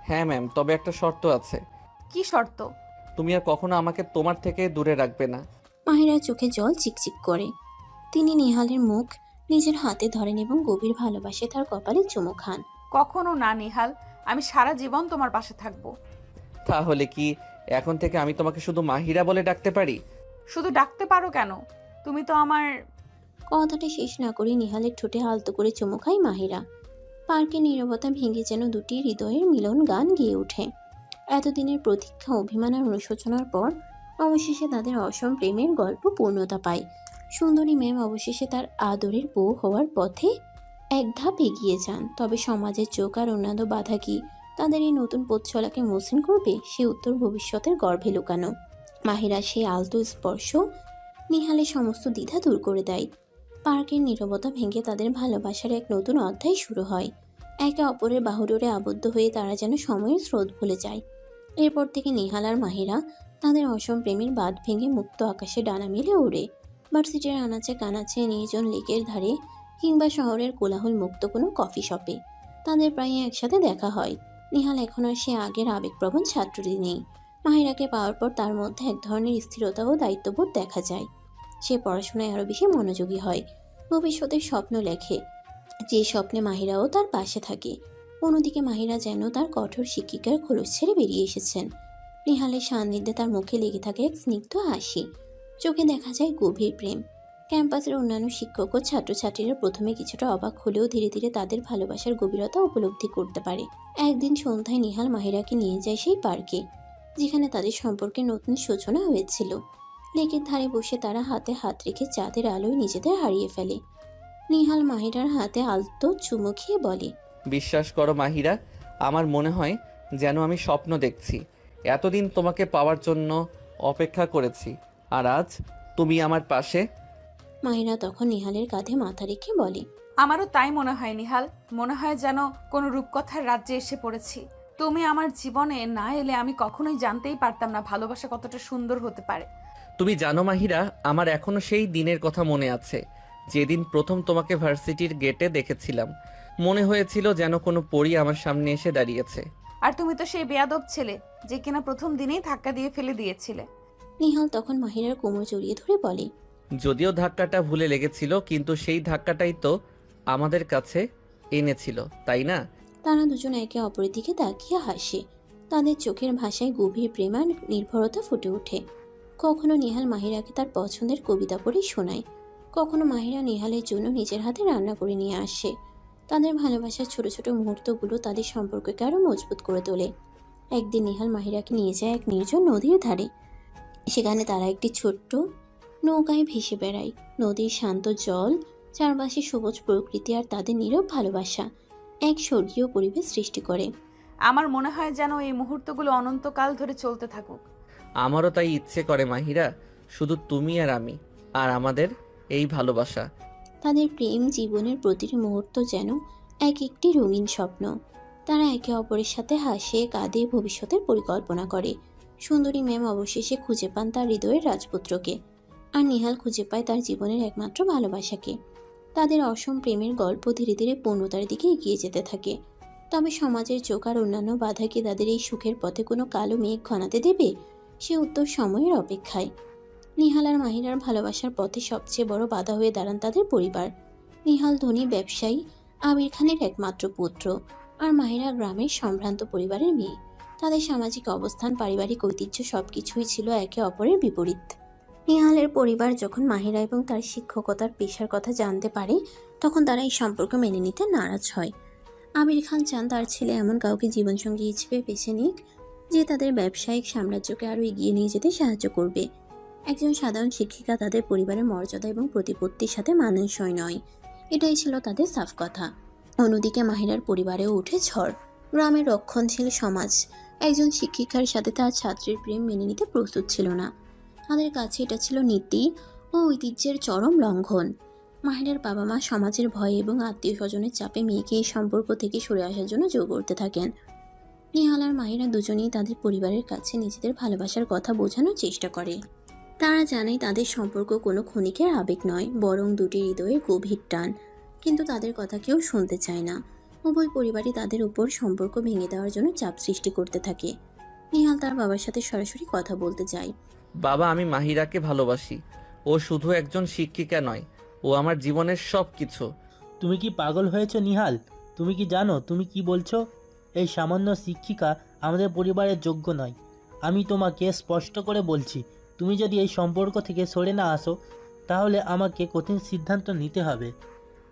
A: হ্যাঁ ম্যাম, তবে একটা শর্ত আছে।
C: কি শর্ত?
A: তুমি আর কখনো আমাকে তোমার থেকে দূরে রাখবে না।
D: মাহিরার চোখে জল চিকচিক করে। তিনি নিহালের মুখ নিজের হাতে ধরেন এবং গভীর ভালোবাসে তার কপালে চুমু খান।
C: কখনো না নিহাল, আমি সারা জীবন তোমার পাশে থাকবো।
A: তাহলে কি এখন থেকে আমি তোমাকে শুধু মাহিরা বলে ডাকতে পারি?
C: শুধু ডাকতে পারো কেন? তুমি তো আমার।
D: কথাটা শেষ না করে নিহালের ঠোঁটে আলতো করে চুমু খায় মাহিরা। পার্কে নীরবতা ভেঙে যেন দুটি হৃদয়ের মিলন গান গেয়ে ওঠে। এতদিনের প্রতীক্ষা, অভিমান আর অনুশোচনার পর অবশেষে তাদের অসম প্রেমের গল্প পূর্ণতা পায়। সুন্দরী ম্যাম অবশেষে তার আদরের বউ হওয়ার পথে এক ধাপ এগিয়ে যান। তবে সমাজের চোখ আর অন্যান্য বাধা কি তাদের এই নতুন পথ চলাকে মসৃণ করবে? সে উত্তর ভবিষ্যতের গর্ভে লুকানো। মাহিরা সেই আলতো স্পর্শ নিহালের সমস্ত দ্বিধা দূর করে দেয়। পার্কের নীরবতা ভেঙে তাদের ভালোবাসার এক নতুন অধ্যায় শুরু হয়। একে অপরের বাহুডোরে আবদ্ধ হয়ে তারা যেন সময়ের স্রোত ভুলে যায়। এরপর থেকে নিহাল আর মাহিরা তাদের অসম প্রেমের বাঁধ ভেঙে মুক্ত আকাশে ডানা মেলে ওড়ে। ভার্সিটির আনাচে কানাচে, নির্জন লেকের ধারে কিংবা শহরের কোলাহল মুক্ত কোনো কফি শপে তাদের প্রায় একসাথে দেখা হয়। নিহাল এখন আর সে আগের আবেগপ্রবণ ছাত্রটি নেই। মাহিরাকে পাওয়ার পর তার মধ্যে এক ধরনের স্থিরতা ও দায়িত্ববোধ দেখা যায়। সে পড়াশোনায় আরও বেশি মনোযোগী হয়, ভবিষ্যতের স্বপ্ন লেখে, যে স্বপ্নে মাহিরাও তার পাশে থাকে। অন্যদিকে মাহিরা যেন তার কঠোর শিক্ষিকার খোলস ছেড়ে বেরিয়ে এসেছেন। নিহালের সান্নিধ্যে তার মুখে লেগে থাকে এক স্নিগ্ধ হাসি, চোখে দেখা যায় গভীর প্রেম। ক্যাম্পাসের অন্যান্য শিক্ষক ও ছাত্রছাত্রীরা প্রথমে কিছুটা অবাক হলেও ধীরে ধীরে তাদের ভালোবাসার গভীরতা উপলব্ধি করতে পারে। একদিন সন্ধ্যায় নিহাল মাহিরাকে নিয়ে যায় সেই পার্কে, যেখানে তাদের সম্পর্কে নতুন সূচনা হয়েছিল। লেকের ধারে বসে তারা হাতে হাত রেখে চাঁদের আলোয় নিজেদের হারিয়ে ফেলে। নিহাল মাহিরার হাতে আলতো চুমু খেয়ে বলে,
A: বিশ্বাস করো মাহিরা, আমার মনে হয় যেন আমি স্বপ্ন দেখছি। এতদিন তোমাকে পাওয়ার জন্য অপেক্ষা করেছি, আর আজ তুমি আমার পাশে।
D: মাহিরা তখন নিহালের কাঁধে মাথা রেখে বলে,
C: আমারও তাই মনে হয় নিহাল, মনে হয় যেন কোনো রূপকথার রাজ্যে এসে পড়েছি। তুমি আমার জীবনে না এলে আমি কখনোই জানতেই পারতাম না ভালোবাসা কতটা সুন্দর হতে পারে।
A: তুমি জানো মাহিরা, আমার এখনো সেই দিনের কথা মনে আছে যেদিন প্রথম তোমাকে ভার্সিটির গেটে দেখেছিলাম। মনে হয়েছিল যেন কোনো পরী আমার সামনে এসে দাঁড়িয়েছে।
C: আর তুমি তো সেই বেয়াদব ছেলে যে কিনা প্রথম দিনেই ধাক্কা দিয়ে ফেলে দিয়েছিলে।
D: নিহাল তখন মাহিরার কোমর জড়িয়ে ধরে বলে,
A: যদিও ধাক্কাটা ভুলে লেগেছিল, কিন্তু সেই ধাক্কাটাই তো আমাদের কাছে এনেছিল, তাই না?
D: তারা দুজন একে অপরের দিকে তাকিয়ে হাসে। তাদের চোখের ভাষায় গভীর প্রেম আর নির্ভরতা ফুটে ওঠে। কখনো নিহাল মাহিরাকে তার পছন্দের কবিতা পড়ে শোনায়, কখনো মাহিরা নিহালের জন্য নিজের হাতে রান্না করে নিয়ে আসে। তাদের ভালোবাসার ছোট ছোট মুহূর্তগুলো তাদের সম্পর্ককে আরও মজবুত করে তোলে। একদিন নিহাল মাহিরাকে নিয়ে যায় এক নির্জন নদীর ধারে। সেখানে তারা একটি ছোট্ট নৌকায় ভেসে বেড়ায়। নদীর শান্ত জল, চারপাশে সবুজ প্রকৃতি আর তাদের নীরব ভালোবাসা এক স্বর্গীয় পরিবেশ সৃষ্টি করে।
C: আমার মনে হয় যেন এই মুহূর্তগুলো অনন্তকাল ধরে চলতে থাকুক।
A: আমারও তাই ইচ্ছে করে মাহিরা, শুধু তুমি আর আমি, আর আমাদের এই ভালোবাসা।
D: তাদের প্রেম জীবনের প্রতিটি মুহূর্ত যেন এক একটি রঙিন স্বপ্ন। তারা একে অপরের সাথে হাসে, কাঁদে, ভবিষ্যতের পরিকল্পনা করে। সুন্দরী ম্যাম অবশেষে খুঁজে পান তার হৃদয়ের রাজপুত্রকে, আর নিহাল খুঁজে পায় তার জীবনের একমাত্র ভালোবাসাকে। তাদের অসম প্রেমের গল্প ধীরে ধীরে পূর্ণতার দিকে এগিয়ে যেতে থাকে। তবে সমাজের চোখ আর অন্যান্য বাধা কি তাদের এই সুখের পথে কোনো কালো মেঘ ঘনাতে দেবে? সে উত্তর সময়ের অপেক্ষায়। নিহাল আর মাহিরার ভালোবাসার পথে সবচেয়ে বড় বাধা হয়ে দাঁড়ান তাদের পরিবার। নিহাল ধনী ব্যবসায়ী আবির খানের একমাত্র পুত্র, আর মাহিরা গ্রামের সম্ভ্রান্ত পরিবারের মেয়ে। তাদের সামাজিক অবস্থান, পারিবারিক ঐতিহ্য সবকিছুই ছিল একে অপরের বিপরীত। নিহালের পরিবার যখন মাহিরা এবং তার শিক্ষকতার পেশার কথা জানতে পারে, তখন তারা এই সম্পর্ক মেনে নিতে নারাজ হয়। আবির খান চান তার ছেলে এমন কাউকে জীবনসঙ্গী হিসেবে বেছে নিক যে তাদের ব্যবসায়িক সাম্রাজ্যকে আরও এগিয়ে নিয়ে যেতে সাহায্য করবে। একজন সাধারণ শিক্ষিকা তাদের পরিবারের মর্যাদা এবং প্রতিপত্তির সাথে মানানসই নয়, এটাই ছিল তাদের সাফ কথা। অন্যদিকে মাহিরার পরিবারেও উঠে ঝড়। গ্রামের রক্ষণশীল সমাজ একজন শিক্ষিকার সাথে তার ছাত্রীর প্রেম মেনে নিতে প্রস্তুত ছিল না। তাদের কাছে এটা ছিল নীতি ও ঐতিহ্যের চরম লঙ্ঘন। মাহিরার বাবা মা সমাজের ভয় এবং আত্মীয় স্বজনের চাপে মেয়েকে এই সম্পর্ক থেকে সরে আসার জন্য জোর করতে থাকেন। নিহাল আর মাহিরা দুজনেই তাদের পরিবারের কাছে নিজেদের ভালোবাসার কথা বোঝানোর চেষ্টা করে। তারা জানে তাদের সম্পর্ক কোনো ক্ষণিকের আবেগ নয়, বরং দুটি হৃদয়ের গভীর টান। কিন্তু তাদের কথা কেউ শুনতে চায় না। উভয় পরিবারই তাদের উপর সম্পর্ক ভেঙে দেওয়ার জন্য চাপ সৃষ্টি করতে থাকে। নিহাল তার বাবার সাথে সরাসরি কথা বলতে চায়।
A: বাবা, আমি মাহিরাকে ভালোবাসি। ও শুধু একজন শিক্ষিকা নয়, ও আমার জীবনের সব কিছু।
L: তুমি কি পাগল হয়েছো নিহাল? তুমি কি জানো তুমি কি বলছো? এই সামান্য শিক্ষিকা আমাদের পরিবারের যোগ্য নয়। আমি তোমাকে স্পষ্ট করে বলছি, তুমি যদি এই সম্পর্ক থেকে সরে না আসো, তাহলে আমাকে কঠিন সিদ্ধান্ত নিতে হবে।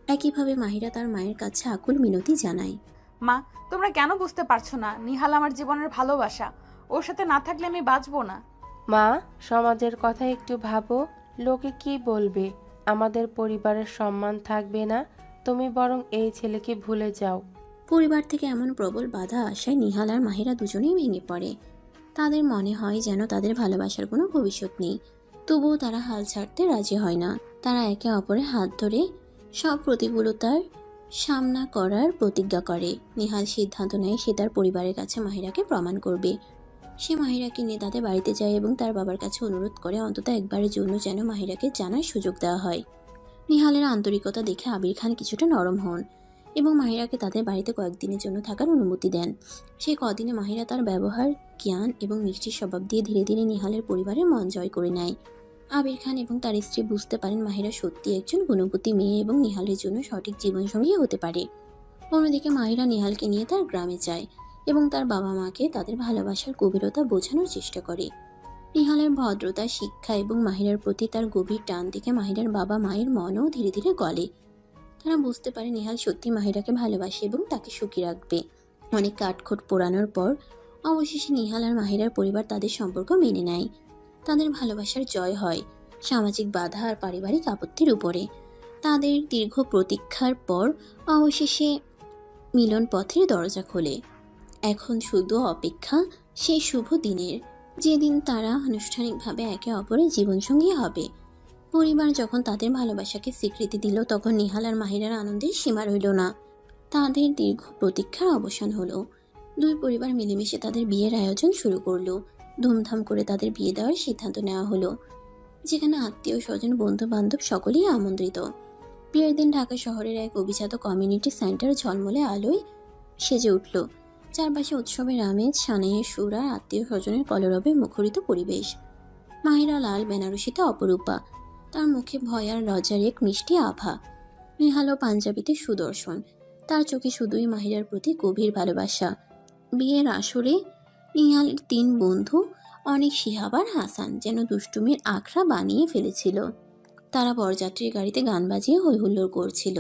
D: একইভাবে মাহিরা তার মায়ের কাছে আকুল মিনতি জানায়।
C: মা, তোমরা কেন বুঝতে পারছো না? নিহাল আমার জীবনের ভালোবাসা, ওর সাথে না থাকলে আমি বাঁচবো না।
M: মা, সমাজের কথা একটু ভাবো। লোকে কি বলবে? আমাদের পরিবারের সম্মান থাকবে না। তুমি বরং এই ছেলেকে ভুলে যাও।
D: পরিবার থেকে এমন প্রবল বাধা আসায় নিহাল আর মাহিরা দুজনেই ভেঙে পড়ে। তাদের মনে হয় যেন তাদের ভালোবাসার কোনো ভবিষ্যৎ নেই। তবুও তারা হাল ছাড়তে রাজি হয় না। তারা একে অপরের হাত ধরে সব প্রতিকূলতার সামনা করার প্রতিজ্ঞা করে। নিহাল সিদ্ধান্ত নেয় সে তার পরিবারের কাছে মাহিরাকে প্রমাণ করবে। সে মাহিরাকে নিয়ে তাদের বাড়িতে যায় এবং তার বাবার কাছে অনুরোধ করে অন্তত একবারের জন্য যেন মাহিরাকে জানার সুযোগ দেওয়া হয়। নিহালের আন্তরিকতা দেখে আবির খান কিছুটা নরম হন এবং মাহিরাকে তাদের বাড়িতে কয়েকদিনের জন্য থাকার অনুমতি দেন। সেই কদিনে মাহিরা তার ব্যবহার, জ্ঞান এবং মিষ্টি স্বভাব দিয়ে ধীরে ধীরে নিহালের পরিবারের মন জয় করে নেয়। আবির খান এবং তার স্ত্রী বুঝতে পারেন মাহিরা সত্যি একজন গুণবতী মেয়ে এবং নিহালের জন্য সঠিক জীবনসঙ্গী হতে পারে। অন্যদিকে মাহিরা নিহালকে নিয়ে তার গ্রামে যায় এবং তার বাবা মাকে তাদের ভালোবাসার গভীরতা বোঝানোর চেষ্টা করে। নিহালের ভদ্রতা, শিক্ষা এবং মাহিরার প্রতি তার গভীর টান দেখে মাহিরার বাবা মায়ের মনও ধীরে ধীরে গলে। তারা বুঝতে পারে নিহাল সত্যি মাহিরাকে ভালোবাসে এবং তাকে সুখী রাখবে। অনেক কাঠখোট পোড়ানোর পর অবশেষে নিহাল আর মাহিরার পরিবার তাদের সম্পর্ক মেনে নেয়। তাদের ভালোবাসার জয় হয় সামাজিক বাধা আর পারিবারিক আপত্তির উপরে। তাদের দীর্ঘ প্রতীক্ষার পর অবশেষে মিলন পথের দরজা খোলে। এখন শুধু অপেক্ষা সেই শুভ দিনের, যেদিন তারা আনুষ্ঠানিকভাবে একে অপরের জীবনসঙ্গী হবে। পরিবার যখন তাদের ভালোবাসাকে স্বীকৃতি দিল তখন নিহাল আর মাহিরার আনন্দের সীমা রইল না। তাদের দীর্ঘ প্রতীক্ষার অবসান হলো। দুই পরিবার মিলেমিশে তাদের বিয়ের আয়োজন শুরু করলো। ধুমধাম করে তাদের বিয়ে দেওয়ার সিদ্ধান্ত নেওয়া হলো, যেখানে আত্মীয় স্বজন বন্ধু বান্ধব সকলেই আমন্ত্রিত। বিয়ের দিন ঢাকা শহরের এক অভিজাত কমিউনিটি সেন্টার ঝলমলে আলোয় সেজে উঠল। চারপাশে উৎসবের আমেজ, সানাইয়ের সুর আর আত্মীয় স্বজনের কলরবে মুখরিত পরিবেশ। মাহিরা লাল বেনারসিতে অপরূপা, তার মুখে ভয় আর লজ্জার এক মিষ্টি আভা। নিহালও পাঞ্জাবিতে সুদর্শন, তার চোখে শুধুই মাহিরার প্রতি গভীর ভালোবাসা। বিয়ের আসরে নিহালের 3 বন্ধু অনেক, শিহাব আর হাসান যেন দুষ্টুমির আখড়া বানিয়ে ফেলেছিল। তারা বরযাত্রীর গাড়িতে গান বাজিয়ে হৈহুল্লোড় করছিল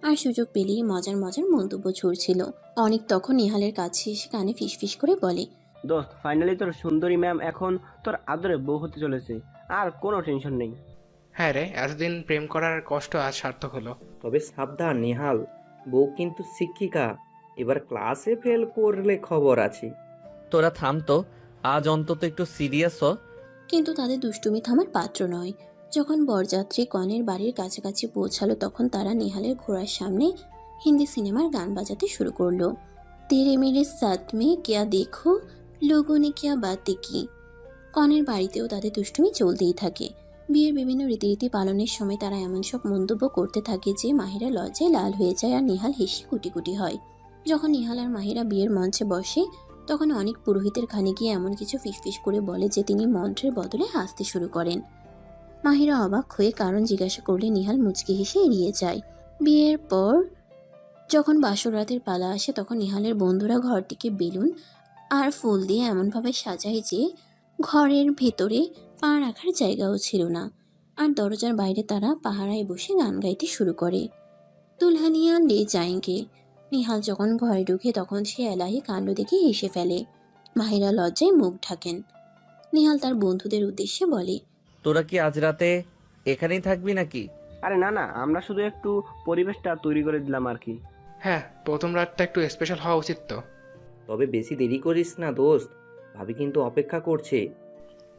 D: আর সুযোগ পেলেই মজার মজার মন্তব্য ছুড়ছিল। অনেক তখন নিহালের কাছে এসে কানে ফিসফিস করে বলে,
E: দোস্ত, ফাইনালি তোর সুন্দরী ম্যাম এখন তোর আদরে বউ হতে চলেছে, আর কোনো টেনশন নেই।
F: হ্যাঁ রে, এতদিন প্রেম করার কষ্ট আজ সার্থক হলো।
G: তবে সাবধান নিহাল, বউ কিন্তু শিক্ষিকা, এবার ক্লাসে ফেল করলে খবর আছে।
A: তোরা থাম তো, আজ অন্তত একটু সিরিয়াস হ।
D: কিন্তু তাদের দুষ্টুমি থামার পাত্র নয়। যখন বরযাত্রী কনের বাড়ির কাছাকাছি পৌঁছালো তখন তারা নিহালের ঘোড়ার সামনে হিন্দি সিনেমার গান বাজাতে শুরু করলো। তেরে মেরে সাথ মে কিয়া দেখো, লোগো নে কিয়া বাতে কি। কনের বাড়িতেও তাদের দুষ্টুমি চলতেই থাকে। বিয়ের বিভিন্ন রীতিনীতি পালনের সময় তারা এমন সব মন্তব্য করতে থাকে যে মাহিরা লজ্জায় লাল হয়ে যায় আর নিহাল হেসে কুটি কুটি হয়। যখন নিহাল আর মাহিরা বিয়ের মঞ্চে বসে তখন অনেক পুরোহিতের খানে গিয়ে এমন কিছু ফিসফিস করে বলে যে তিনি মন্ত্রের বদলে হাসতে শুরু করেন। মাহিরা অবাক হয়ে কারণ জিজ্ঞাসা করলে নিহাল মুচকি হেসে এড়িয়ে যায়। বিয়ের পর যখন বাসর রাতের পালা আসে তখন নিহালের বন্ধুরা ঘরটিকে বেলুন আর ফুল দিয়ে এমনভাবে সাজায় যে ঘরের ভেতরে পা রাখার জায়গাও ছিল না। আর দরজার বাইরে তারা পাহারায় বসে গান গাইতে শুরু করে, দুলহানিয়া লে যায়েঙ্গে। নিহাল যখন ঘরে ঢুকে তখন সে এলাহি কাণ্ড দেখে হেসে ফেলে। মাহিরা লজ্জায় মুখ ঢাকেন। নিহাল তার বন্ধুদের উদ্দেশ্যে বলে,
A: তোরা কি আজ রাতে এখানেই থাকবি নাকি?
E: আরে না না, আমরা শুধু একটু পরিবেশটা তৈরি করে দিলাম আর কি।
F: হ্যাঁ, প্রথম রাতটা একটু স্পেশাল হওয়া উচিত তো।
G: তবে বেশি দেরি করিস না দোস্ত, ভাবি কিন্তু অপেক্ষা করছে।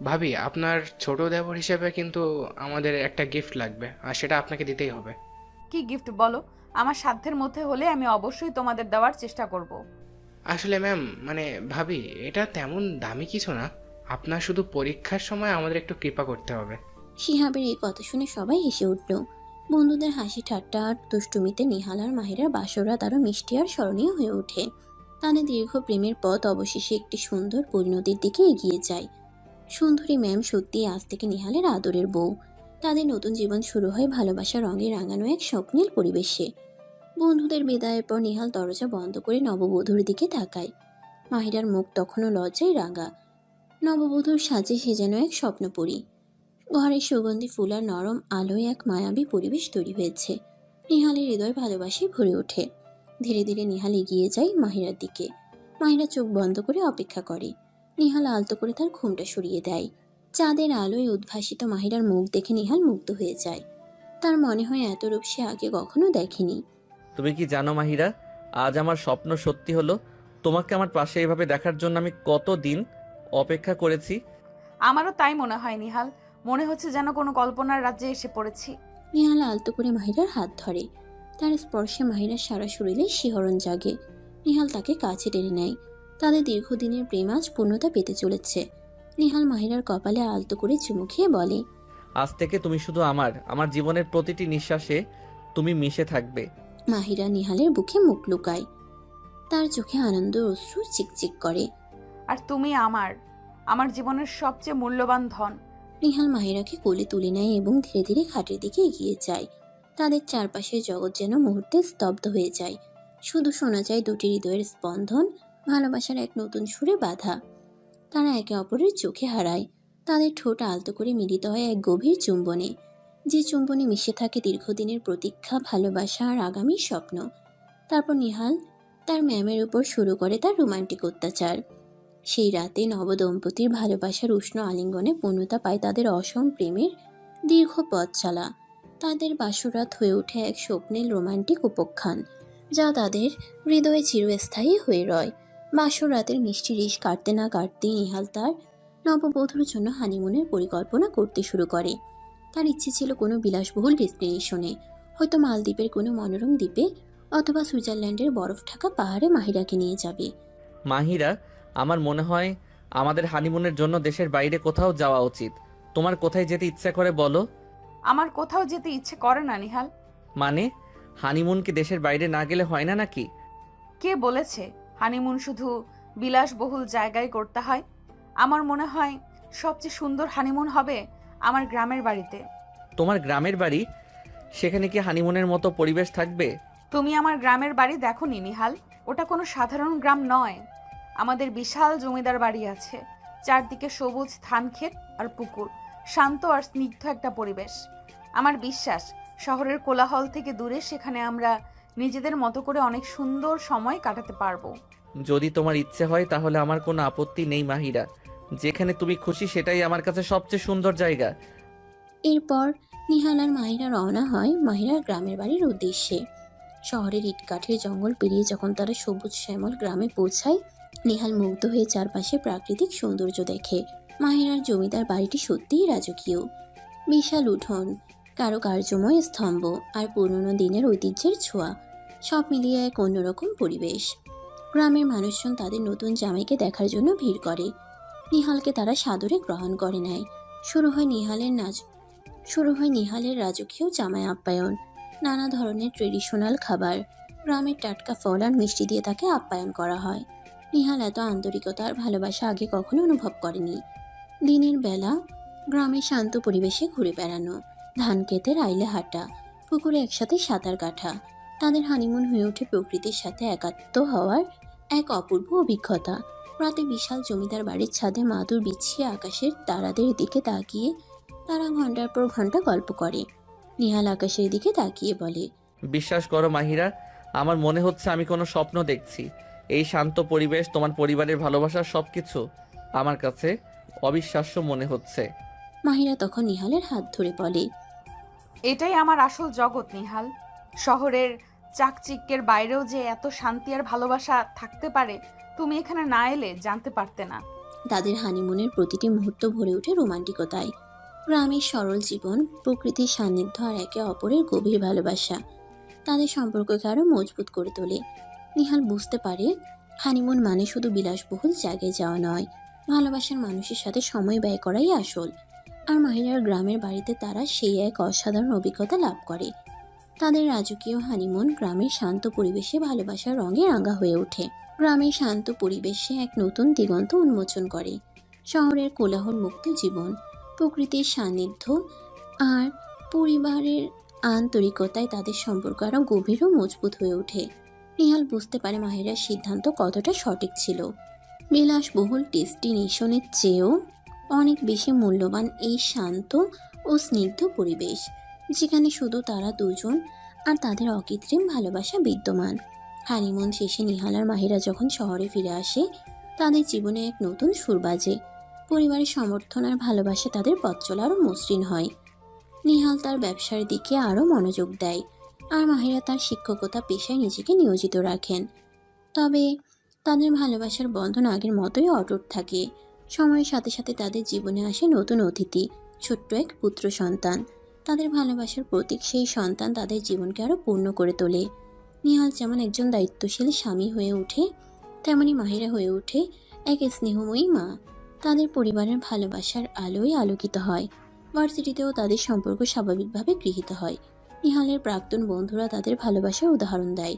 F: ভাবি, আপনার ছোট দেবর হিসেবে কিন্তু আমাদের একটা গিফট লাগবে, আর সেটা আপনাকে দিতেই হবে।
C: কি গিফট বলো? আমার সাধ্যের মধ্যে হলে আমি অবশ্যই তোমাদের দেওয়ার চেষ্টা করব।
F: আসলে ম্যাম, মানে ভাবি, এটা তেমন দামি কিছু না। আপনার শুধু পরীক্ষার সময় আমাদের একটু কৃপা করতে হবে।
D: শিহাবের এই কথা শুনে সবাই হেসে উঠল। বন্ধুদের হাসি ঠাট্টা আর দুষ্টুমিতে নিহাল আর মাহিরার বাসররাত আরও মিষ্টি আর স্মরণীয় হয়ে ওঠে। তাদের দীর্ঘ প্রেমের পথ অবশেষে একটি সুন্দর পরিণতির দিকে এগিয়ে যায়। সুন্দরী ম্যাম সত্যি আজ থেকে নিহালের আদরের বউ। তাদের নতুন জীবন শুরু হয় ভালোবাসা রঙে রাঙানো এক স্বপ্নের পরিবেশে। বন্ধুদের বিদায়ের পর নিহাল দরজা বন্ধ করে নববধূর দিকে তাকায়। মাহিরার মুখ তখনও লজ্জায় রাঙা। নববধূর সাজে সে যেন এক স্বপ্নপরী। ঘরের সুগন্ধি ফুল আর নরম আলোয় এক মায়াবী পরিবেশ তৈরি হয়েছে। নিহালের হৃদয় ভালোবাসায় ভরে ওঠে। ধীরে ধীরে নিহাল এগিয়ে যায় মাহিরার দিকে। মাহিরা চোখ বন্ধ করে অপেক্ষা করে। নিহাল আলতো করে তার ঘুমটা সরিয়ে দেয়। চাঁদের আলোয় উদ্ভাসিত মাহিরার মুখ দেখে নিহাল মুগ্ধ হয়ে যায়। তার মনে হয় এত রূপ সে আগে কখনো দেখেনি।
A: তুমি কি জানো মাহিরা, আজ আমার স্বপ্ন সত্যি হলো। তোমাকে আমার পাশে এভাবে দেখার জন্য আমি কতদিন অপেক্ষা করেছি।
C: আমারও তাই মনে হয় নিহাল, মনে হচ্ছে যেন কোনো কল্পনার রাজ্যে এসে পড়েছি।
D: নিহাল আলতো করে মাহিরার হাত ধরে। তার স্পর্শে মাহিরার সারা শরীরে শিহরণ জাগে। নিহাল তাকে কাছে টেনে নেয়। তাদের দীর্ঘদিনের প্রেম আজ পূর্ণতা পেতে চলেছে। নিহাল মাহিরার কপালে আলতো করে চুমু খেয়ে বলে,
A: আজ থেকে তুমি শুধু আমার জীবনের প্রতিটি নিঃশ্বাসে তুমি মিশে থাকবে।
D: মাহিরা নিহালের বুকে মুখ লুকায়। তার চোখে আনন্দ অশ্রু চিকচিক করে।
C: আর তুমি আমার জীবনের সবচেয়ে মূল্যবান ধন।
D: নিহাল মাহিরাকে কোলে তুলে নেয় এবং ধীরে ধীরে খাটের দিকে এগিয়ে যায়। তাদের চারপাশের জগৎ যেন মুহূর্তে স্তব্ধ হয়ে যায়। শুধু শোনা যায় দুটি হৃদয়ের স্পন্দন, ভালোবাসার এক নতুন সুরে বাঁধা। তারা একে অপরের চোখে হারায়। তাদের ঠোঁট আলতো করে মিলিত হয় এক গভীর চুম্বনে, যে চুম্বনে মিশে থাকে দীর্ঘদিনের প্রতীক্ষা, ভালোবাসা আর আগামী স্বপ্ন। তারপর নিহাল তার ম্যামের উপর শুরু করে তার রোমান্টিক অত্যাচার। সেই রাতে নবদম্পতির ভালোবাসার উষ্ণ আলিঙ্গনে পূর্ণতা পায় তাদের অসম প্রেমের দীর্ঘ পথ চলা। তাদের বাসরাত হয়ে ওঠে এক স্বপ্নের রোমান্টিক উপাখ্যান, যা তাদের হৃদয়ে চিরস্থায়ী হয়ে রয়। বাসরাতের মিষ্টি রিশ কাটতে না কাটতেই নিহাল তার নববধূর জন্য হানিমুনের পরিকল্পনা করতে শুরু করে। তার ইচ্ছে ছিল কোনো বিলাসবহুল ডেস্টিনেশনে, হয়তো মালদ্বীপের কোনো মনোরম দ্বীপে অথবা সুইজারল্যান্ডের বরফ ঢাকা পাহাড়ে মাহিরাকে নিয়ে যাবে।
A: মাহিরা, আমার মনে হয় আমাদের হানিমুনের জন্য দেশের বাইরে কোথাও যাওয়া উচিত। তোমার কোথায় যেতে ইচ্ছা করে বলো?
C: আমার কোথাও যেতে ইচ্ছে করে না নিহাল।
A: মানে হানিমুন কি দেশের বাইরে না গেলে হয় না নাকি?
C: কে বলেছে হানিমুন শুধু বিলাসবহুল জায়গায় করতে হয়? আমার মনে হয় সবচেয়ে সুন্দর হানিমুন হবে আমার গ্রামের বাড়িতে।
A: তোমার গ্রামের বাড়ি? সেখানে কি হানিমুনের মতো পরিবেশ থাকবে?
C: তুমি আমার গ্রামের বাড়ি দেখোনি নিহাল? ওটা কোনো সাধারণ গ্রাম নয়। আমাদের বিশাল জমিদার বাড়ি আছে, চারদিকে সবুজ ধান ক্ষেত আর পুকুর, শান্ত আর স্নিগ্ধ একটা পরিবেশ। আমার বিশ্বাস শহরের কোলাহল থেকে দূরে সেখানে আমরা নিজেদের মতো করে অনেক সুন্দর সময় কাটাতে পারবো।
A: যদি তোমার ইচ্ছে হয় তাহলে আমার কোনো আপত্তি নেই মাহিরা। যেখানে তুমি খুশি সেটাই আমার কাছে সবচেয়ে সুন্দর জায়গা।
D: এরপর নিহাল আর মাহিরা রওনা হয় মাহিরার গ্রামের বাড়ির উদ্দেশ্যে। শহরের ইটকাঠের জঙ্গল পেরিয়ে যখন তারা সবুজ শ্যামল গ্রামে পৌঁছায়, নিহাল মুগ্ধ হয়ে চারপাশে প্রাকৃতিক সৌন্দর্য দেখে। মাহিরার জমিদার বাড়িটি সত্যিই রাজকীয়। বিশাল উঠোন, কারুকার্যময় স্তম্ভ আর পুরনো দিনের ঐতিহ্যের ছোঁয়া, সব মিলিয়ে এক অন্যরকম পরিবেশ। গ্রামের মানুষজন তাদের নতুন জামাইকে দেখার জন্য ভিড় করে। নিহালকে তারা সাদরে গ্রহণ করে নেয়। শুরু হয় নিহালের রাজকীয় জামাই আপ্যায়ন। নানা ধরনের ট্রেডিশনাল খাবার, গ্রামের টাটকা ফল আর মিষ্টি দিয়ে তাকে আপ্যায়ন করা হয়। নিহাল এত আন্তরিকতা আর ভালোবাসা আগে কখনো অনুভব করেনি। দিনের বেলা গ্রামের শান্ত পরিবেশে ঘুরে বেড়ানো, ধান ক্ষেতের আইলে হাঁটা, পুকুরে একসাথে সাঁতার কাটা, তাদের হানিমুন হয়ে ওঠে প্রকৃতির সাথে একাত্ম হওয়ার এক অপূর্ব অভিজ্ঞতা। রাতে বিশাল জমিদার বাড়ির ছাদে মাদুর বিছিয়ে আকাশের তারাদের দিকে তাকিয়ে তারা ঘন্টার পর ঘন্টা গল্প করে। নিহাল আকাশের দিকে তাকিয়ে বলে,
A: বিশ্বাস করো মাহিরা, আমার মনে হচ্ছে আমি কোনো স্বপ্ন দেখছি। এই শান্ত পরিবেশ, তোমার পরিবারের ভালোবাসা, সবকিছু আমার কাছে অবিশ্বাস্য মনে হচ্ছে।
D: মাহিরা তখন নিহালের হাত ধরে বলে,
C: এটাই আমার আসল জগৎ নিহাল। শহরের চাকচিক্যের বাইরেও যে এত শান্তি আর ভালোবাসা থাকতে পারে, তুমি এখানে না এলে জানতে পারতে না।
D: তাদের হানিমুনের প্রতিটি মুহূর্ত ভরে ওঠে রোমান্টিকতায়। গ্রামের সরল জীবন, প্রকৃতির সান্নিধ্য আর একে অপরের গভীর ভালোবাসা তাদের সম্পর্ককে আরও মজবুত করে তোলে। নিহাল বুঝতে পারে হানিমুন মানে শুধু বিলাসবহুল জায়গায় যাওয়া নয়, ভালোবাসার মানুষের সাথে সময় ব্যয় করাই আসল। আর মাহিরার গ্রামের বাড়িতে তারা সেই এক অসাধারণ অভিজ্ঞতা লাভ করে। তাদের রাজকীয় হানিমুন গ্রামের শান্ত পরিবেশে ভালোবাসার রঙে রাঙা হয়ে ওঠে। গ্রামের শান্ত পরিবেশে এক নতুন দিগন্ত উন্মোচন করে। শহরের কোলাহল মুক্ত জীবন, প্রকৃতির সান্নিধ্য আর পরিবারের আন্তরিকতায় তাদের সম্পর্ক আরও গভীর ও মজবুত হয়ে ওঠে। নিহাল বুঝতে পারে মাহিরার সিদ্ধান্ত কতটা সঠিক ছিল। বিলাসবহুল ডেস্টিনেশনের চেয়েও অনেক বেশি মূল্যবান এই শান্ত ও স্নিগ্ধ পরিবেশ, যেখানে শুধু তারা দুজন আর তাদের অকৃত্রিম ভালোবাসা বিদ্যমান। হানিমুন শেষে নিহাল আর মাহিরা যখন শহরে ফিরে আসে, তাদের জীবনে এক নতুন সুর বাজে। পরিবারের সমর্থন আর ভালোবাসা তাদের পথ চলা আরও মসৃণ হয়। নিহাল তার ব্যবসার দিকে আরও মনোযোগ দেয়, আর মাহিরা তার শিক্ষকতা পেশায় নিজেকে নিয়োজিত রাখেন। তবে তাদের ভালোবাসার বন্ধন আগের মতোই অটুট থাকে। সময়ের সাথে সাথে তাদের জীবনে আসে নতুন অতিথি, ছোট্ট এক পুত্র সন্তান। তাদের ভালোবাসার প্রতীক সেই সন্তান তাদের জীবনকে আরও পূর্ণ করে তোলে। নিহাল যেমন একজন দায়িত্বশীল স্বামী হয়ে ওঠে, তেমনি মাহিরা হয়ে ওঠে এক স্নেহময়ী মা। তাদের পরিবারের ভালোবাসার আলোয় আলোকিত হয়। ভার্সিটিতেও তাদের সম্পর্ক স্বাভাবিকভাবে গৃহীত হয়। নিহালের প্রাক্তন বন্ধুরা তাদের ভালোবাসার উদাহরণ দেয়,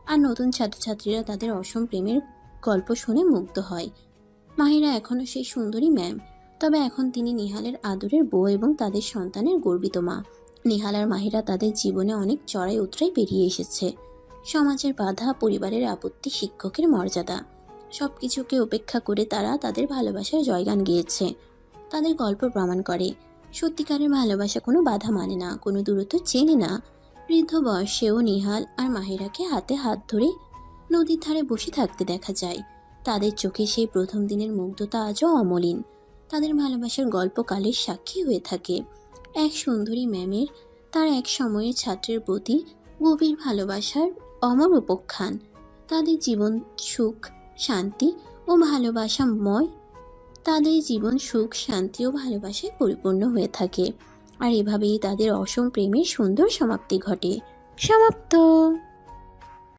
D: আর নতুন ছাত্রছাত্রীরা তাদের অসম প্রেমের গল্প শুনে মুগ্ধ হয়। মাহিরা এখনও সেই সুন্দরী ম্যাম, তবে এখন তিনি নিহালের আদরের বউ এবং তাদের সন্তানের গর্বিত মা। নিহাল আর মাহিরা তাদের জীবনে অনেক চড়াই উতরাই পেরিয়ে এসেছে। সমাজের বাধা, পরিবারের আপত্তি, শিক্ষকের মর্যাদা, সব কিছুকে উপেক্ষা করে তারা তাদের ভালোবাসার জয়গান গেয়েছে। তাদের গল্প প্রমাণ করে সত্যিকারের ভালোবাসা কোনো বাধা মানে না, কোনো দূরত্ব চেনে না। বৃদ্ধ বয়সেও নিহাল আর মাহিরাকে হাতে হাত ধরে নদীর ধারে বসে থাকতে দেখা যায়। তাদের চোখে সেই প্রথম দিনের মুগ্ধতা আজও অমলিন। তাদের ভালোবাসার গল্প কালের সাক্ষী হয়ে থাকে। এক সুন্দরী ম্যামের তার এক সময়ের ছাত্রের প্রতি গভীর ভালোবাসার অমর উপখ্যান। তাদের জীবন সুখ শান্তি ও ভালোবাসাময় তাদের জীবন সুখ শান্তি ও ভালোবাসায় পরিপূর্ণ হয়ে থাকে। আর এভাবেই তাদের অসম প্রেমের সুন্দর সমাপ্তি ঘটে। সমাপ্ত।